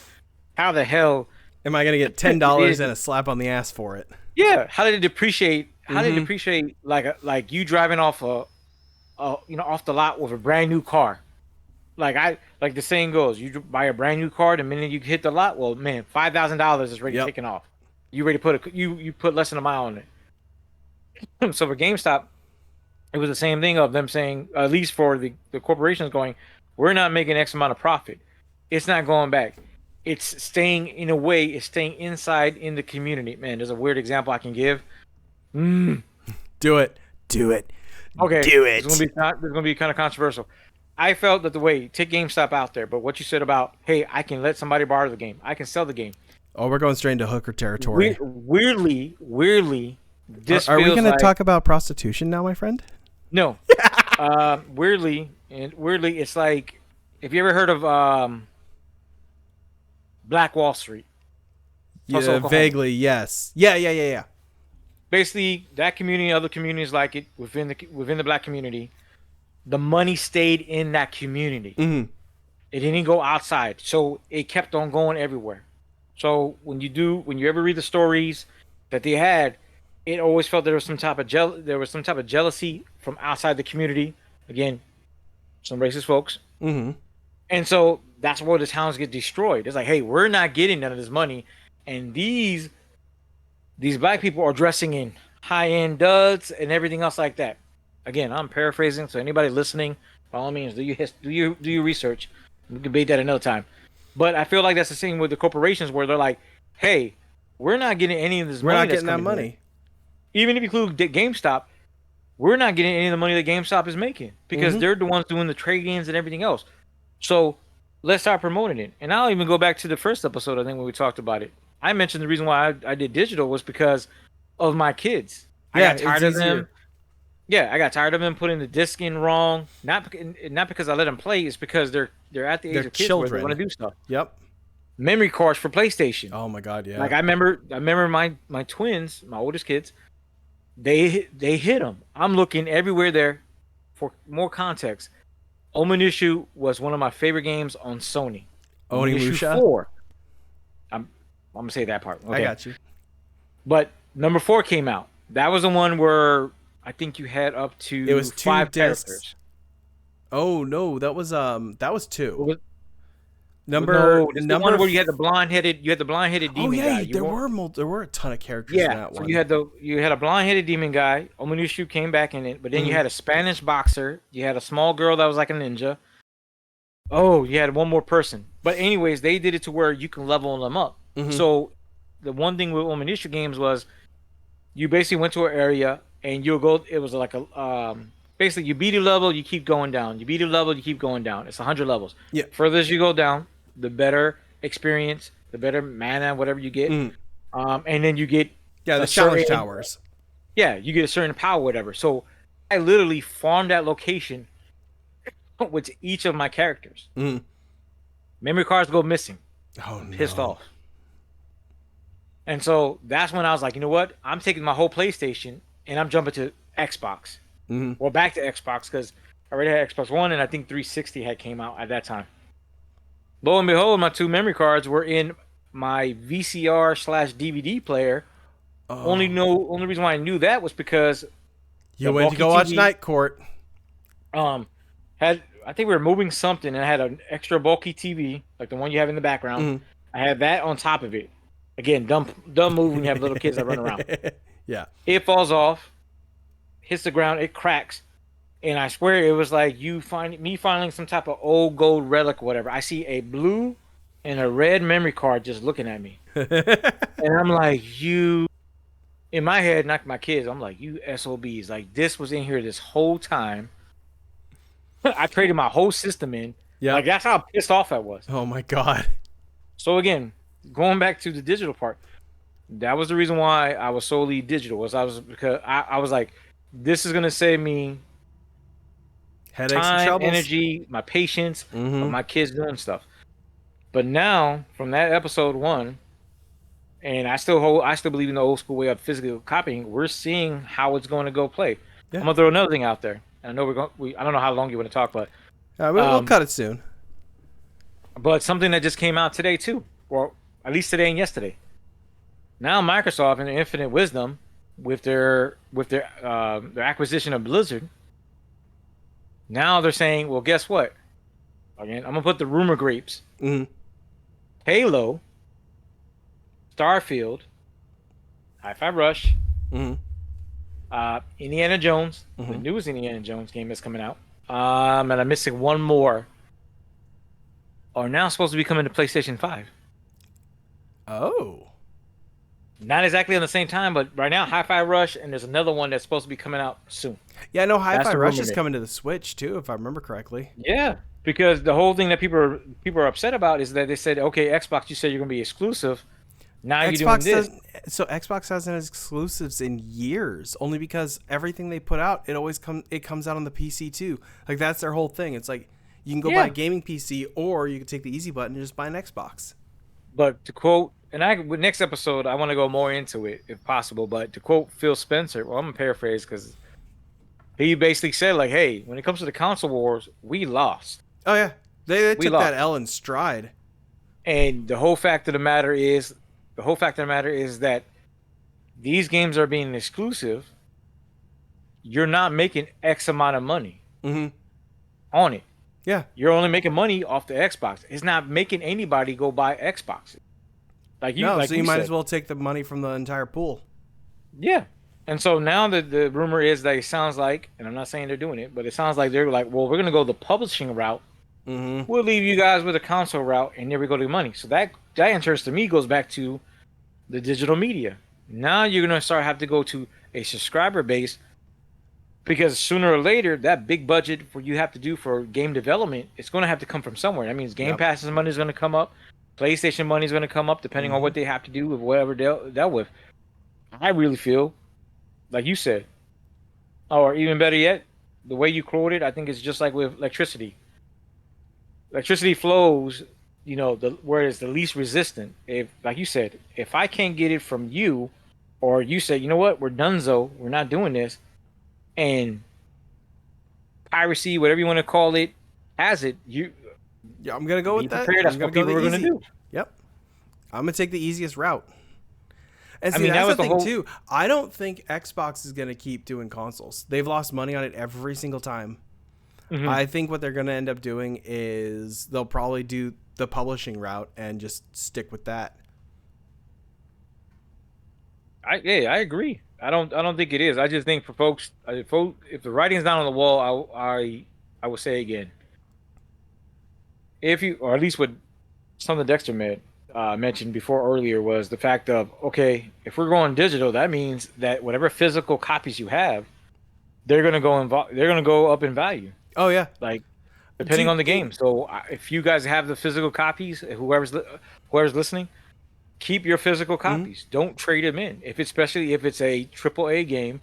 how the hell? Am I going to get $10 and a slap on the ass for it? Yeah, how did it depreciate? How did it Mhm. depreciate like you driving off off the lot with a brand new car? Like the saying goes, you buy a brand new car, the minute you hit the lot, well, man, $5,000 is already Yep. taken off. You ready to you put less than a mile on it. So for GameStop, it was the same thing of them saying, at least for the corporations going, we're not making X amount of profit. It's not going back. it's staying in a way, it's staying inside in the community. Man, there's a weird example I can give. Mm. Do it. Do it. Okay, Do this is it. gonna be kind of controversial. I felt that the way take GameStop out there, but what you said about, hey, I can let somebody borrow the game, I can sell the game. Oh, we're going straight into hooker territory. Weirdly, this Are we feels going to like talk about prostitution now, my friend? no. Weirdly, it's like, if you ever heard of Black Wall Street, Tulsa, Yeah, Oklahoma. vaguely, yes. Yeah. Basically, that community, other communities like it within the black community, the money stayed in that community. Mm-hmm. It didn't go outside, so it kept on going everywhere. So when you ever read the stories that they had, it always felt there was some type of jealousy from outside the community. Again, some racist folks. Mm-hmm. And so that's where the towns get destroyed. It's like, hey, we're not getting none of this money, and these black people are dressing in high-end duds and everything else like that. Again, I'm paraphrasing, so anybody listening, by all means, do your research. We can debate that another time. But I feel like that's the same with the corporations, where they're like, hey, we're not getting any of this money. We're not getting that money. Even if you include GameStop, we're not getting any of the money that GameStop is making, because they're the ones doing the trade-ins and everything else. So let's start promoting it. And I'll even go back to the first episode, I think, when we talked about it. I mentioned the reason why I did digital was because of my kids. I got tired of them. Yeah, I got tired of them putting the disc in wrong. Not because I let them play. It's because they're at the age of kids children. where they want to do stuff. Yep. Memory cards for PlayStation. Oh my God, yeah. Like I remember my twins, my oldest kids. They hit them. I'm looking everywhere there for more context. Omonishu was one of my favorite games on Sony. Onimusha? 4. I'm gonna say that part. Okay. I got you. But number 4 came out. That was the one where I think you had up to It was 2 5 discs. characters. Oh no, that was 2. No, this is the one where you had the blonde-headed demon guy. Oh yeah, there were a ton of characters in that one. So you had a blonde-headed demon guy. Omonishu came back in it, but then you had a Spanish boxer. You had a small girl that was like a ninja. Oh, you had one more person. But anyways, they did it to where you can level them up. So the one thing with Omonishu games was you basically went to an area and you'll go. It was like a basically you beat a level, you keep going down. You beat a level, you keep going down. It's 100 levels. Yeah. Further as you go down, the better experience, the better mana, whatever you get. And then you get the challenge towers. Yeah, you get a certain power, whatever. So I literally farmed that location with each of my characters. Memory cards go missing. Oh no. Pissed off. And so that's when I was like, you know what? I'm taking my whole PlayStation and I'm jumping to Xbox. Well, back to Xbox, because I already had Xbox One and I think 360 had came out at that time. Lo and behold, my 2 memory cards were in my VCR/DVD player. Only reason why I knew that was because you went to go watch Night Court. I think we were moving something and I had an extra bulky TV, like the one you have in the background. I had that on top of it. Again, dumb move when you have little kids that run around. Yeah. It falls off, hits the ground, it cracks. And I swear it was like finding some type of old gold relic or whatever. I see a blue and a red memory card just looking at me. And I'm like, in my head, not my kids, I'm like, you SOBs. Like, this was in here this whole time. I traded my whole system in. Yeah. Like, that's how pissed off I was. Oh my God. So again, going back to the digital part, that was the reason why I was solely digital. Because I was like, this is gonna save me headaches time, and troubles, energy, my patience, of my kids doing stuff. But now, from that episode 1, and I still believe in the old school way of physical copying. We're seeing how it's going to go play. Yeah. I'm gonna throw another thing out there. I know I don't know how long you want to talk, but we'll cut it soon. But something that just came out today too, or at least today and yesterday. Now Microsoft, in their infinite wisdom, with their acquisition of Blizzard, now they're saying, well, guess what? Again, I'm gonna put the rumor grapes. Halo, Starfield, Hi-Fi Rush, Indiana Jones, the newest Indiana Jones game that's coming out, and I'm missing one more, are now supposed to be coming to PlayStation 5. Oh. Not exactly on the same time, but right now, Hi-Fi Rush, and there's another one that's supposed to be coming out soon. Yeah, I know That's Hi-Fi the Rush rumor is there. coming to the Switch too, if I remember correctly. Yeah, because the whole thing that people are upset about is that they said, okay, Xbox, you said you're going to be exclusive. Now you're doing Xbox this. doesn't. So Xbox hasn't had exclusives in years, only because everything they put out, it comes out on the PC too. Like that's their whole thing. It's like you can go buy a Yeah, gaming PC, or you can take the easy button and just buy an Xbox. but to quote, and with next episode, I want to go more into it if possible. But to quote Phil Spencer, well, I'm gonna paraphrase because he basically said like, "Hey, when it comes to the console wars, we lost. Oh yeah, they We took that lost." L in stride. And the whole fact of the matter is that these games are being exclusive. You're not making X amount of money Mm-hmm. on it. Yeah. You're only making money off the Xbox. It's not making anybody go buy Xboxes. No, Like so you we might as said. well take the money from the entire pool. Yeah. And so now the rumor is that it sounds like, and I'm not saying they're doing it, but it sounds like they're like, well, we're gonna go the publishing route. Mm-hmm. We'll leave you guys with a console route, and there we go to the money. So that interest to me goes back to the digital media. Now you're gonna start have to go to a subscriber base because sooner or later that big budget for you have to do for game development, it's gonna have to come from somewhere. That means Game Yep. Pass's money is gonna come up, PlayStation money is gonna come up, depending on Mm-hmm. what they have to do with whatever they'll dealt with. I really feel like you said, or even better yet, the way you quoted, I think it's just like with electricity. Electricity flows, where it's the least resistant. If, like you said, if I can't get it from you, or you say, you know what, we're donezo, we're not doing this, and piracy, whatever you want to call it, has it, you Yeah, I'm gonna go be with that. prepared. I'm That's gonna what go people the are going to easy. do. Yep. I'm gonna take the easiest route. And I see, mean, that that's was the the thing whole. too. I don't think Xbox is gonna keep doing consoles. They've lost money on it every single time. Mhm. I think what they're gonna end up doing is they'll probably do the publishing route and just stick with that. I agree. I don't think it is. I just think for folks, if the writing's not on the wall, I would say again, if you, or at least what something Dexter mentioned before earlier was the fact of, okay, if we're going digital, that means that whatever physical copies you have, they're gonna go up in value, Oh yeah, like depending dude. on the game. So if you guys have the physical copies, whoever's listening, keep your physical Mhm. copies. Don't trade them in. Especially if it's a triple A game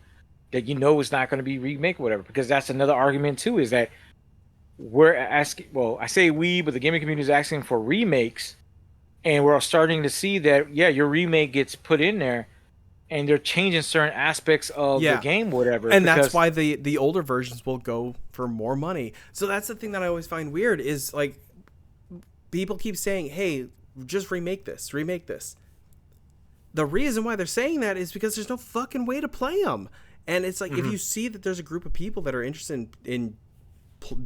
that you know is not going to be remake or whatever, because that's another argument too, is that we're asking, well, I say we, but the gaming community is asking for remakes, and we're starting to see that, yeah, your remake gets put in there and they're changing certain aspects of the Yeah, game, whatever, and that's because why the older versions will go for more money. So that's the thing that I always find weird is like people keep saying, "Hey, just remake this." The reason why they're saying that is because there's no fucking way to play them. And it's like if Mhm. you see that there's a group of people that are interested in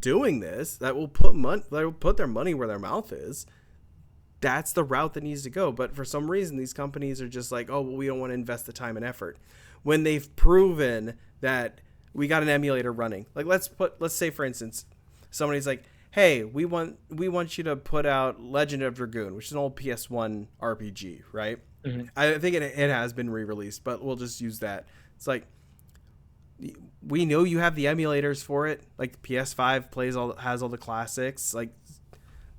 doing this, that will put their money where their mouth is. That's the route that needs to go. But for some reason, these companies are just like, oh, well, we don't want to invest the time and effort when they've proven that we got an emulator running. Like let's say for instance, somebody's like, hey, we want you to put out Legend of Dragoon, which is an old PS1 RPG, right? Mhm. I think it has been re-released, but we'll just use that. It's like we know you have the emulators for it. Like the PS5 has all the classics. Like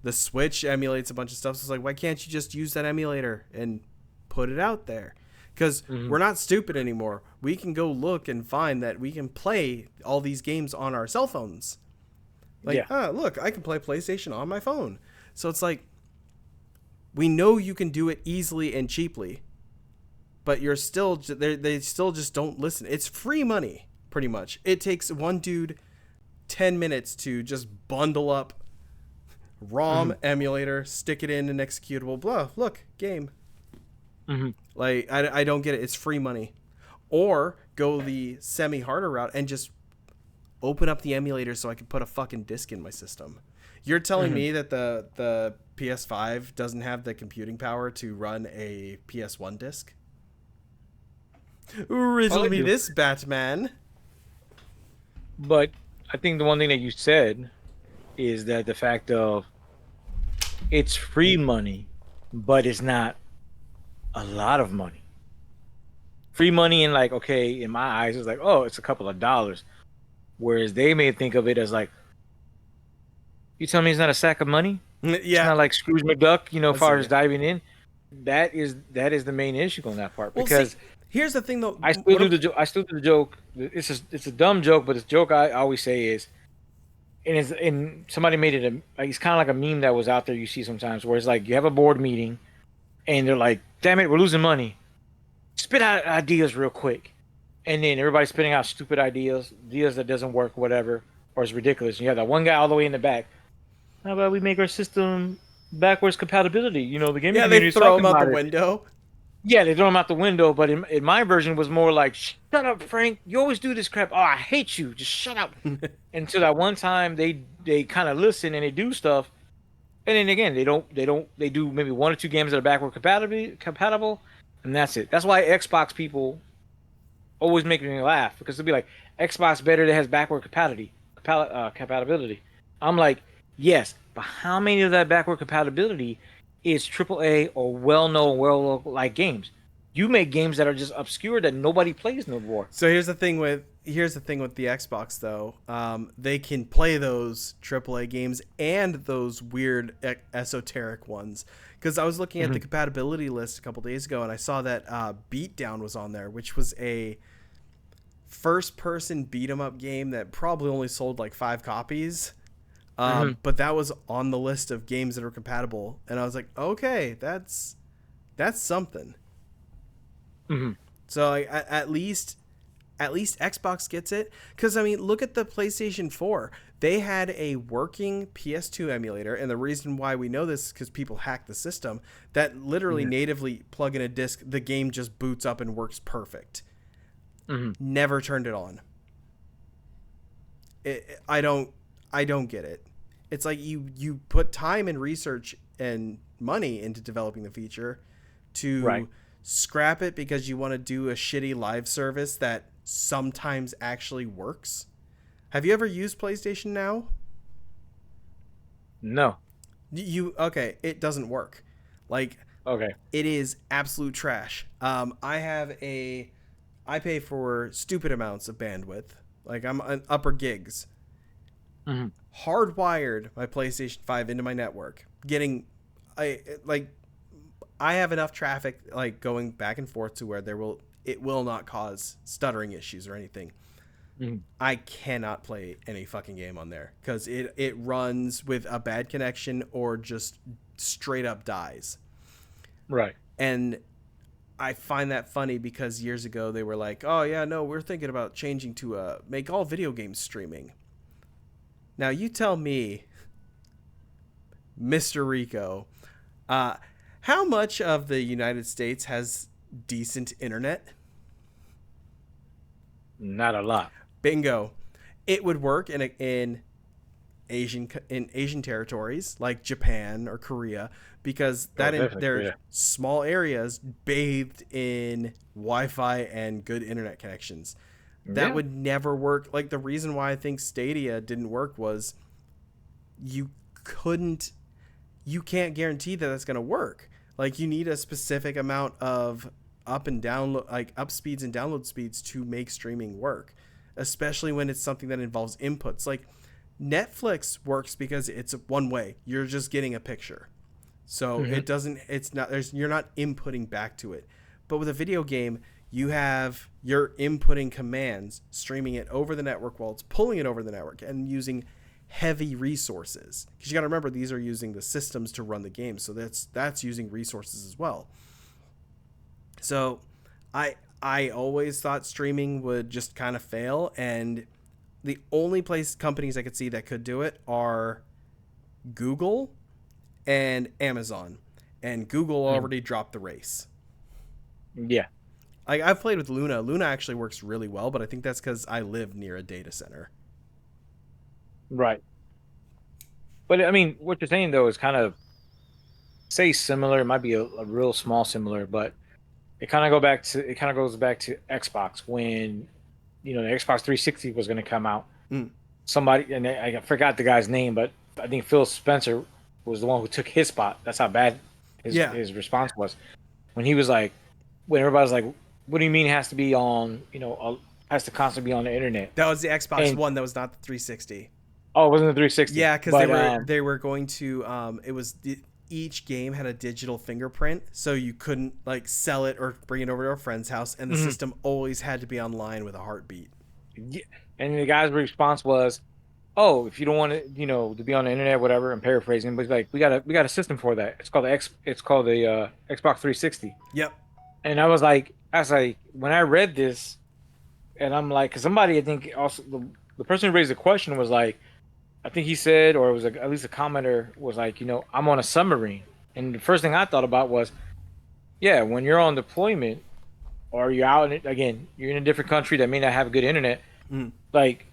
the Switch emulates a bunch of stuff. So it's like, why can't you just use that emulator and put it out there? Because Mhm. we're not stupid anymore. We can go look and find that we can play all these games on our cell phones. Like, Yeah. look, I can play PlayStation on my phone. So it's like, we know you can do it easily and cheaply, but they still just don't listen. It's free money, pretty much. It takes one dude 10 minutes to just bundle up ROM Mhm. emulator, stick it in an executable, blah, look, game. Mhm. Like, I don't get it. It's free money. Or go the semi-harder route and just open up the emulator so I can put a fucking disc in my system. You're telling Mhm. me that the PS5 doesn't have the computing power to run a PS1 disc? Oh, Riddle they me do. this, Batman. But I think the one thing that you said is that the fact of it's free money, but it's not a lot of money. Free money in like, okay, in my eyes, it's like, oh, it's a couple of dollars. Whereas they may think of it as like, you tell me it's not a sack of money? It's Yeah, not like Scrooge McDuck, as I see far as you. diving in. That is the main issue on that part Well, see, because here's the thing though. I still do the joke. I still do the joke. It's a dumb joke, but it's a joke I always say is, and somebody made it like it's kind of like a meme that was out there you see sometimes where it's like you have a board meeting and they're like, "Damn it, we're losing money. Spit out ideas real quick," and then everybody's spitting out stupid ideas that doesn't work, whatever, or it's ridiculous. And you have that one guy all the way in the back. How about we make our system backwards compatibility? The gaming Yeah, they community is throw talking them out the about it. window. Yeah, they throw him out the window, but in my version was more like, "Shut up, Frank! You always do this crap. Oh, I hate you. Just shut up." Until that one time they kind of listen and they do stuff, and then again they do maybe one or two games that are backward compatible, and that's it. That's why Xbox people always make me laugh because they'll be like, "Xbox better that has backward compatibility." I'm like, yes, but how many of that backward compatibility is AAA or well-known, well-like games? You make games that are just obscure that nobody plays no more. So here's the thing with the Xbox though. They can play those AAA games and those weird esoteric ones. Because I was looking at the compatibility list a couple days ago, and I saw that Beatdown was on there, which was a first-person beat 'em up game that probably only sold like 5 copies. But that was on the list of games that are compatible, and I was like, okay, that's something. So like, at least Xbox gets it, because I mean, look at the PlayStation 4. They had a working PS2 emulator, and the reason why we know this is because people hacked the system. That literally natively plug in a disc, the game just boots up and works perfect. Never turned it on. I don't get it. It's like you put time and research and money into developing the feature to scrap it because you want to do a shitty live service that sometimes actually works. Have you ever used PlayStation Now? No. Okay, it doesn't work. Like, Okay. it is absolute trash. I pay for stupid amounts of bandwidth. Like, I'm an upper gigs. Hardwired my PlayStation 5 into my network. I have enough traffic like going back and forth to where it will not cause stuttering issues or anything. I cannot play any fucking game on there because it runs with a bad connection or just straight up dies. Right. And I find that funny because years ago they were like, oh yeah, no, we're thinking about changing to make all video games streaming. Now you tell me, Mr. Rico, how much of the United States has decent internet? Not a lot. Bingo. It would work in Asian territories like Japan or Korea because they're small areas bathed in Wi-Fi and good internet connections. That would never work. Like, the reason why I think Stadia didn't work was you can't guarantee that that's going to work. Like, you need a specific amount of up speeds and download speeds to make streaming work, especially when it's something that involves inputs. Like, Netflix works because it's one way. You're just getting a picture. So you're not inputting back to it. But with a video game, you're inputting commands, streaming it over the network while it's pulling it over the network and using heavy resources. Because you got to remember, these are using the systems to run the game. So that's using resources as well. So I always thought streaming would just kind of fail, and the only companies I could see that could do it are Google and Amazon. And Google already dropped the race. Yeah. I've played with Luna. Luna actually works really well, but I think that's because I live near a data center. Right. But I mean, what you're saying though is kind of similar. It might be a real small similar, but it kind of goes back to Xbox when the Xbox 360 was going to come out. Somebody, and I forgot the guy's name, but I think Phil Spencer was the one who took his spot. That's how bad his response was. when he was like, when everybody's like, what do you mean it has to be on, has to constantly be on the internet? That was the Xbox And One. That was not the 360. oh, it wasn't the 360, Yeah, because but they were going to it was each game had a digital fingerprint, so you couldn't like sell it or bring it over to a friend's house, and the system always had to be online with a heartbeat. yeah, and the guy's response was, "Oh, if you don't want it, to be on the internet, whatever." I'm paraphrasing, but he's like, we got a system for that. It's called the Xbox 360." Yep. And I was like, when I read this, and I'm like, because somebody, I think also the person who raised the question was like, I think he said, or it was at least a commenter was like, I'm on a submarine, and the first thing I thought about was, yeah, when you're on deployment or you're out in it again, you're in a different country that may not have good internet, Mm. like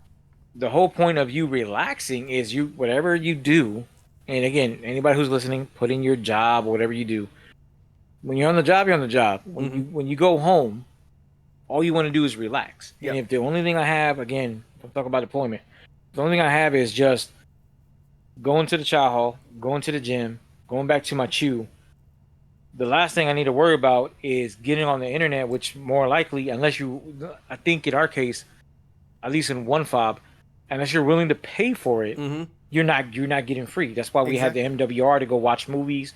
the whole point of you relaxing is you whatever you do, and again, anybody who's listening, put in your job or whatever you do. When you're on the job, you're on the job. When you go home, all you want to do is relax. And Yep. if the only thing I have, again, I'm talking about deployment, the only thing I have is just going to the chow hall, going to the gym, going back to my chew. The last thing I need to worry about is getting on the internet, which more likely, I think in our case, at least in one fob, unless you're willing to pay for it, Mm-hmm. you're not getting free. That's why we had the Exactly. MWR to go watch movies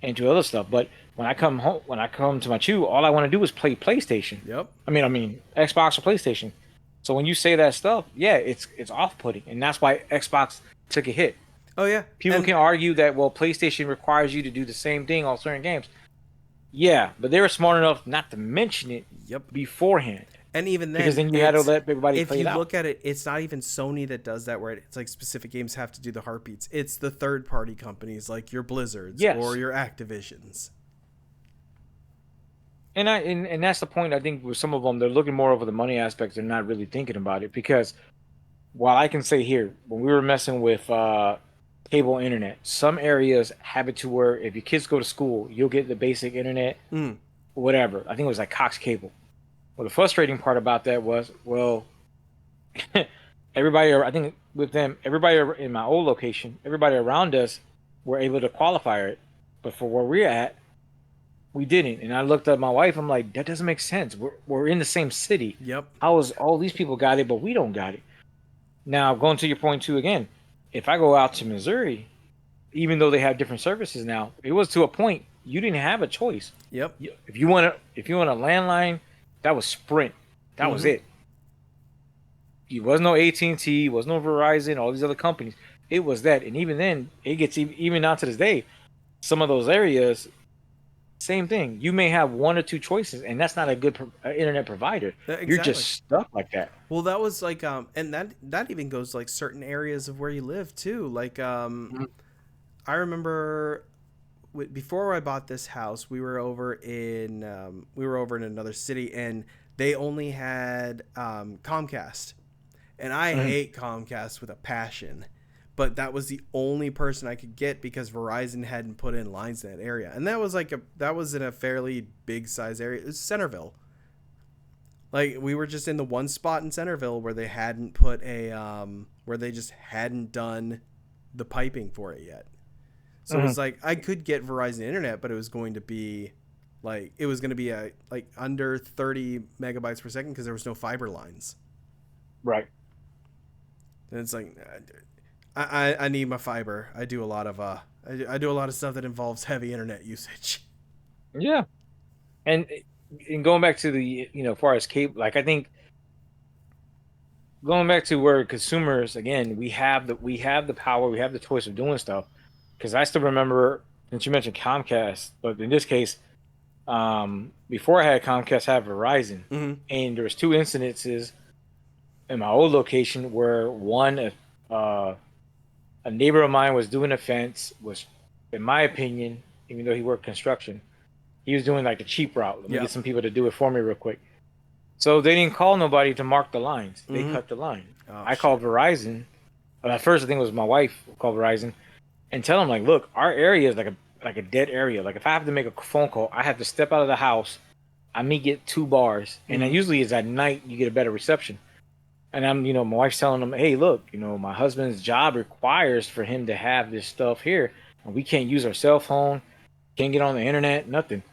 and do other stuff. But when I come to my chew, all I want to do is play PlayStation. Yep. I mean Xbox or PlayStation. So when you say that stuff, yeah, it's off-putting, and that's why Xbox took a hit. Oh yeah. People can argue that PlayStation requires you to do the same thing on certain games. Yeah, but they were smart enough not to mention it Yep. beforehand, And even then, because then you had to let everybody if play you it out. look at it, it's not even Sony that does that, where it's like specific games have to do the heartbeats. It's the third party companies like your Blizzards Yes. or your Activisions. And that's the point. I think with some of them, they're looking more over the money aspect. They're not really thinking about it, because while I can say here, when we were messing with cable internet, some areas have it to where if your kids go to school, you'll get the basic internet, Mm. whatever. I think it was like Cox Cable. Well, the frustrating part about that was, I think with them, everybody in my old location, everybody around us were able to qualify it, but for where we're at, we didn't. And I looked at my wife. I'm like, that doesn't make sense. We're in the same city. Yep. How is all these people got it, but we don't got it? Now, going to your point too again, if I go out to Missouri, even though they have different services now, it was to a point you didn't have a choice. Yep. If you want a landline, that was Sprint. That was it. It was no AT&T, was no Verizon, all these other companies. It was that, and even then, it gets even down to this day. Some of those areas, same thing. You may have one or two choices, and that's not a good internet provider. Exactly. You're just stuck like that. Well, that was like and that even goes to like certain areas of where you live too. Like I remember before I bought this house, we were over in another city, and they only had Comcast, and I hate Comcast with a passion. But that was the only person I could get because Verizon hadn't put in lines in that area, and that was in a fairly big size area. It was Centerville. Like we were just in the one spot in Centerville where they hadn't put where they just hadn't done the piping for it yet. So it was like I could get Verizon internet, but it was going to be like under 30 megabytes per second because there was no fiber lines. Right. And it's like I need my fiber. I do a lot of stuff that involves heavy internet usage. Yeah. And going back to the as far as cable, like I think going back to where consumers, again, we have the power, we have the choice of doing stuff. Because I still remember, since you mentioned Comcast, but in this case, before I had Comcast, I had Verizon, and there was two incidences in my old location where one, a neighbor of mine was doing a fence, was, in my opinion, even though he worked construction, he was doing like the cheap route. Let me get some people to do it for me real quick. So they didn't call nobody to mark the lines. They cut the line. I called Verizon. At first, I think it was my wife who called Verizon and tell them, like, look, our area is like a dead area. Like if I have to make a phone call, I have to step out of the house. I may get 2 bars, and then usually it's at night you get a better reception. And I'm, my wife's telling them, hey, look, my husband's job requires for him to have this stuff here, and we can't use our cell phone, can't get on the internet, nothing.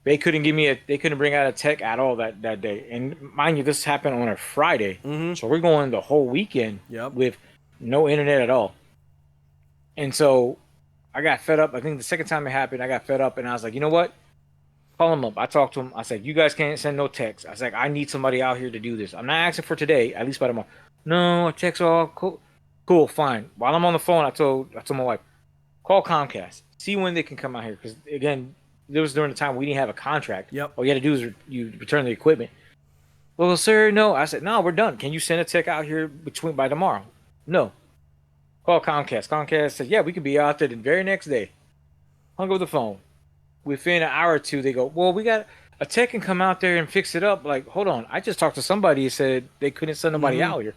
They couldn't they couldn't bring out a tech at all that day. And mind you, this happened on a Friday. Mm-hmm. So we're going the whole weekend Yep. with no internet at all. And so I got fed up. I think the second time it happened, I got fed up and I was like, you know what? Call them up. I talked to them. I said, you guys can't send no text. I was like, I need somebody out here to do this. I'm not asking for today, at least by tomorrow. No, text all cool. Cool, fine. While I'm on the phone, I told my wife, call Comcast. See when they can come out here. Because again, it was during the time we didn't have a contract. Yep. All you had to do is you return the equipment. Well, sir, no. I said, no, we're done. Can you send a tech out here by tomorrow? No. Call Comcast. Comcast said, yeah, we could be out there the very next day. Hung up the phone. Within an hour or two, they go, well, we got a tech can come out there and fix it up. Like, hold on. I just talked to somebody who said they couldn't send nobody out here.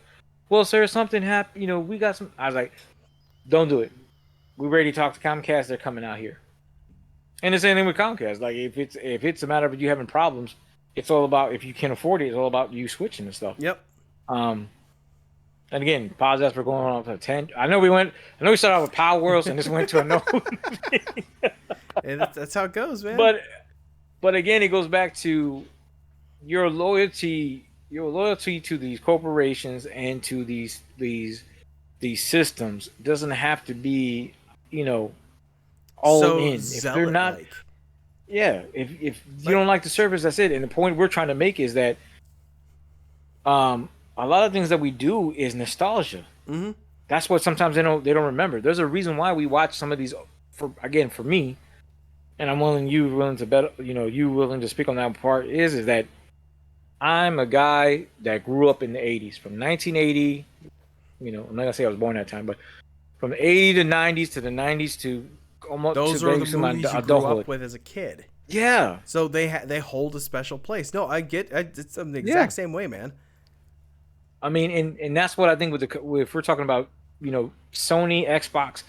Well, sir, something happened. You know, we got some. I was like, don't do it. We already talked to Comcast. They're coming out here. And the same thing with Comcast. Like, if it's a matter of you having problems, it's all about, if you can afford it, it's all about you switching and stuff. Yep. And again, apologize for going on a tangent. I know we started off with Power Worlds and this went to a no. That's how it goes, man. But again, it goes back to your loyalty to these corporations and to these systems doesn't have to be, all so in. If they're not, if you don't like the service, that's it. And the point we're trying to make is that a lot of things that we do is nostalgia. Mm-hmm. That's what sometimes they don't remember. There's a reason why we watch some of these. For me, and I'm willing to speak on that part is that I'm a guy that grew up in the 80s, from 1980. I'm not gonna say I was born that time, but from the 80s to 90s to the 90s to almost those are the movies you grew up with as a kid. Yeah. So they hold a special place. No, it's the exact same way, man. I mean, and that's what I think if we're talking about, Sony, Xbox,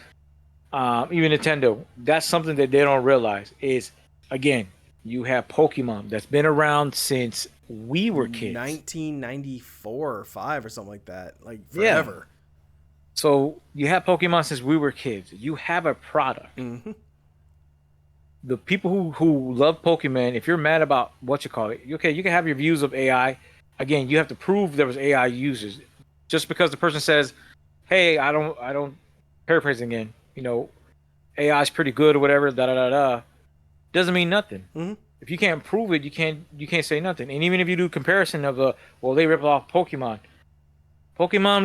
even Nintendo, that's something that they don't realize is, again, you have Pokemon that's been around since we were kids. 1994 or 5 or something like that. Like forever. Yeah. So you have Pokemon since we were kids. You have a product. Mm-hmm. The people who love Pokemon, if you're mad about what you call it, okay, you can have your views of AI. Again, you have to prove there was AI users. Just because the person says, hey, I don't paraphrasing again, AI is pretty good or whatever, doesn't mean nothing. Mm-hmm. If you can't prove it, you can't say nothing. And even if you do comparison of they ripped off Pokemon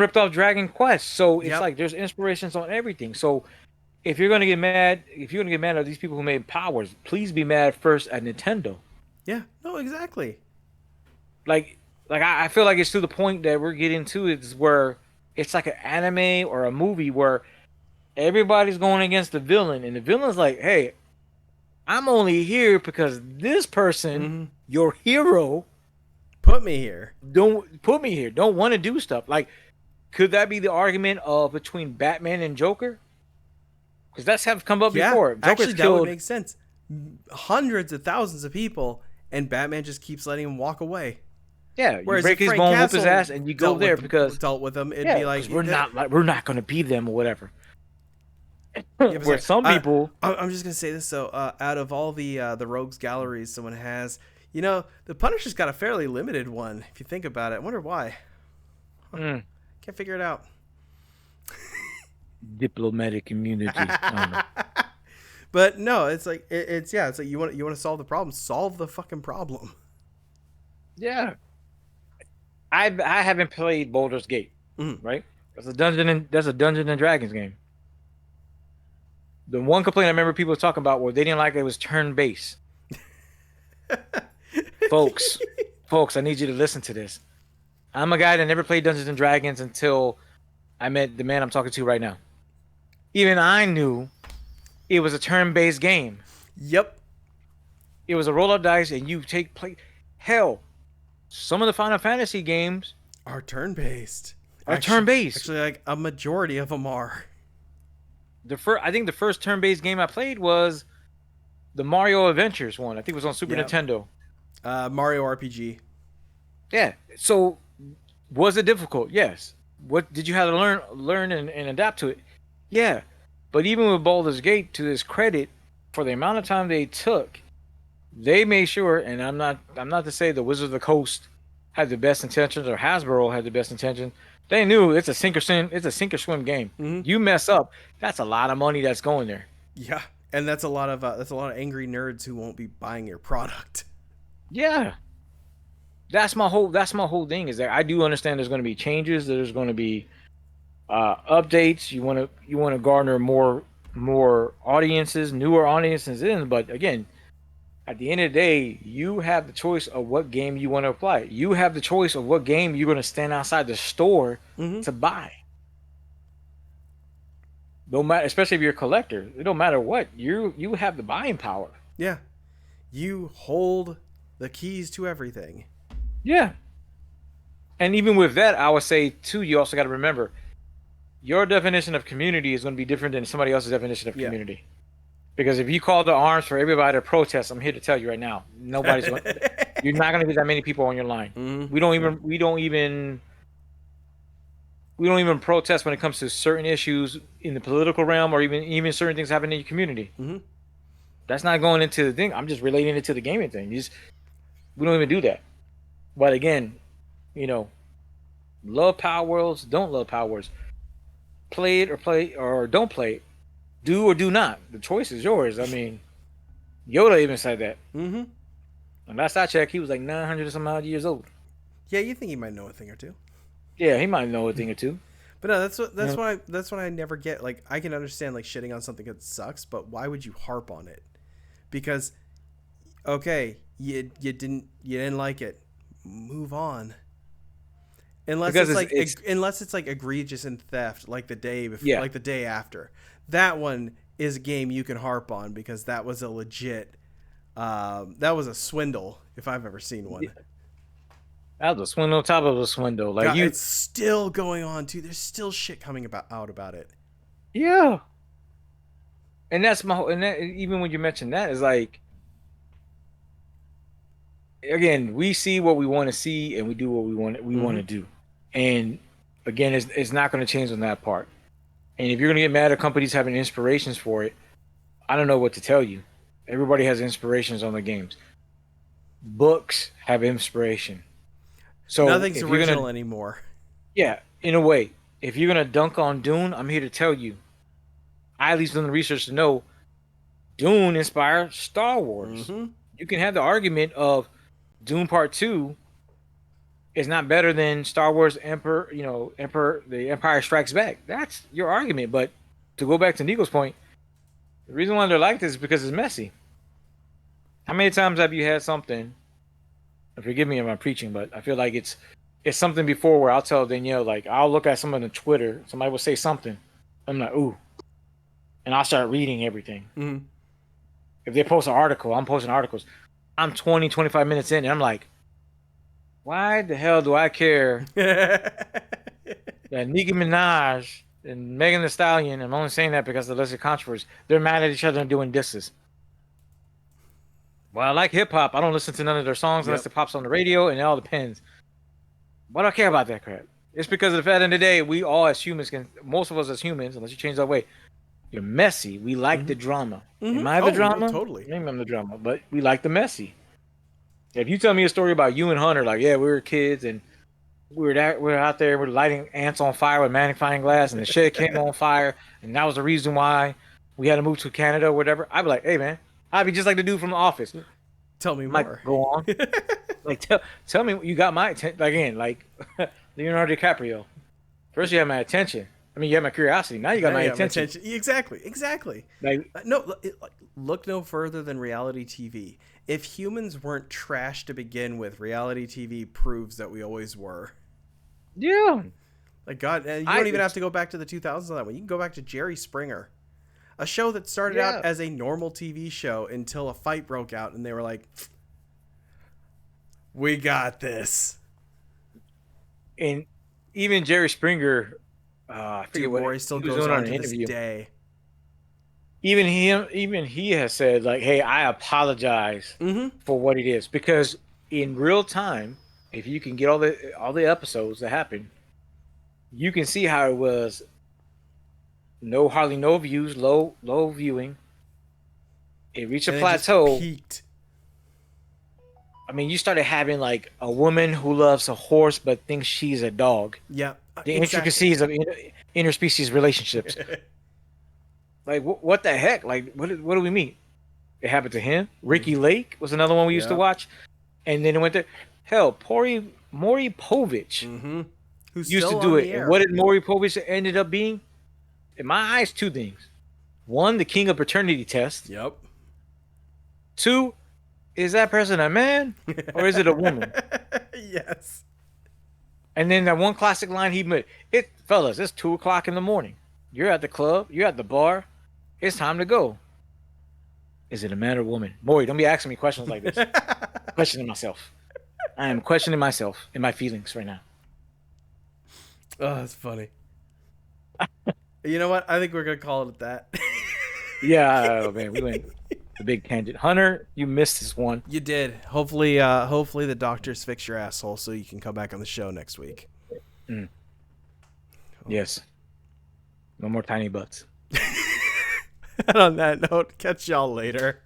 ripped off Dragon Quest, so it's like there's inspirations on everything. So if you're gonna get mad at these people who made Powers, please be mad first at Nintendo. Yeah, no, exactly. Like I feel like it's to the point that we're getting to is where it's like an anime or a movie where everybody's going against the villain, and the villain's like, hey, I'm only here because this person, your hero, put me here. Don't want to do stuff. Like, could that be the argument between Batman and Joker? Because that's have come up before. Joker's actually, that would make sense. Hundreds of thousands of people, and Batman just keeps letting him walk away. Yeah, whereas you break his bone, whoop his ass, and you go there because dealt with him. It'd be like we're not going to be them or whatever. Where some people, I'm just gonna say this though. Out of all the rogues galleries someone has, the Punisher's got a fairly limited one. If you think about it, I wonder why. Can't figure it out. Diplomatic immunity. But no, it's like it's like you want to solve the problem. Solve the fucking problem. Yeah. I haven't played Baldur's Gate, right? That's a Dungeons and Dragons game. The one complaint I remember people talking about was they didn't like it was turn-based. Folks, I need you to listen to this. I'm a guy that never played Dungeons and Dragons until I met the man I'm talking to right now. Even I knew it was a turn-based game. Yep. It was a roll of dice, and you play. Hell, some of the Final Fantasy games are turn-based. Actually, like a majority of them are. I think the first turn-based game I played was the Mario Adventures one. I think it was on Super Nintendo. Mario RPG. Yeah. So, was it difficult? Yes. What did you have to learn and adapt to it? Yeah. But even with Baldur's Gate, to his credit, for the amount of time they took, They made sure, and I'm not to say the Wizards of the Coast had the best intentions or Hasbro had the best intentions. They knew it's a sink or swim game. Mm-hmm. You mess up, that's a lot of money that's going there. Yeah, and that's a lot of angry nerds who won't be buying your product. Yeah. That's my whole thing is that I do understand there's going to be changes, there's going to be updates. You want to garner more audiences, newer audiences in, but again, at the end of the day, you have the choice of what game you want to apply. You have the choice of what game you're going to stand outside the store Mm-hmm. to buy. No matter, especially if you're a collector, it don't matter what you have the buying power. Yeah, you hold the keys to everything. Yeah, and even with that, I would say too, you also got to remember your definition of community is going to be different than somebody else's definition of Yeah. community. Because if you call to arms for everybody to protest, I'm here to tell you right now, nobody's going. You're not going to get that many people on your line. Mm-hmm. We don't even protest when it comes to certain issues in the political realm, or even certain things happening in your community. Mm-hmm. That's not going into the thing. I'm just relating it to the gaming thing. We don't even do that. But again, you know, love Power Worlds, don't love Power Worlds. Play or don't play it. Do or do not. The choice is yours. I mean, Yoda even said that. Mm-hmm. And last I checked, he was like 900 or some odd years old. Yeah, you think he might know a thing or two. Yeah, he might know a thing or two. But no, that's what I never get. Like, I can understand like shitting on something that sucks, but why would you harp on it? Because okay, you didn't like it, move on. Unless Because it's like it's unless it's like egregious in theft, like the day before, yeah. like the day after. That one is a game you can harp on because that was a legit, that was a swindle if I've ever seen one. That was a swindle on top of a swindle. Like God, you, it's still going on too. There's still shit coming out about it. yeah. And that's my and that, even when you mention that is like again, we see what we want to see and we do what we want to do. And again, it's not going to change on that part. And if you're going to get mad at companies having inspirations for it, I don't know what to tell you. Everybody has inspirations on their games. Books have inspiration. So Nothing's if you're original gonna, anymore. yeah, in a way, if you're gonna dunk on Dune, I'm here to tell you. I at least done the research to know Dune inspired Star Wars. Mm-hmm. You can have the argument of Dune Part Two is not better than Star Wars Emperor. The Empire Strikes Back. That's your argument. But to go back to Nico's point, the reason why they're like this is because it's messy. How many times have you had something? Forgive me if I'm preaching, but I feel like it's something before where I'll tell Danielle, like I'll look at someone on Twitter, somebody will say something, I'm like, ooh, and I'll start reading everything. Mm-hmm. If they post an article, I'm posting articles. I'm 20, 25 minutes in, and I'm like, why the hell do I care that Nicki Minaj and Megan Thee Stallion? I'm only saying that because of the lesser controversy. They're mad at each other and doing disses. Well, I like hip hop. I don't listen to none of their songs unless it pops on the radio, and it all depends. Why do I care about that crap? It's because at the end of the day, we all as humans most of us as humans, unless you change that way, you're messy. We like the drama. Am I the drama? No, totally. Maybe I'm the drama, but we like the messy. If you tell me a story about you and Hunter, like, yeah, we were kids and we were out there, we're lighting ants on fire with magnifying glass, and the shed came on fire, and that was the reason why we had to move to Canada or whatever. I'd be like, hey man, I'd be just like the dude from The Office. Tell me Like, more. go on. Like, tell me you got my attention. Again, like Leonardo DiCaprio. First, you had my attention. I mean, you had my curiosity. Now you got my attention. Exactly. Like, No, look no further than reality TV. If humans weren't trash to begin with, reality TV proves that we always were. yeah. Like, God, and you don't even have to go back to the 2000s on that one. You can go back to Jerry Springer, a show that started out as a normal TV show until a fight broke out, and they were like, "We got this." And even Jerry Springer, I forget Dude, what Maury still he was goes doing on an to this interview. day. Even he has said like, "Hey, I apologize for what it is," because in real time, if you can get all the episodes that happen, you can see how it was hardly no views, low viewing. It reached a And it just plateau. peaked. I mean, you started having like a woman who loves a horse but thinks she's a dog. Yeah, The exactly. intricacies of interspecies relationships. Like, what the heck? Like, what do we mean? It happened to him. Ricky Lake was another one we used to Yep. watch, and then it went to hell. Maury Povich Who's used to still do on it, the and air? what did Maury Povich ended up being? In my eyes, two things: one, the king of paternity test; Yep. two, is that person a man or is it a woman? Yes. And then that one classic line he made: "It, fellas, it's 2 o'clock in the morning. You're at the club. You're at the bar. It's time to go. Is it a man or woman?" Maury, don't be asking me questions like this. I'm questioning myself. I am questioning myself and my feelings right now. Oh, that's funny. You know what? I think we're gonna call it at that. Yeah, oh, man, we went the big tangent. Hunter, you missed this one. You did. Hopefully, hopefully the doctors fix your asshole so you can come back on the show next week. Mm. Yes. No more tiny butts. And on that note, catch y'all later.